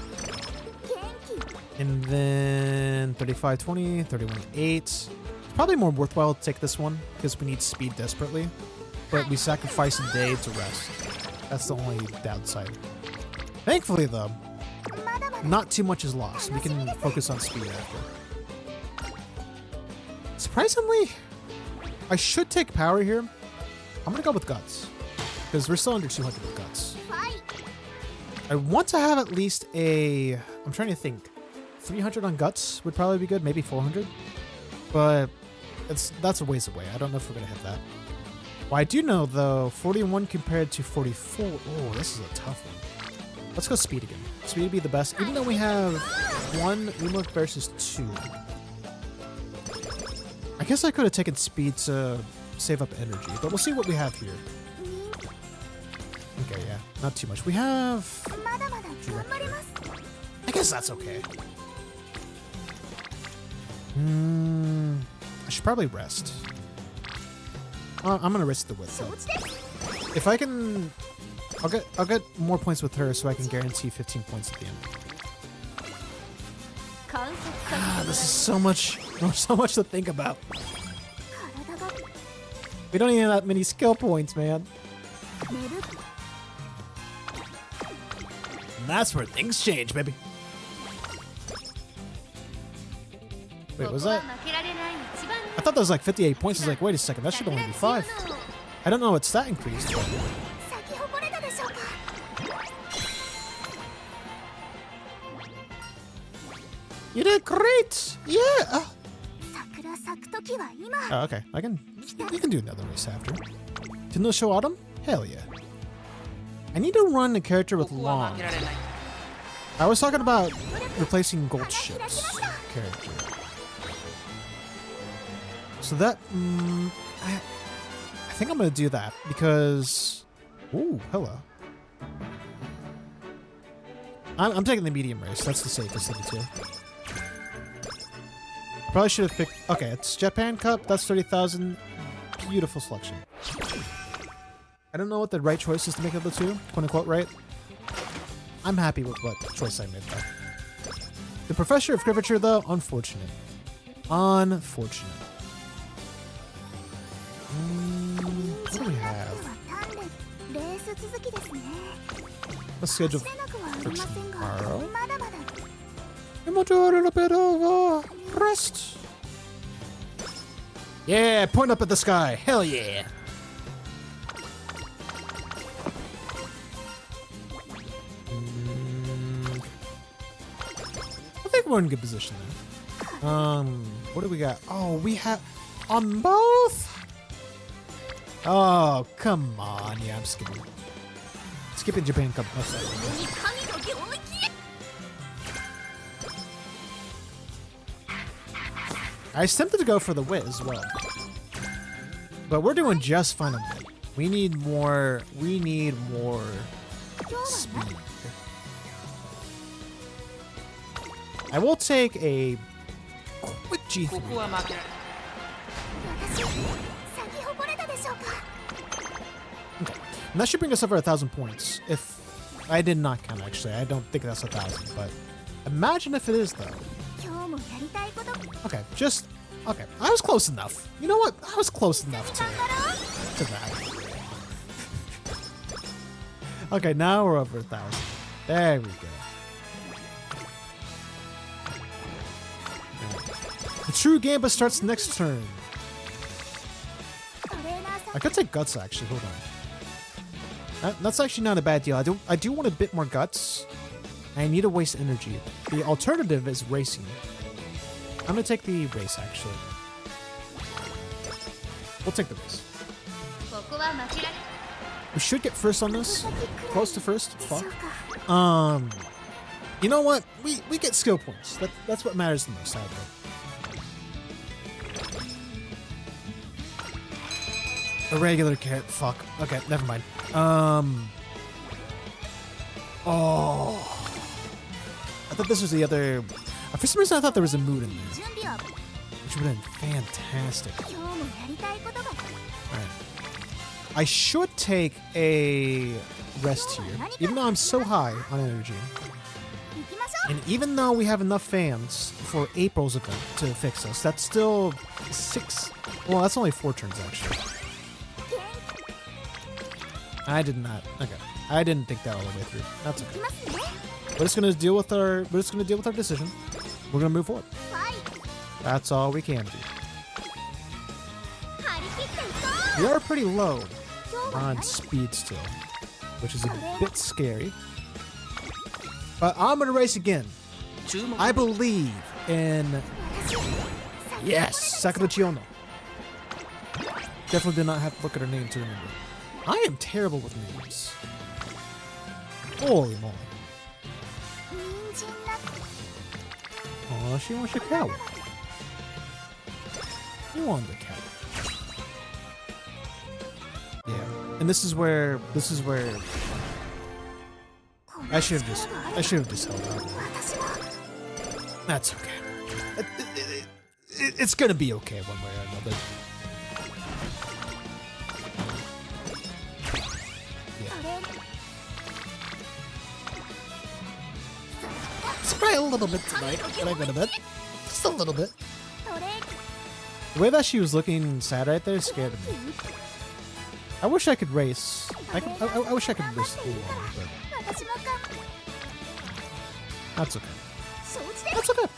元気
And then 35, 20, 31, 8. It's probably more worthwhile to take this one because we need speed desperately, but we sacrifice a day to rest. That's the only downside. Thankfully, though, not too much is lost. We can focus on speed after. Surprisingly, I should take power here. I'm gonna go with guts because we're still under 200 with guts. I want to have at least a. I'm trying to think. 300 on guts would probably be good. Maybe 400, but that's a ways away. I don't know if we're gonna hit that. Well, I do know though. 41 compared to 44. Oh, this is a tough one. Let's go speed again. Speed would be the best, even though we have 1 Uma versus 2. I guess I could have taken speed to save up energy, but we'll see what we have here. Okay, yeah, not too much. We have... I guess that's okay. I should probably rest. I'm gonna risk the width. If I can... I'll get more points with her so I can guarantee 15 points at the end. This is so much to think about. We don't even have that many skill points, man. And that's where things change, baby. Wait, was that? I thought that was like 58 points. I was like, wait a second, that should only be 5. I don't know what stat increased. You did great! Yeah! Oh, okay. You can do another race after. Tenosho Autumn? Hell yeah. I need to run a character with long. I was talking about replacing Gold Ship's character. So that... I think I'm gonna do that because... Ooh, hello. I'm taking the medium race. That's the safest of the two. Probably should have picked... Okay, it's Japan Cup. That's 30,000. Beautiful selection. I don't know what the right choice is to make of the two. Quote unquote right. I'm happy with what choice I made though. The Professor of Curvature though, unfortunate. Unfortunate. What do we have? Let's schedule for tomorrow. I'm gonna do a little bit of rest. Yeah, point up at the sky. Hell yeah. I think we're in good position there. What do we got? Oh, we have on both. Oh, come on. Yeah, I'm skipping. Skipping Japan Cup. Oh, sorry. I was tempted to go for the wit as well. But we're doing just fine on that. We need more speed. I will take a quick G3. Okay. And that should bring us over 1,000 points. If I did not count actually. I don't think that's 1,000, but imagine if it is though. Okay, okay. I was close enough. You know what? I was close enough to that. Okay, now we're over 1,000. There we go. The true Gamba starts next turn. I could take guts actually. Hold on. That's actually not a bad deal. I do want a bit more guts. I need to waste energy. The alternative is racing. I'm gonna take the race actually. We'll take the race. We should get first on this. Close to first. Fuck. You know what? We get skill points. That's what matters the most, I think. A regular carrot. Fuck. Okay, never mind. Oh. I thought this was the other... For some reason, I thought there was a mood in there. Which would have been fantastic. Alright. I should take a rest here. Even though I'm so high on energy. And even though we have enough fans for April's event to fix us, that's still 6. Well, that's only 4 turns actually. I did not. Okay, I didn't think that all the way through. That's okay. We're just gonna deal with our. We're just gonna deal with our decision. We're gonna move forward. That's all we can do. We are pretty low on speed still, which is a bit scary. But I'm gonna race again. I believe in. Yes, Sakurachi Ono. Definitely did not have to look at her name to remember. I am terrible with names. Holy moly. Oh, she wants a cow. You want the cow. Yeah. And this is where I should have just held out. That's okay. It's gonna be okay one way or another. It's probably a little bit tonight, but I bet a bit. Just a little bit. The way that she was looking sad right there scared me. I wish I could race. I wish I could race the one, but that's okay. That's okay.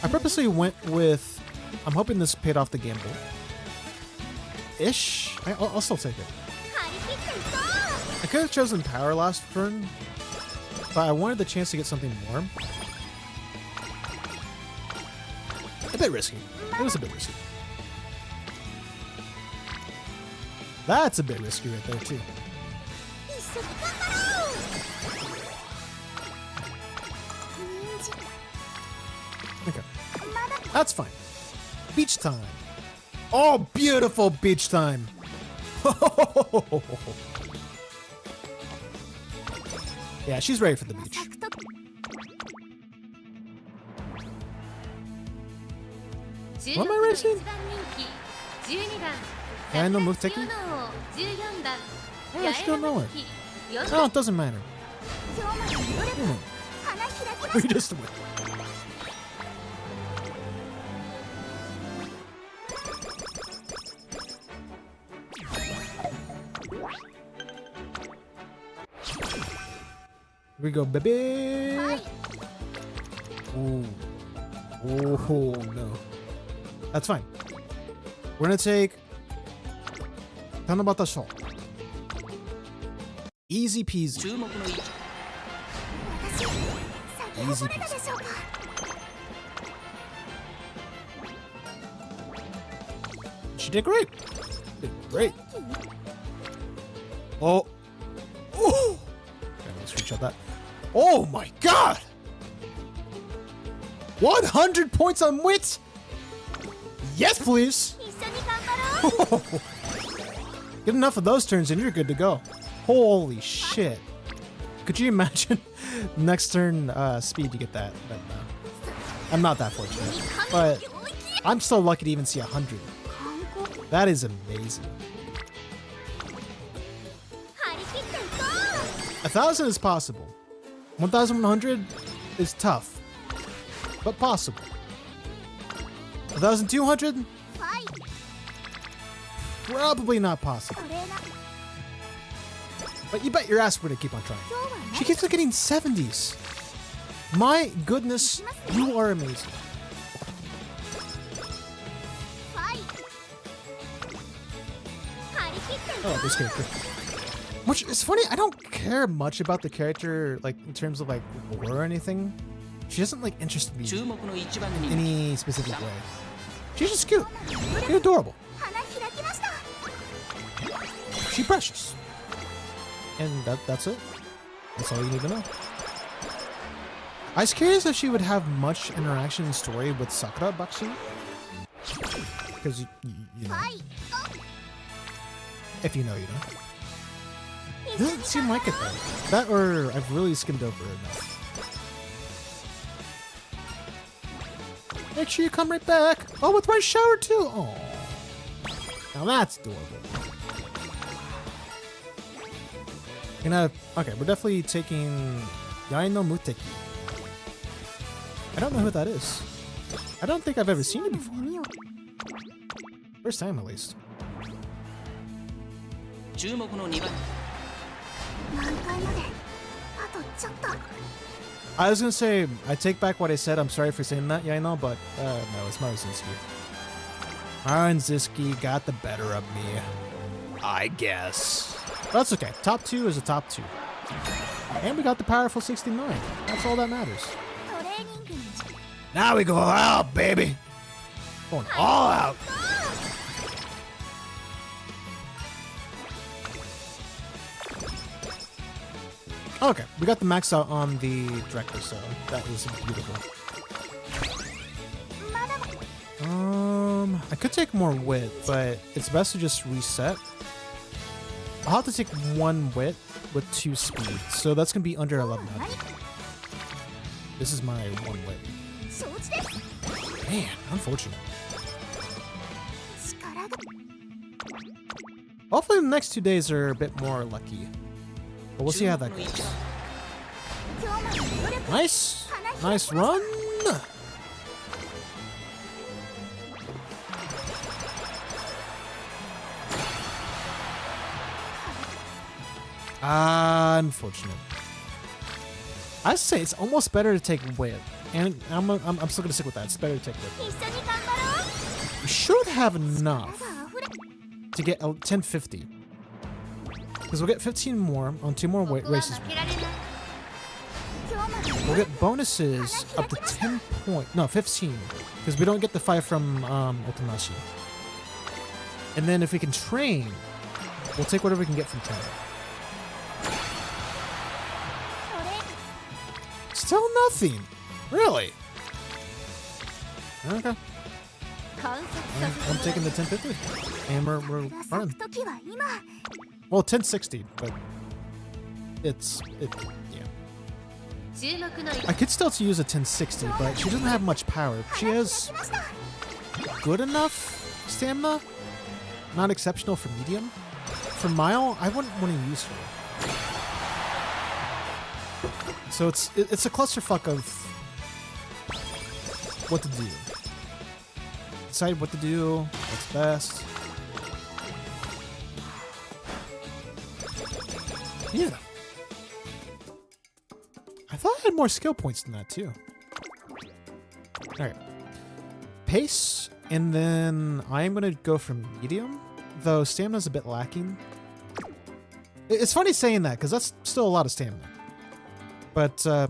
I purposely went with. I'm hoping this paid off the gamble. Ish. I'll still take it. I could have chosen power last turn, but I wanted the chance to get something more. A bit risky. It was a bit risky. That's a bit risky right there too. Okay. That's fine. Beach time. Oh, beautiful beach time. Yeah, she's ready for the beach. What am I racing? I know move techie? I still know it. Oh, it doesn't matter. We just win. Here we go, baby. Ooh. Oh no. That's fine. We're gonna take Tanabata Shot. Easy peasy. Easy peasy. She did great. Did great. Oh. Oh. Okay, let's screenshot that. Oh my god! 100 points on wit! Yes, please! Get enough of those turns and you're good to go. Holy shit. Could you imagine next turn speed to get that? But no. I'm not that fortunate. But I'm so lucky to even see 100. That is amazing. 1,000 is possible. 1,100 is tough, but possible. 1,200? Probably not possible. But you bet your ass we're gonna keep on trying. She keeps on getting 70s. My goodness, you are amazing. Oh, this character. Which is funny, I don't care much about the character, like, in terms of, like, lore or anything. She doesn't, like, interest me in any specific way. She's just cute. She's adorable. She's precious. And that's it. That's all you need to know. I was curious if she would have much interaction in story with Sakura Bakshi. Because, you know. If you know, you know. It doesn't seem like it though. That or I've really skimmed over enough. Make sure you come right back. Oh, with my shower too. Oh, now that's adorable. Okay, we're definitely taking Yai no Muteki. I don't know who that is. I don't think I've ever seen it before. First time at least.
注目の2番
I was gonna say, I take back what I said. I'm sorry for saying that, Yaino, but no, it's Maruzinski. Maruzinski got the better of me, I guess. That's okay. Top 2 is a top 2. And we got the powerful 69. That's all that matters. Now we go all out, baby. Going all out. Okay, we got the max out on the director, so that is beautiful. I could take more wit, but it's best to just reset. I'll have to take 1 wit with 2 speed, so that's gonna be under 1100. This is my 1 wit. Man, unfortunate. Hopefully the next 2 days are a bit more lucky. But we'll see how that goes. Nice! Nice run! Unfortunate. I say it's almost better to take wit. And I'm still gonna stick with that. It's better to take wit. We should have enough to get 1050. Because we'll get 15 more on 2 more races. We'll get bonuses up to 10 no, 15. Because we don't get the 5 from Otonashi. And then if we can train, we'll take whatever we can get from training. Still nothing. Really? Okay. I'm taking the 1050. And we're running. Well, 1060, but yeah. I could still use a 1060, but she doesn't have much power. She has good enough stamina, not exceptional for medium. For Mile, I wouldn't want to use her. So it's a clusterfuck of what to do. Decide what to do, what's best. Yeah. I thought I had more skill points than that too. Alright. Pace, and then I'm gonna go for medium, though stamina's a bit lacking. It's funny saying that, because that's still a lot of stamina. But for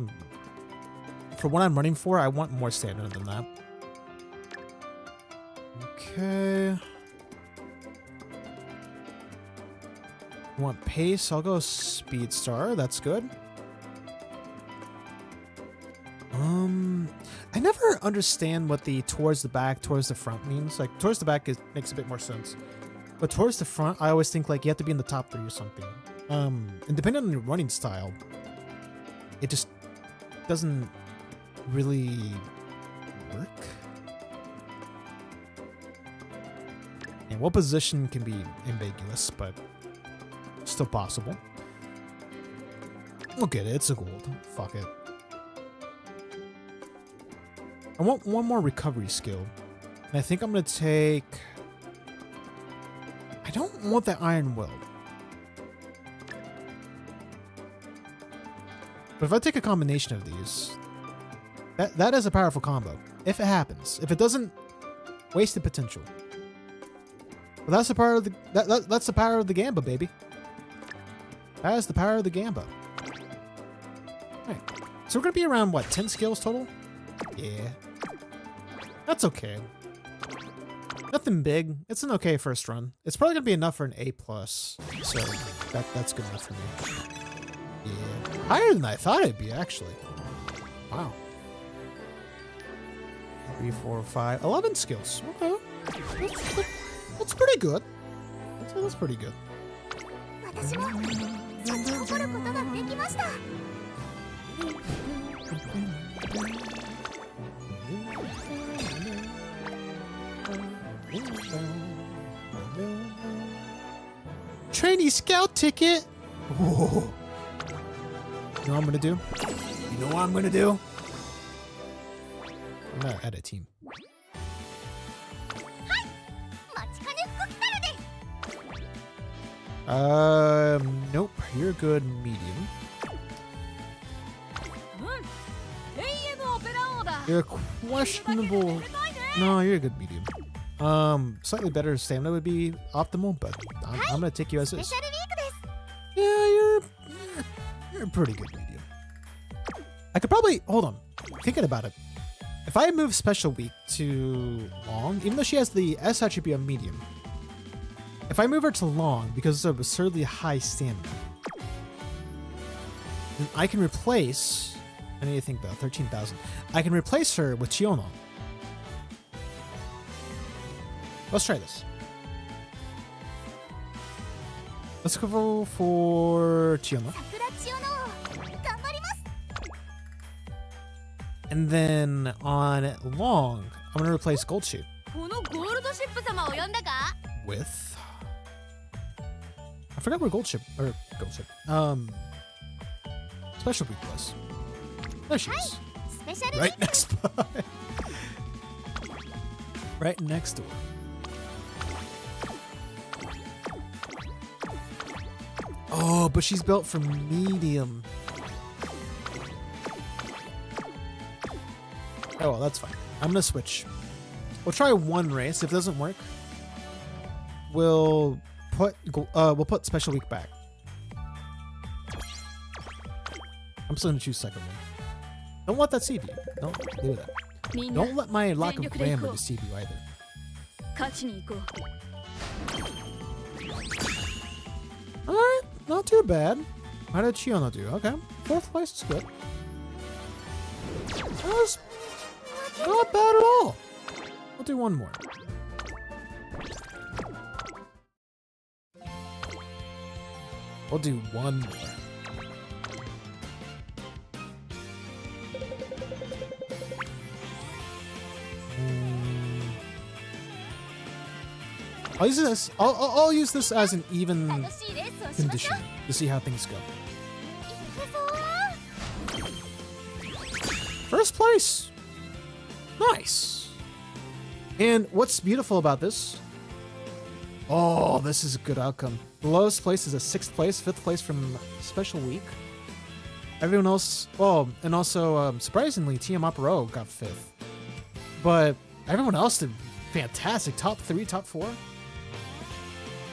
what I'm running for, I want more stamina than that. Okay. Want pace? I'll go speed star. That's good. I never understand what the towards the back, towards the front means. Like towards the back makes a bit more sense, but towards the front, I always think like you have to be in the top 3 or something. And depending on your running style, it just doesn't really work. And what position can be ambiguous, but still possible. We'll get it. It's a gold. Fuck it. I want 1 more recovery skill. And I think I'm going to take... I don't want that Iron Will. But if I take a combination of these, that is a powerful combo. If it happens. If it doesn't, wasted potential. But that's the power of the that's the power of the Gamba, baby. That is the power of the Gamba. Alright. So we're gonna be around what, 10 skills total? Yeah. That's okay. Nothing big. It's an okay first run. It's probably gonna be enough for an A+. So that's good enough for me. Yeah. Higher than I thought it'd be, actually. Wow. 3, 4, 5, 11 skills. Okay. That's pretty good. That's pretty good. Trainee scout ticket. Whoa. You know what I'm gonna do? You know what I'm gonna do? I'm gonna add a team.
待ちかね服来たるです
Nope. You're a good medium.
AM オペラオーダー
You're a questionable. No, you're a good medium. Slightly better stamina would be optimal, but I'm gonna take you as
スペ
is.
シャルウィークです
Yeah, you're a pretty good medium. I could probably hold on. Thinking about it, if I move special week to long, even though she has the S attribute of medium, if I move her to long because of absurdly high stamina, then I can replace. I need to think about 13,000. I can replace her with Chiono. Let's try this. Let's go for Chiono.
桜千代の頑張ります
And then on long, I'm going to replace Gold Shape
このゴールドシップ様を呼んだか
with. I forgot where Gold Ship. Special Week was. There she is.
スペシャル
Right next by. Right next door. Oh, but she's built for medium. Oh, well, that's fine. I'm gonna switch. We'll try one race. If it doesn't work, we'll put special week back. I'm still gonna choose second one. Don't let that deceive you. Don't do that.
みんな
Don't let my lack of grammar deceive you either.
勝ちに行こう
Alright, not too bad. How did Chiono do? Okay. Fourth place is good. That was not bad at all. We'll do one more. We'll do one more. I'll use this. I'll use this as an even
楽しいレースをしましょ
condition to see how things go.
う行くぞ
First place. Nice. And what's beautiful about this? Oh, this is a good outcome. The lowest place is a 6th place, 5th place from special week. Everyone else, well, and also surprisingly, TM Opero got 5th. But everyone else did fantastic. Top 3, top 4.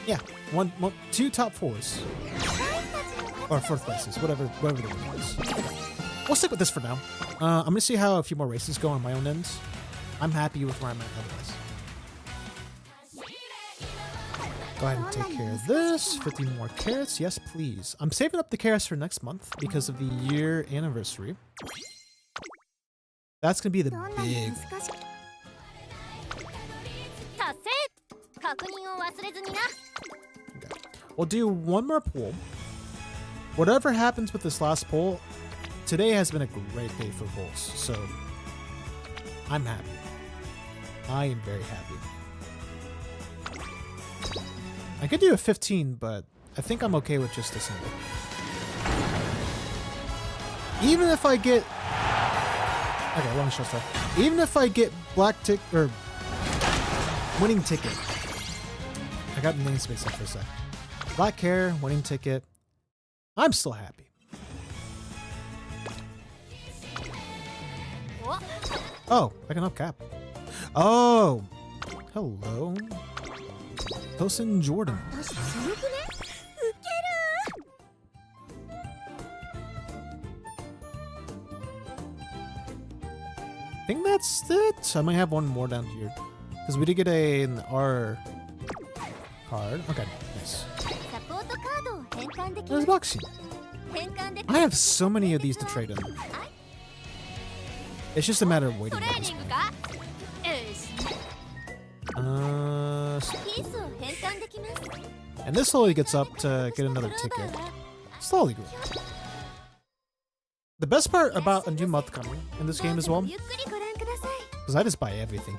Yeah, two top 4s. Or 4th places, whatever the one is. We'll stick with this for now. I'm gonna see how a few more races go on my own end. I'm happy with where I'm at otherwise. Go ahead and take care of this. 15 more carrots. Yes, please. I'm saving up the carrots for next month because of the year anniversary. That's gonna be the
どんなに
big
難しく達成確認を忘れずにな
Okay. We'll do one more poll. Whatever happens with this last poll, today has been a great day for polls, so I'm happy. I am very happy. I could do a 15, but I think I'm okay with just a single. Even if I get... Okay, long shot start. Even if I get black tick or winning ticket. I got the namespace up for a sec. Black hair, winning ticket. I'm still happy. Oh, I can up cap. Oh, hello. Tosin Jordan.
強くねウケ
I think that's it. I might have one more down here. Because we did get an R card. Okay, nice.
るサポートカードを変換でき
There's
ます
boxing.
変換でき
I have so many of these to trade in. It's just a matter of
ト
waiting.
レーニングかよし
ピースを変換できます
And this slowly gets up to get another ticket. Slowly grow. The best part about a new month coming in this game as well,
ゆっくりご覧ください
because I just buy everything.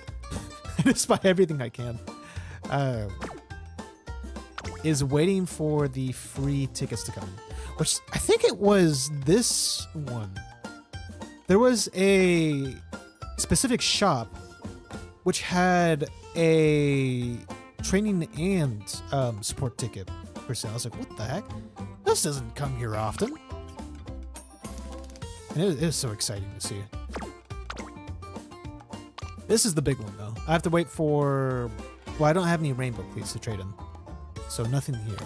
I just buy everything I can. Is waiting for the free tickets to come in. which I think it was this one. There was a specific shop which had a training and support ticket for sale. I was like, what the heck? This doesn't come here often. And it was so exciting to see. This is the big one, though. I have to wait for... Well, I don't have any rainbow cleats to trade in. So nothing here.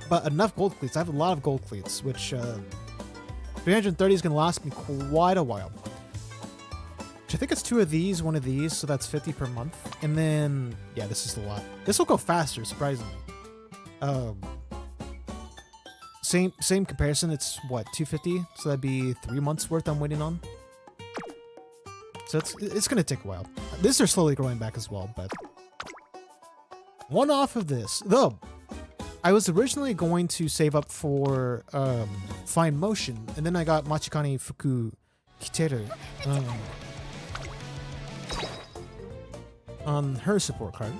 But enough gold cleats. I have a lot of gold cleats, which 330 is going to last me quite a while. Which I think it's 2 of these, 1 of these, so that's 50 per month. And then, yeah, this is a lot. This will go faster, surprisingly. Same comparison. It's what, 250? So that'd be 3 months worth I'm waiting on. So it's gonna take a while. These are slowly growing back as well, but one off of this, though. I was originally going to save up for Fine Motion, and then I got Machikani Fuku Kiteru on her support card.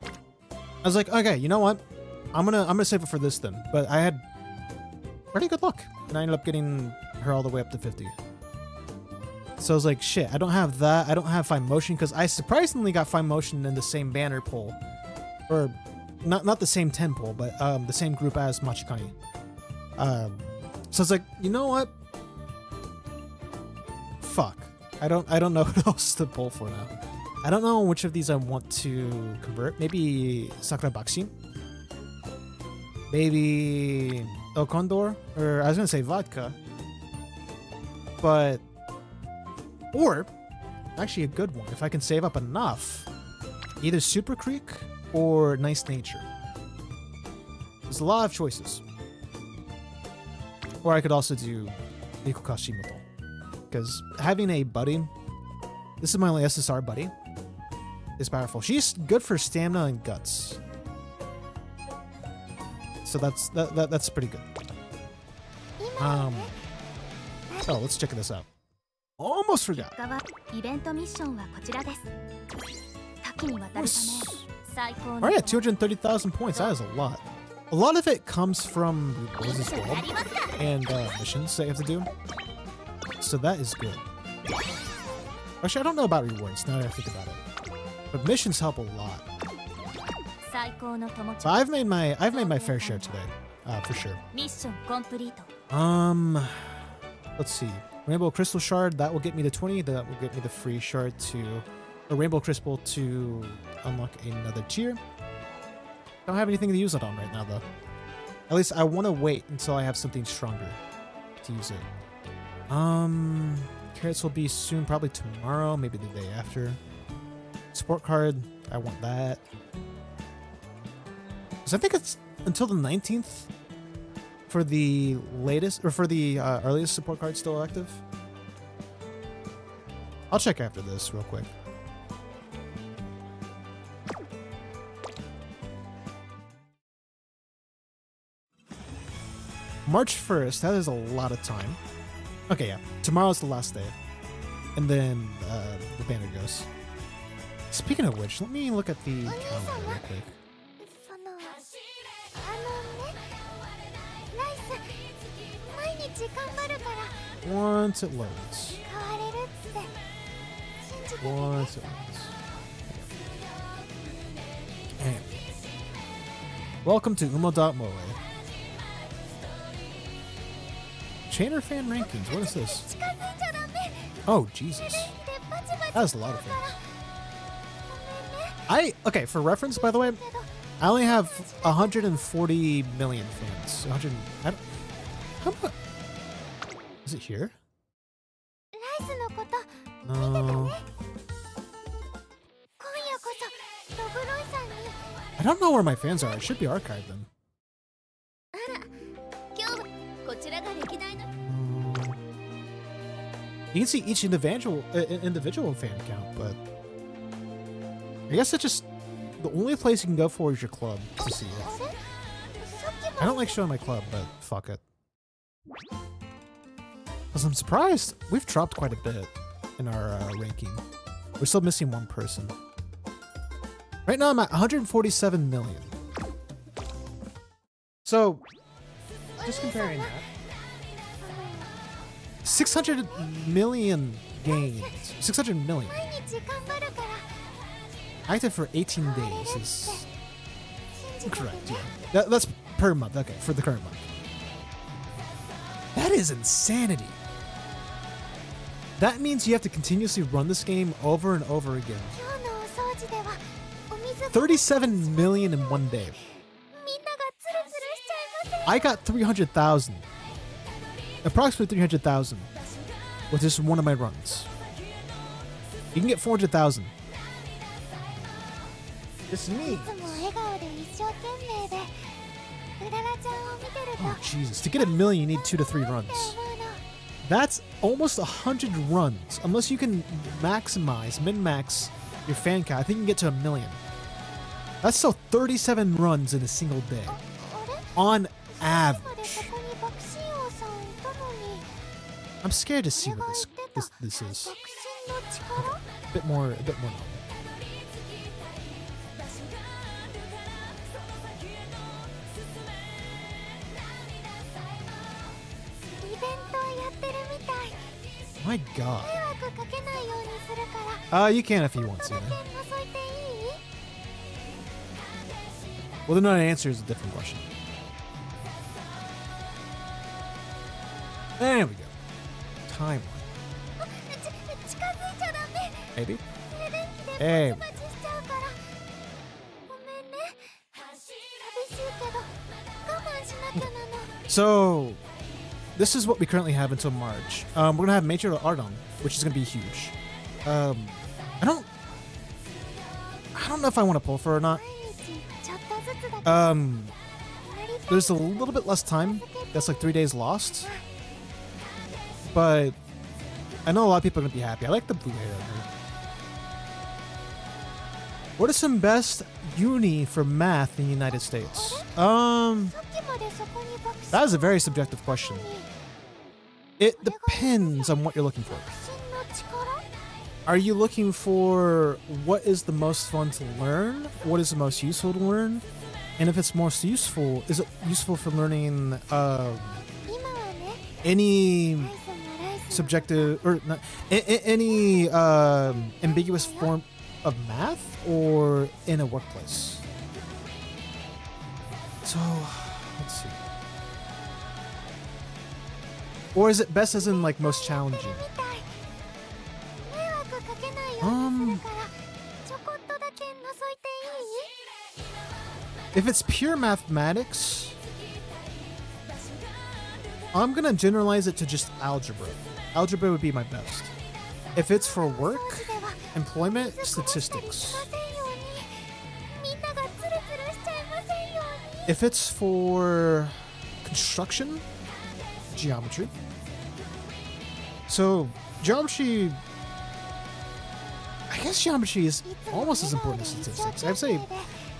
I was like, okay, you know what? I'm gonna save it for this then. But I had pretty good luck, and I ended up getting her all the way up to 50. So I was like, shit, I don't have that. I don't have Fine Motion, because I surprisingly got Fine Motion in the same banner pool. Or, not the same 10 pool, but the same group as Machikani. So I was like, you know what? Fuck. I don't know what else to pull for now. I don't know which of these I want to convert. Maybe Sakura Bakshin? Maybe El Condor? Or I was gonna say Vodka. But... Or, actually a good one, if I can save up enough, either Super Creek or Nice Nature. There's a lot of choices. Or I could also do Nico Kashimoto. Because having a buddy, this is my only SSR buddy, is powerful. She's good for stamina and guts. So that's pretty good. Oh, let's check this out. Almost forgot. Alright, 230,000 points. That is a lot. A lot of it comes from rewards as well. And missions that you have to do. So that is good. Actually, I don't know about rewards now that I think about it. But missions help a lot. So I've made my fair share today. For sure. Let's see. Rainbow Crystal Shard, that will get me to 20. That will get me the free shard to a Rainbow Crystal to unlock another tier. Don't have anything to use it on right now, though. At least I want to wait until I have something stronger to use it. Carrots will be soon, probably tomorrow, maybe the day after. Sport card, I want that. Because I think it's until the 19th for the latest, or for the earliest support card still active. I'll check after this real quick. March 1st, that is a lot of time. Okay, yeah. Tomorrow's the last day. And then the banner goes. Speaking of which, let me look at the calendar real quick. Once it loads. Once it loads. Anyway. Welcome to Umo.moe. Chainer fan rankings. What is this? Oh, Jesus. That is a lot of fans. Okay, for reference, by the way, I only have 140 million fans. 100. How much? Is it here? No. I don't know where my fans are. It should be archived then. You can see each individual fan count, but I guess it's just the only place you can go for is your club to see it. I don't like showing my club, but fuck it. Because I'm surprised we've dropped quite a bit in our ranking. We're still missing one person. Right now I'm at 147 million. So, just comparing that. 600 million games. 600 million.
毎日頑張るから
Active for 18 days is
信じてて
correct.
ね
Yeah. That's per month. Okay, for the current month. That is insanity. That means you have to continuously run this game over and over again.
今日のお掃除ではお水が
37 million in one day.
みんながツルツルしちゃいません
I got 300,000. Approximately 300,000 with just one of my runs. You can get 400,000. It's me.
いつも笑顔で一生懸命でうららちゃんを見てると
Oh, Jesus. To get a million, you need 2 to 3 runs.
って思うの
That's almost 100 runs. Unless you can maximize, min-max your fan count. I think you can get to a million. That's still 37 runs in a single day.
あれ
On
今まで
average.
そこに爆心王さんいたのに
I'm scared to see
俺
what
が
this
言ってた
this is.
爆心の力
A bit more normal.
イベントをやってるみたい
My God.
迷惑かけないようにするから
You can if you want
ちょ
to.
っとだけ覗いていい
Whether or not I answer is a different question. There we go. Timeline.
近づいちゃダメ
Maybe.
静電気で
えい
バチバチしちゃうからごめんね寂しいけど我慢しなきゃなの
So, this is what we currently have until March. We're gonna have Major Ardon, which is gonna be huge. I don't know if I want to pull for her or not.
毎日ちょっとずつだけ
Um,
やりたい
there's a little bit less time. That's like 3 days lost. But I know a lot of people are gonna be happy. I like the blue hair on her. What is some best uni for math in the United States?
さっきまでそこに爆心
That is a very subjective question.
に
It depends on what you're looking for.
爆心の力
Are you looking for what is the most fun to learn? What is the most useful to learn? And if it's most useful, is it useful for learning
今はね
any
ライスもライスも
subjective or not, any ambiguous form of math or in a workplace? So, let's see. Or is it best as in like most challenging?
みたい迷惑かけないようにするからちょこっとだけ覗いていい
If it's pure mathematics, I'm gonna generalize it to just algebra. Algebra would be my best. If it's for work,
掃除では
employment,
水こぼしたり
statistics.
しませんようにみんながツルツルしちゃいませんように
If it's for construction, geometry. So, geometry, I guess geometry is almost as important as statistics. I'd say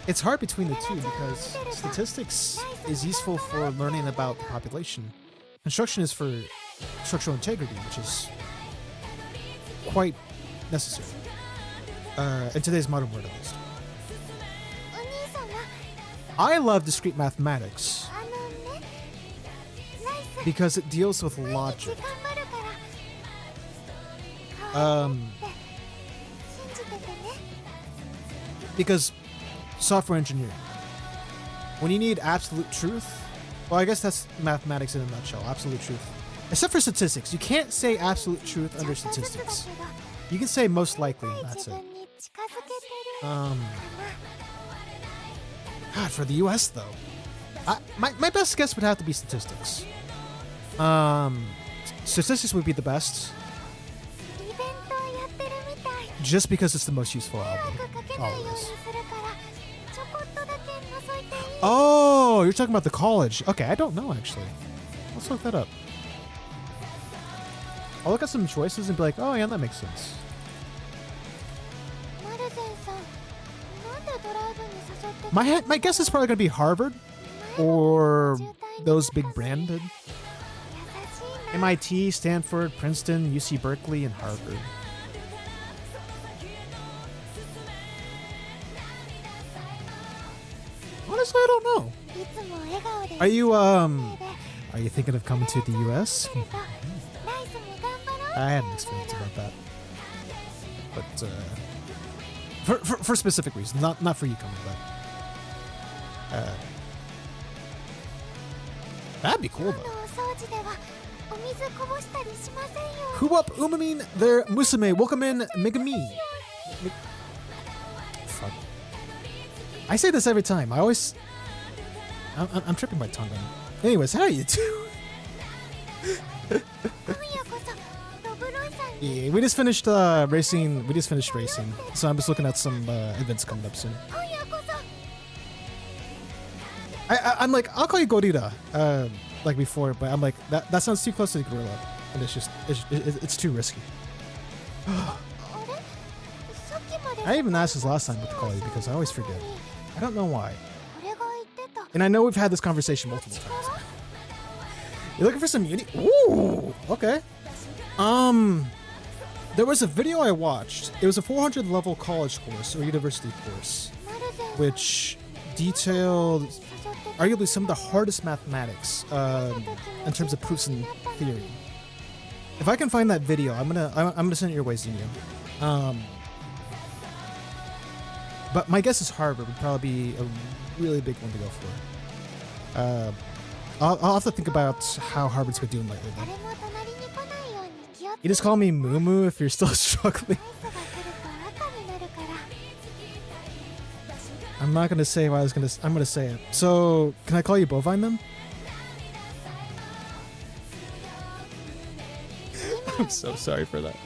it's hard between the two because statistics is useful for learning about the population. Construction is for structural integrity, which is quite necessary. In today's modern world, at least.
お兄様
I love discrete mathematics
あのねライス
because it deals with
毎日
logic.
頑張るから可愛いね
Um,
って信じててね
because software engineering, when you need absolute truth, well, I guess that's mathematics in a nutshell, absolute truth. Except for statistics. You can't say absolute truth
ちょ
under
っとずつだ
statistics.
けど
You can say most likely,
深い
that's
自
it.
分に近づけてる
God, for the US though, my best guess would have to be statistics. Statistics would be the best,
イベントをやってるみたい
just because it's the most useful
迷
album.
惑かけないように
Always.
するからちょこっとだけ覗いていい
Oh, you're talking about the college. Okay, I don't know actually. Let's look that up. I'll look at some choices and be like, oh yeah, that makes sense.
マルゼンさんなんでドライブに誘ってく
My guess is probably gonna be Harvard
前の
or
渋滞になった
those big
ぜ
branded.
優しいな
MIT, Stanford, Princeton, UC Berkeley, and Harvard. Honestly, I don't know.
いつも笑顔で
Are you thinking of coming to the US? I had an experience about that. But for specific reasons, not for you coming, but that'd be cool though. Who up Umamusume there musume, welcome in Megami. Fuck. I say this every time. I'm tripping my tongue on. Anyways, how are you two? Yeah, we just finished racing. We just finished racing, so I'm just looking at some events coming up soon. I'm like, I'll call you Gorilla, like before, but I'm like, that sounds too close to the gorilla, and it's too risky. I even asked this last time what to call you because I always forget. I don't know why. And I know we've had this conversation multiple times. You're looking for some uni? Ooh, okay. There was a video I watched. It was a 400 level college course or university course, which detailed arguably some of the hardest mathematics in terms of proofs and theory. If I can find that video, I'm gonna send it your way, Zinio. But my guess is Harvard would probably be a really big one to go for. I'll have to think about how Harvard's been doing lately, though. You just call me Mumu if you're still struggling. I'm not gonna say what I was gonna. I'm gonna say it. So, can I call you Bovine then? I'm so sorry for that.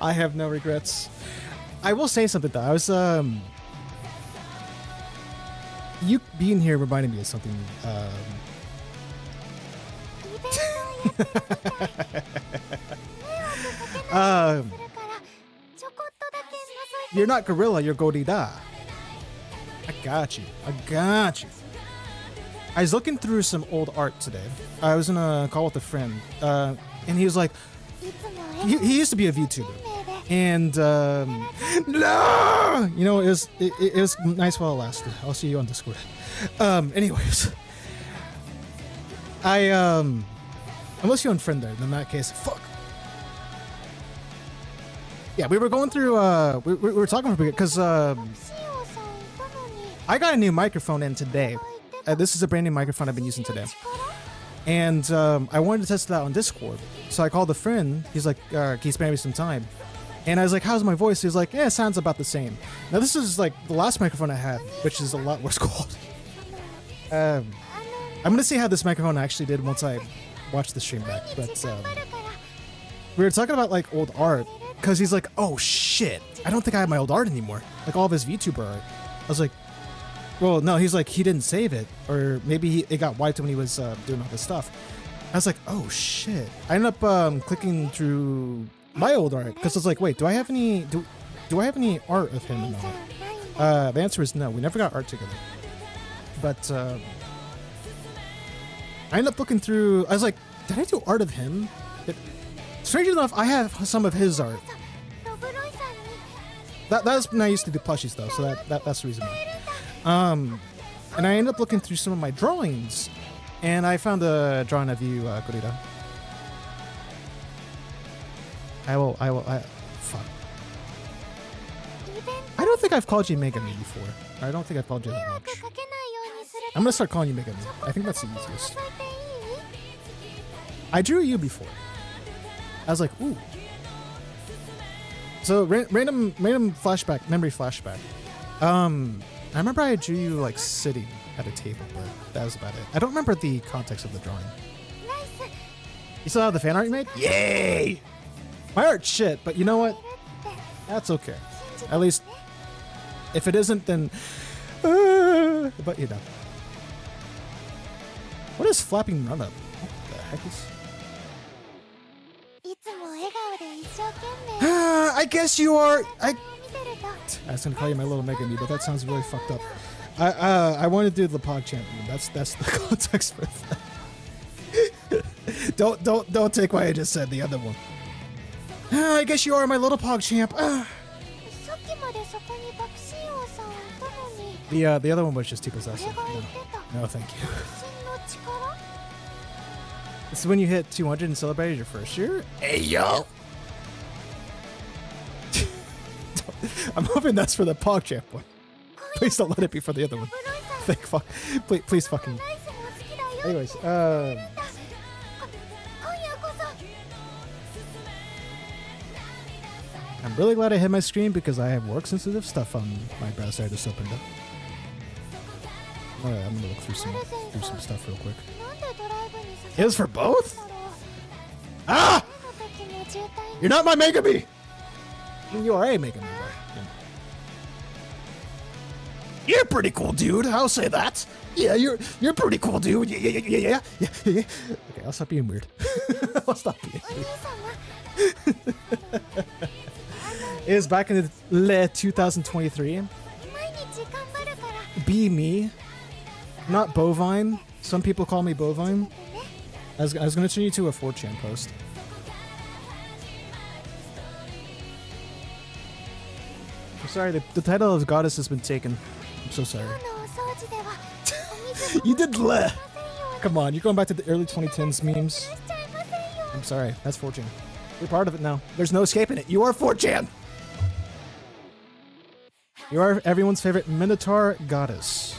I have no regrets. I will say something though. I was you being here reminded me of something. You're not gorilla, you're Gorilla. I got you. I was looking through some old art today. I was in a call with a friend, and he was like, he used to be a VTuber, and no, you know, it was nice while it lasted. I'll see you on Discord. Anyways, unless you unfriend there, then in that case, fuck. Yeah, we were going through, we were talking for a bit, because I got a new microphone in today. This is a brand new microphone I've been using today. And I wanted to test it out on Discord. So I called a friend. He's like, can you spare me some time? And I was like, how's my voice? He was like, yeah, it sounds about the same. Now this is like the last microphone I had, which is a lot worse quality. I'm going to see how this microphone actually did once I watch the stream back. But we were talking about like old art. Because he's like, oh shit, I don't think I have my old art anymore. Like all of his VTuber art. I was like, well, no, he's like, he didn't save it. Or maybe it got wiped when he was doing all this stuff. I was like, oh shit. I ended up clicking through my old art. Because I was like, wait, do I have any art of him or not? The answer is no. We never got art together. But I ended up looking through. I was like, did I do art of him? Strangely enough, I have some of his art. That's when I used to do plushies though, so that's the reason why. And I ended up looking through some of my drawings, and I found a drawing of you, Gorilla. Fuck. I don't think I've called you Megami before. I don't think I've called you that much. I'm gonna start calling you Megami. I think that's the easiest. I drew you before. I was like, ooh. So random flashback, memory flashback. I remember I drew you like sitting at a table, but that was about it. I don't remember the context of the drawing. You still have the fan art you made? Yay! My art's shit, but you know what? That's okay. At least, if it isn't, then... but you know. What is flapping run up? What the heck is... I guess you are. I was gonna call you my little Megami, but that sounds really fucked up. I want to do the Pog Champion. That's the context for that. don't take what I just said. The other one. I guess you are my little Pog Champ. The other one was just too possessive.
俺が言ってた
No, thank you.
真の力
This is when you hit 200 and celebrated your first year? Hey, yo! I'm hoping that's for the PogChamp one. Please don't let it be for the other one. Thank fuck. Please fucking.
ライスも好きだよ
Anyways,
今夜こそ
I'm really glad I hit my screen because I have work sensitive stuff on my browser I just opened up. Alright, I'm gonna look through some stuff real quick.
なんでドライブに
It was for both?
だろう
Ah!
前の時も渋滞に
You're not my Megami! You are a Megami, but, You're pretty cool, dude. I'll say that. Yeah, you're pretty cool, dude. Yeah. Okay, I'll stop being weird. I'll stop being
お兄
weird.
様
It was back in the 2023.
毎日頑張るから
Be me. Not bovine. Some people call me bovine.
ね
I was gonna turn you to a 4chan post. I'm sorry, the title of Goddess has been taken. I'm so sorry.
今日のお掃除ではお水も
You did le.
出せんよ
Come on, you're going back to the early 2010s memes.
しちゃいませんよ
I'm sorry, that's 4chan. You're part of it now. There's no escaping it. You are 4chan. You are everyone's favorite Minotaur goddess.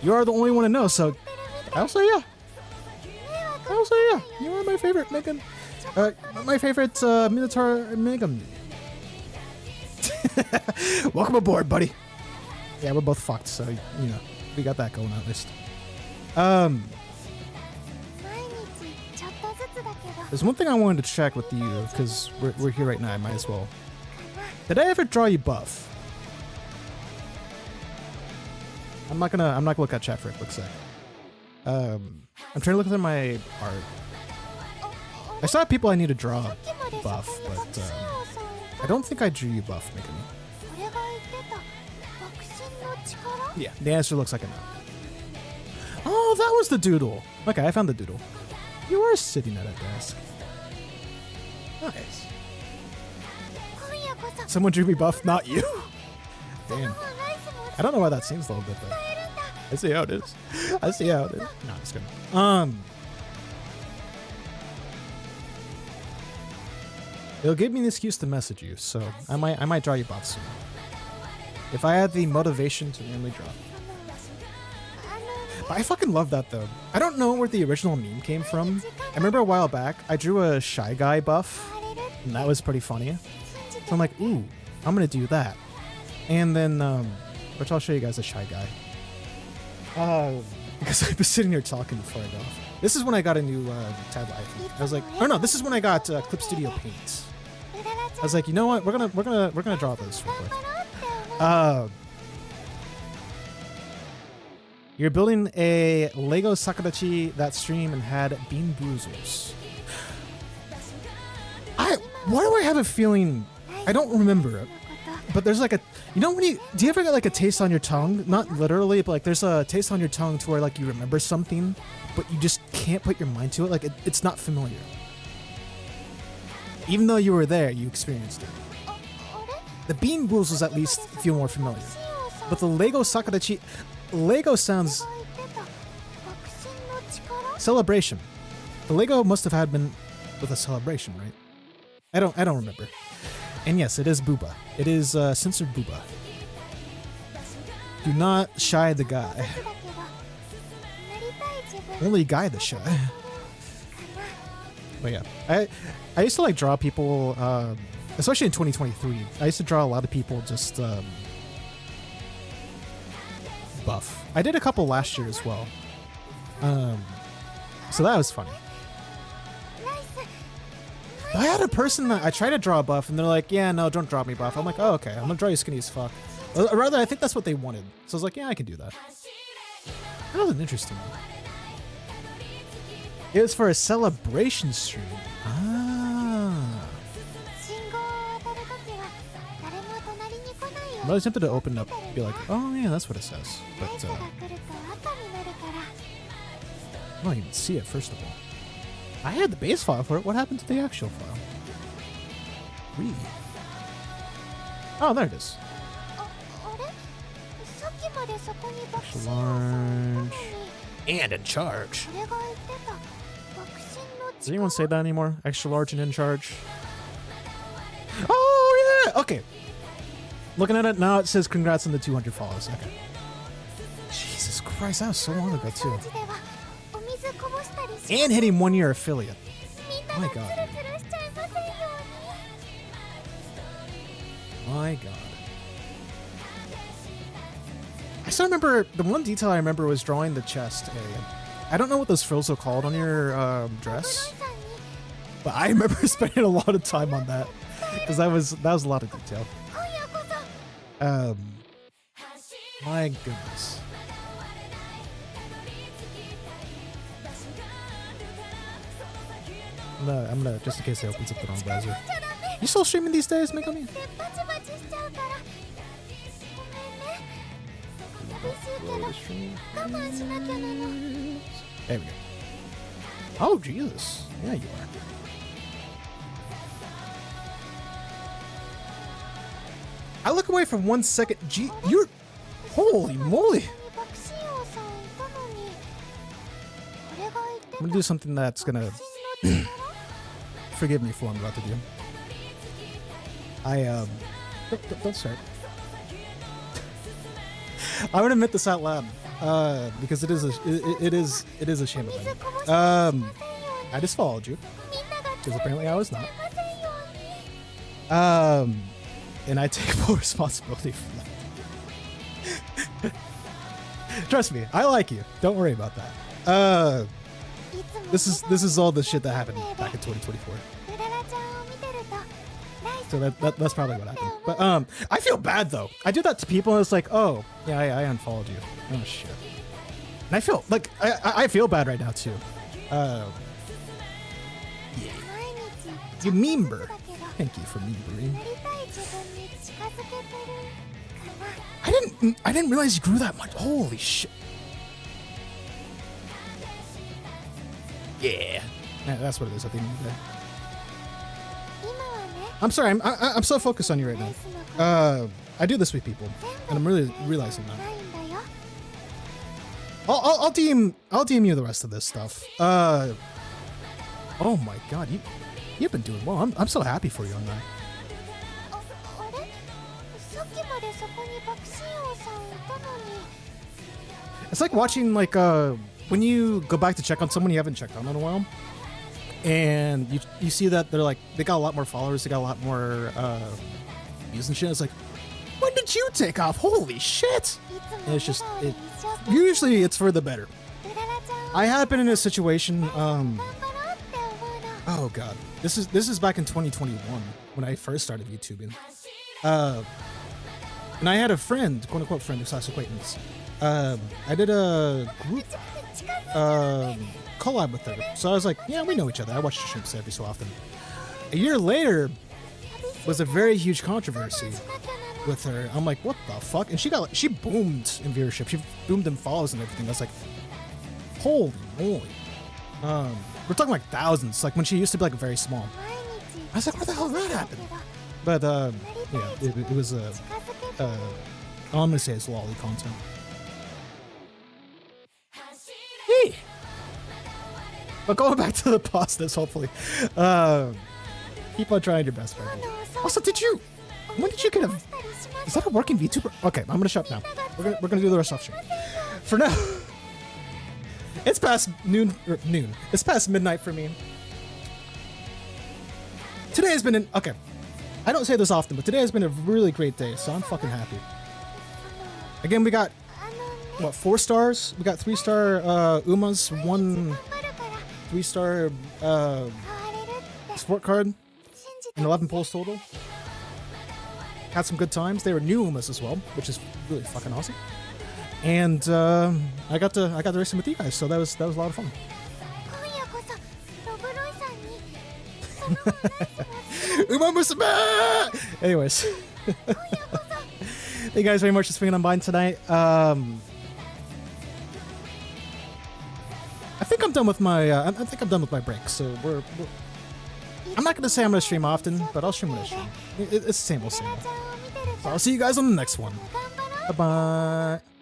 You are the only one to know, so I'll say yeah. I'll say yeah. You are my favorite Megan. My favorite Minotaur Megan. Welcome aboard, buddy. Yeah, we're both fucked, so you know we got that going at least.
毎日ちょっとずつだけど
There's one thing I wanted to check with you because we're here right now. I might as well. Did I ever draw you buff? I'm not gonna look at chat for a quick sec. I'm trying to look at my art. I saw people I need to draw
さっきまでそ
buff,
こに
but
ボクシン王さんい
I don't think I drew you buff, Megami.
た俺が言ってたボクシンの力
Yeah, the answer looks like a no. Oh, that was the doodle. Okay, I found the doodle. You are sitting at a desk. Nice.
今夜こそ
Someone drew me buff, not you.
その
Damn.
本ライスも
I don't know why that seems a little bit, but
伝えるんだ
I see how it is. I see how it is. No, I'm just kidding. It'll give me an excuse to message you, so I might draw you buff soon. If I had the motivation to randomly draw.
あの
But I fucking love that though. I don't know where the original meme came from. I remember a while back, I drew a Shy Guy buff,
変われる
and that was pretty funny.
信じて
So I'm like, ooh, I'm gonna do that. And then, which I'll show you guys a Shy Guy. Because I've been sitting here talking before I got off. This is when I got a new tab iPhone. I was like, oh no, this is when I got Clip Studio Paint.
うららち
I was like, you know what? We're gonna draw this real
ゃん
quick.
頑張ろうって思う
You're building a Lego Sakadachi that stream and had bean boozles. Why do I have a feeling? I don't remember it.
のこと
But there's like a, you know when do you ever get like a taste on your tongue? Not literally, but like there's a taste on your tongue to where like you remember something, but you just can't put your mind to it. Like it's not familiar. Even though you were there, you experienced it.
あれ
The bean boozles at least feel more familiar.
ボクシン王さん
But the Lego Sakadachi, Lego sounds
が言ってたボクシンの力
celebration. The Lego must have had been with a celebration, right? I don't remember. And yes, it is Booba. It is censored Booba. Do not shy the guy.
だけどなりたい自分
Only guy the shy.
かな
But yeah, I used to like draw people, especially in 2023. I used to draw a lot of people just buff. I did a couple last year as well. So that was funny.
ライス
I had a person that I tried to draw a buff, and they're like, "Yeah, no, don't draw me buff." I'm like, "Oh, okay. I'm gonna draw you skinny as fuck." Or rather, I think that's what they wanted. So I was like, "Yeah, I can do that." That was an interesting one. It was for a celebration stream. Ah.
信号を渡るときは誰も隣に来ないよ
I'm really tempted to open up, be like, "Oh yeah, that's what it says,"
ライ
but
スが来ると赤になるから
I don't even see it. First of all, I had the base file for it. What happened to the actual file? Read. Oh, there it is.
あれでそこに爆
Extra
心をされたの
large.
に
And in charge.
俺が言ってた爆心の
Does anyone say that anymore? Extra large and in charge? Oh, yeah! Okay. Looking at it now, it says congrats on the 200 follows. Okay. Jesus Christ, that was so long ago, too.
掃除ではお水こぼしたりし
And hitting 1 year affiliate.
みんな
My
が
God.
ツルツルしちゃいませんように
My God. I still remember, the one detail I remember was drawing the chest area. I don't know what those frills are called on your
室
dress,
井さんに
but I remember spending a lot of time on that. Because that was a lot of detail.
今夜こそ
My goodness. No, I'm gonna, just in case it opens up the wrong browser.
じゃダメ
You still streaming these days, Megami?
でバチバチしちゃうからごめんね寂しいけど我慢しなきゃなの
There we go. Oh, Jesus. Yeah, you are. I look away for 1 second. Gee, you're... Holy moly.
爆心王さんいたのに俺が言ってた
I'm gonna do something that's gonna
爆心の力
forgive me for what I'm about to do. Don't start. I'm gonna admit this out loud, because it is a shame of mine.
水こぼしたりしませんように
I just followed you,
みんながツ
because
ルツル
apparently I was
しちゃ
not.
いませんように
And I take full responsibility for that. Trust me, I like you. Don't worry about that.
いつも
This is all the shit that happened back in 2024.
うららちゃんを見てると来
So that's probably what happened. But I feel bad though. I do that to people and it's like, oh yeah, I unfollowed you. Oh shit. And I feel like I feel bad right now too. Yeah.
毎日
You member.
だけど
Thank you for membering.
なりたい自分に近づけてるかな
I didn't realize you grew that much. Holy shit. Yeah. Yeah, that's what it is at the end of the day.
今はね
I'm sorry. I'm so focused on you right
ナ
now.
イスなこと
I do this with people, and I'm really realizing
な
that.
いんだよ
I'll DM you the rest of this stuff. Oh my God, you've been doing well. I'm so happy for you on that.
あれさっきまでそこに爆心王さんいたのに
It's like watching when you go back to check on someone you haven't checked on in a while, and you see that they got a lot more followers, they got a lot more views and shit. It's like, when did you take off? Holy shit!
いつ
And
も
it's just
笑顔で
it.
一生懸命
Usually it's for the better.
うららちゃんを
I have been in a situation.
頑張ろうって思うの
Oh God, this is back in 2021 when I first started YouTubing. And I had a friend, quote unquote friend, / acquaintance. I did a group
近づい
collab with her. So I was like, yeah, we know each other. I watch the streams every so often. A year later was a very huge controversy
しなきゃなの
with her. I'm like, what the fuck? And she boomed in viewership. She boomed in follows and everything. I was like, holy moly. We're talking like thousands, like when she used to be like very small.
毎日
I was like, what the hell did that happen?
だけど
But yeah, it was
近づけて
all I'm gonna say is lolly content. Hey. But going back to the positives, hopefully. Keep on trying your best, baby. Also, when did you get is that a working VTuber? Okay, I'm gonna shut up now. We're gonna do the rest off stream. For now, it's past noon. It's past midnight for me. Today has been okay. I don't say this often, but today has been a really great day, so I'm fucking happy. Again, we got
あのね
what 4 stars? We got 3-star Umas, 1
頑張るから
3-star
変われるって
sport card,
信じて
and 11 pulls total. Had some good times. They were new Umas as well, which is really fucking awesome. And I got the racing with you guys, so that was a lot of fun.
今夜こそロブロイさんにそのナイス
Umamusume! Anyways. Thank you guys very much for swinging on by tonight. I think I'm done with my break. So I'm not gonna say I'm gonna stream often, but I'll stream when I stream. It's the same old same.
ちゃんを見てると
So I'll see you guys on the next one.
頑張ろう
Bye bye.